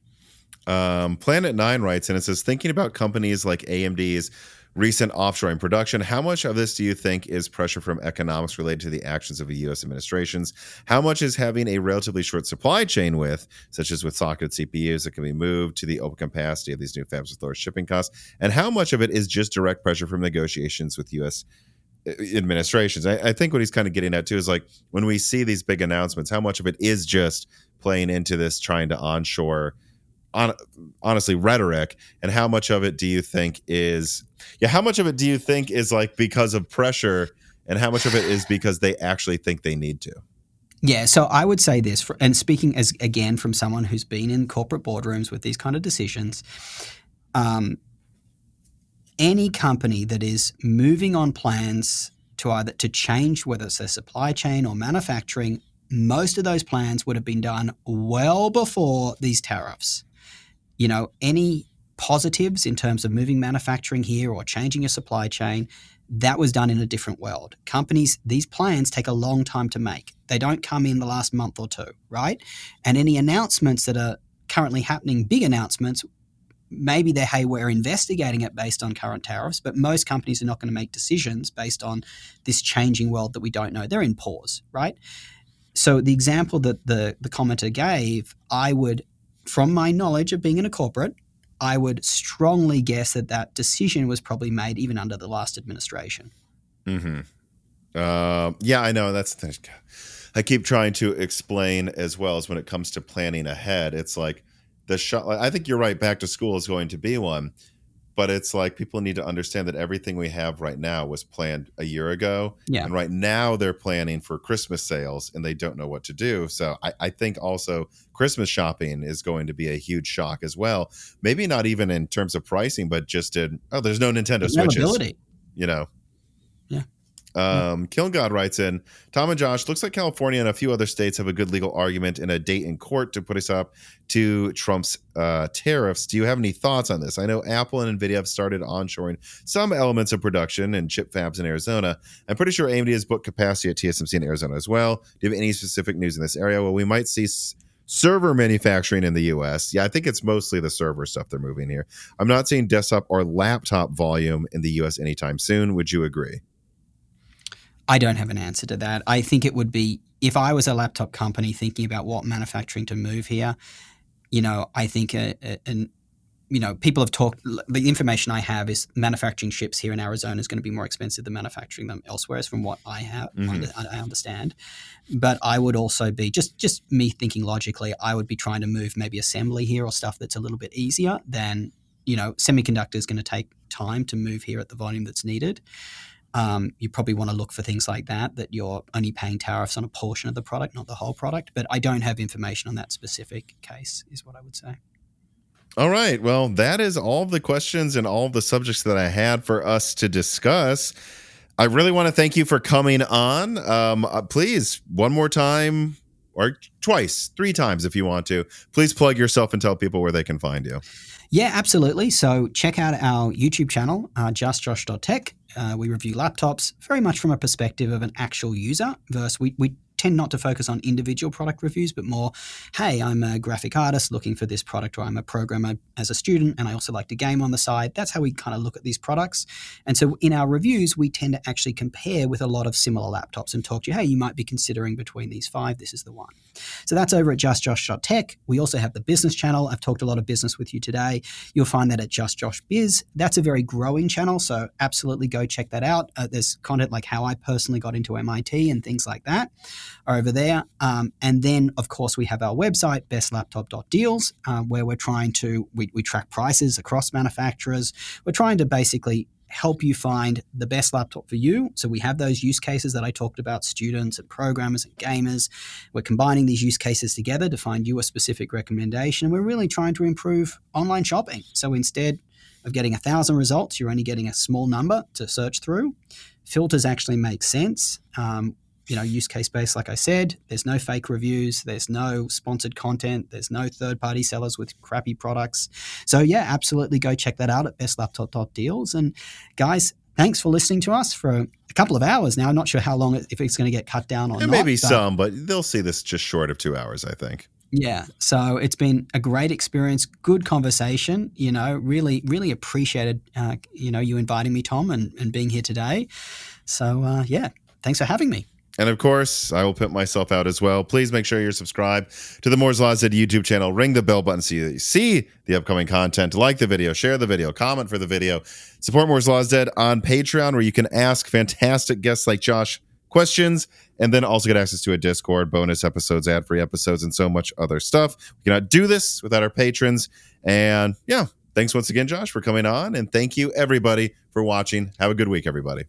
[SPEAKER 1] Planet 9 writes, and it says, thinking about companies like AMD's recent offshoring production, how much of this do you think is pressure from economics related to the actions of the U.S. administrations? How much is having a relatively short supply chain such as with socketed CPUs that can be moved to the open capacity of these new fabs with lower shipping costs? And how much of it is just direct pressure from negotiations with U.S. administrations? I think what he's kind of getting at too is like, when we see these big announcements, how much of it is just playing into this trying to onshore honestly rhetoric, and how much of it do you think is like because of pressure, and how much of it is because they actually think they need to?
[SPEAKER 2] Yeah, so I would say this, and speaking as again from someone who's been in corporate boardrooms with these kind of decisions, any company that is moving on plans to change, whether it's their supply chain or manufacturing, most of those plans would have been done well before these tariffs. Any positives in terms of moving manufacturing here or changing your supply chain, that was done in a different world. Companies, these plans take a long time to make. They don't come in the last month or two, right? And any announcements that are currently happening, big announcements, maybe they're, hey, we're investigating it based on current tariffs, but most companies are not going to make decisions based on this changing world that we don't know. They're in pause, right? So the example that the commenter gave, I would, from my knowledge of being in a corporate, I would strongly guess that decision was probably made even under the last administration.
[SPEAKER 1] Mm-hmm. Yeah, I know. That's the thing. I keep trying to explain as well as when it comes to planning ahead. It's like I think you're right. Back to school is going to be one. But it's like people need to understand that everything we have right now was planned a year ago.
[SPEAKER 2] Yeah.
[SPEAKER 1] And right now they're planning for Christmas sales and they don't know what to do. So I think also Christmas shopping is going to be a huge shock as well. Maybe not even in terms of pricing, but just there's no Nintendo Switches. Yeah. Kiln God writes in, Tom and Josh, looks like California and a few other states have a good legal argument and a date in court to put us up to Trump's tariffs. Do you have any thoughts on this? I know Apple and Nvidia have started onshoring some elements of production and chip fabs in Arizona. I'm pretty sure AMD has booked capacity at TSMC in Arizona as well. Do you have any specific news in this area? Well, we might see server manufacturing in the U.S. Yeah, I think it's mostly the server stuff they're moving here. I'm not seeing desktop or laptop volume in the U.S. anytime soon. Would you agree?
[SPEAKER 2] I don't have an answer to that. I think it would be, if I was a laptop company thinking about what manufacturing to move here, I think, people have talked, the information I have is manufacturing chips here in Arizona is going to be more expensive than manufacturing them elsewhere, is from what I have, I understand. But I would also be, just me thinking logically, I would be trying to move maybe assembly here or stuff that's a little bit easier than, semiconductor is going to take time to move here at the volume that's needed. You probably want to look for things like that you're only paying tariffs on a portion of the product, not the whole product. But I don't have information on that specific case, is what I would say.
[SPEAKER 1] All right. Well, that is all the questions and all the subjects that I had for us to discuss. I really want to thank you for coming on. Please, one more time, or twice, 3 times if you want to, please plug yourself and tell people where they can find you.
[SPEAKER 2] Yeah, absolutely. So check out our YouTube channel, justjosh.tech. We review laptops very much from a perspective of an actual user versus we tend not to focus on individual product reviews, but more, hey, I'm a graphic artist looking for this product, or I'm a programmer as a student, and I also like to game on the side. That's how we kind of look at these products. And so in our reviews, we tend to actually compare with a lot of similar laptops and talk to you, hey, you might be considering between these 5, this is the one. So that's over at justjosh.tech. We also have the business channel. I've talked a lot of business with you today. You'll find that at justjoshbiz. That's a very growing channel, so absolutely go check that out. There's content like how I personally got into MIT and things like that are over there. And then, of course, we have our website, bestlaptop.deals, where we're trying to, we track prices across manufacturers. We're trying to basically help you find the best laptop for you. So we have those use cases that I talked about, students and programmers and gamers. We're combining these use cases together to find you a specific recommendation. We're really trying to improve online shopping. So instead of getting 1,000 results, you're only getting a small number to search through. Filters actually make sense. Use case based, like I said, there's no fake reviews, there's no sponsored content, there's no third-party sellers with crappy products. So yeah, absolutely go check that out at bestlaptop.deals. And guys, thanks for listening to us for a couple of hours now. I'm not sure how long, if it's going to get cut down or not.
[SPEAKER 1] Maybe some, but they'll see this just short of 2 hours, I think.
[SPEAKER 2] Yeah. So it's been a great experience, good conversation, really, really appreciated, you inviting me, Tom, and being here today. So thanks for having me.
[SPEAKER 1] And of course, I will pimp myself out as well. Please make sure you're subscribed to the Moore's Law Z YouTube channel. Ring the bell button so you see the upcoming content. Like the video, share the video, comment for the video. Support Moore's Law Z on Patreon, where you can ask fantastic guests like Josh questions, and then also get access to a Discord, bonus episodes, ad-free episodes, and so much other stuff. We cannot do this without our patrons. And yeah, thanks once again, Josh, for coming on. And thank you, everybody, for watching. Have a good week, everybody.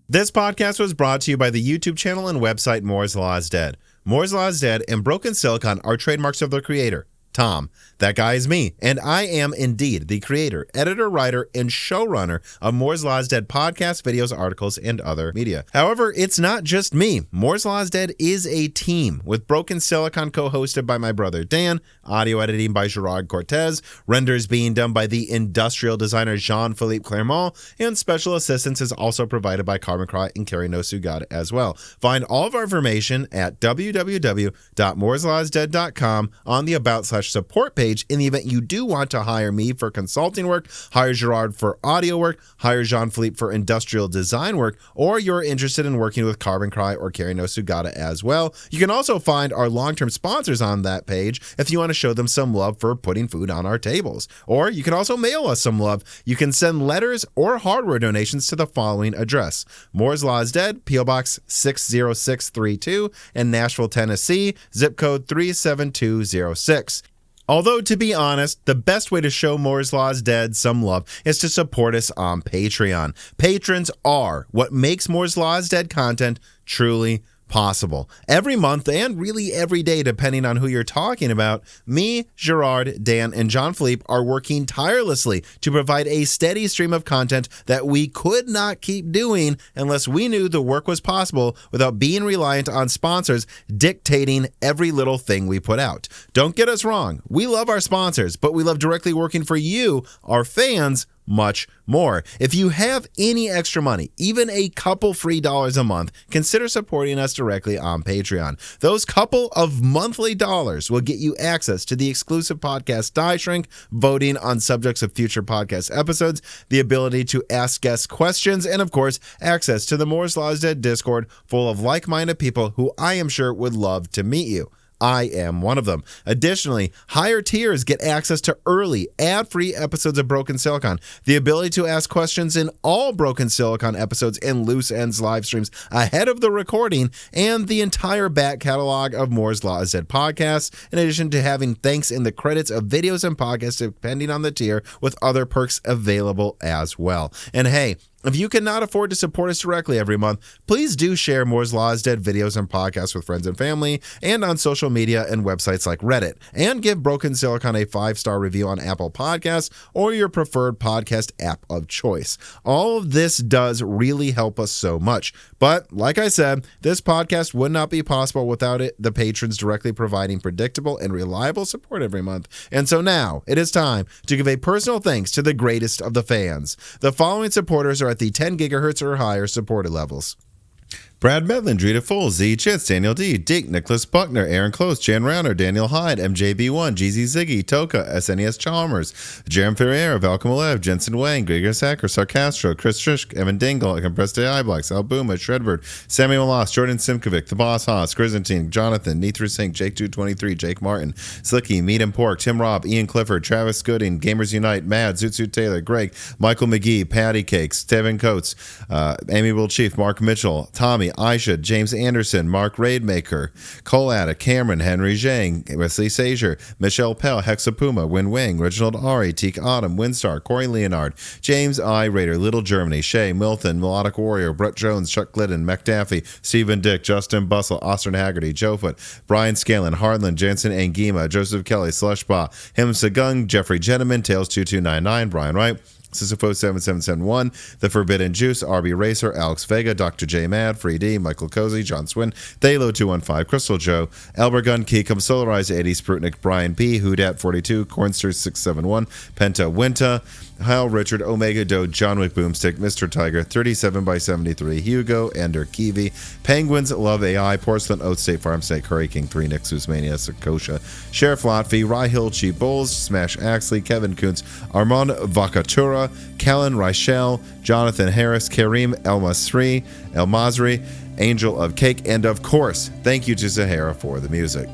[SPEAKER 1] This podcast was brought to you by the YouTube channel and website Moore's Law is Dead. Moore's Law is Dead and Broken Silicon are trademarks of their creator, Tom. That guy is me, and I am indeed the creator, editor, writer, and showrunner of Moore's Law is Dead podcasts, videos, articles, and other media. However, it's not just me. Moore's Law is Dead is a team, with Broken Silicon co-hosted by my brother Dan, audio editing by Gerard Cortez, renders being done by the industrial designer Jean-Philippe Clermont, and special assistance is also provided by Carbon Cry and Carrie No Sugata as well. Find all of our information at www.mooreslawsdead.com on the About/Support page. In the event you do want to hire me for consulting work, hire Gerard for audio work, hire Jean-Philippe for industrial design work, or you're interested in working with Carbon Cry or Carrie No Sugata as well. You can also find our long-term sponsors on that page if you want to show them some love for putting food on our tables. Or you can also mail us some love. You can send letters or hardware donations to the following address: Moore's Law is Dead, P.O. Box 60632 in Nashville, Tennessee, zip code 37206. Although, to be honest, the best way to show Moore's Law is Dead some love is to support us on Patreon. Patrons are what makes Moore's Law is Dead content truly possible. Every month, and really every day, depending on who you're talking about, me, Gerard, Dan, and Jean-Philippe are working tirelessly to provide a steady stream of content that we could not keep doing unless we knew the work was possible without being reliant on sponsors dictating every little thing we put out. Don't get us wrong. We love our sponsors, but we love directly working for you, our fans, much more. If you have any extra money, even a couple free dollars a month, consider supporting us directly on Patreon. Those couple of monthly dollars will get you access to the exclusive podcast Die Shrink, voting on subjects of future podcast episodes, the ability to ask guests questions, and of course, access to the Moore's Law is Dead Discord full of like-minded people who I am sure would love to meet you. I am one of them. Additionally, higher tiers get access to early, ad-free episodes of Broken Silicon, the ability to ask questions in all Broken Silicon episodes and Loose Ends live streams ahead of the recording, and the entire back catalog of Moore's Law is Dead podcasts, in addition to having thanks in the credits of videos and podcasts depending on the tier, with other perks available as well. And hey, if you cannot afford to support us directly every month, please do share Moore's Law is Dead videos and podcasts with friends and family, and on social media and websites like Reddit, and give Broken Silicon a 5-star review on Apple Podcasts or your preferred podcast app of choice. All of this does really help us so much. But like I said, this podcast would not be possible without the patrons directly providing predictable and reliable support every month. And so now it is time to give a personal thanks to the greatest of the fans. The following supporters are at the 10 gigahertz or higher supported levels: Brad Medlin, Drita Full, Z Chits, Daniel D, Dink, Nicholas Buckner, Aaron Close, Jan Rauner, Daniel Hyde, MJB1, GZ Ziggy, Toka, SNES Chalmers, Jerem Ferreira, Valkamalev, Jensen Wang, Gregor Sacker, Sarcastro, Chris Trish, Evan Dingle, Compressed AI Blacks, Albuma, Shredbird, Samuel Loss, Jordan Simkovic, The Boss Haas, Grizantine, Jonathan, Nithra Sink, Jake223, Jake Martin, Slicky, Meat and Pork, Tim Robb, Ian Clifford, Travis Gooding, Gamers Unite, Mad, Zootsuit Taylor, Greg, Michael McGee, Patty Cakes, Steven Coates, Amiable Chief, Mark Mitchell, Tommy, Aisha, James Anderson, Mark Raidmaker, Cole Atta, Cameron, Henry Zhang, Wesley Sager, Michelle Pell, Hexapuma, Win Wing, Reginald Ari, Teak Autumn, Winstar, Corey Leonard, James I. Raider, Little Germany, Shay, Milton, Melodic Warrior, Brett Jones, Chuck Glidden, McDaffie, Stephen Dick, Justin Bustle, Austin Haggerty, Joefoot, Brian Scanlon, Hardland, Jensen Angima, Joseph Kelly, Slushba, Him Sagung, Jeffrey Gentleman, Tails2299, Brian Wright, Sisyphos7771, The Forbidden Juice, RB Racer, Alex Vega, Dr. J Mad, Free D, Michael Cozy, John Swin, Thalo215, Crystal Joe, Elbergun, Keekum, Solarize, Eddie Sprutnik, Brian P, Hoodat42, Cornster671, Penta Winta, Hal Richard, Omega Doe, John Wick Boomstick, Mr. Tiger, 37x73, Hugo, Ender Kiwi, Penguins, Love AI, Porcelain Oat, State Farm, State Curry King 3, Nixus Mania, Sakosha, Sheriff Lotfi, Rye Hill, Cheap Bulls, Smash Axley, Kevin Kuntz, Armand Vacatura, Callan Reichel, Jonathan Harris, Kareem El Masri, Angel of Cake, and of course, thank you to Zahara for the music.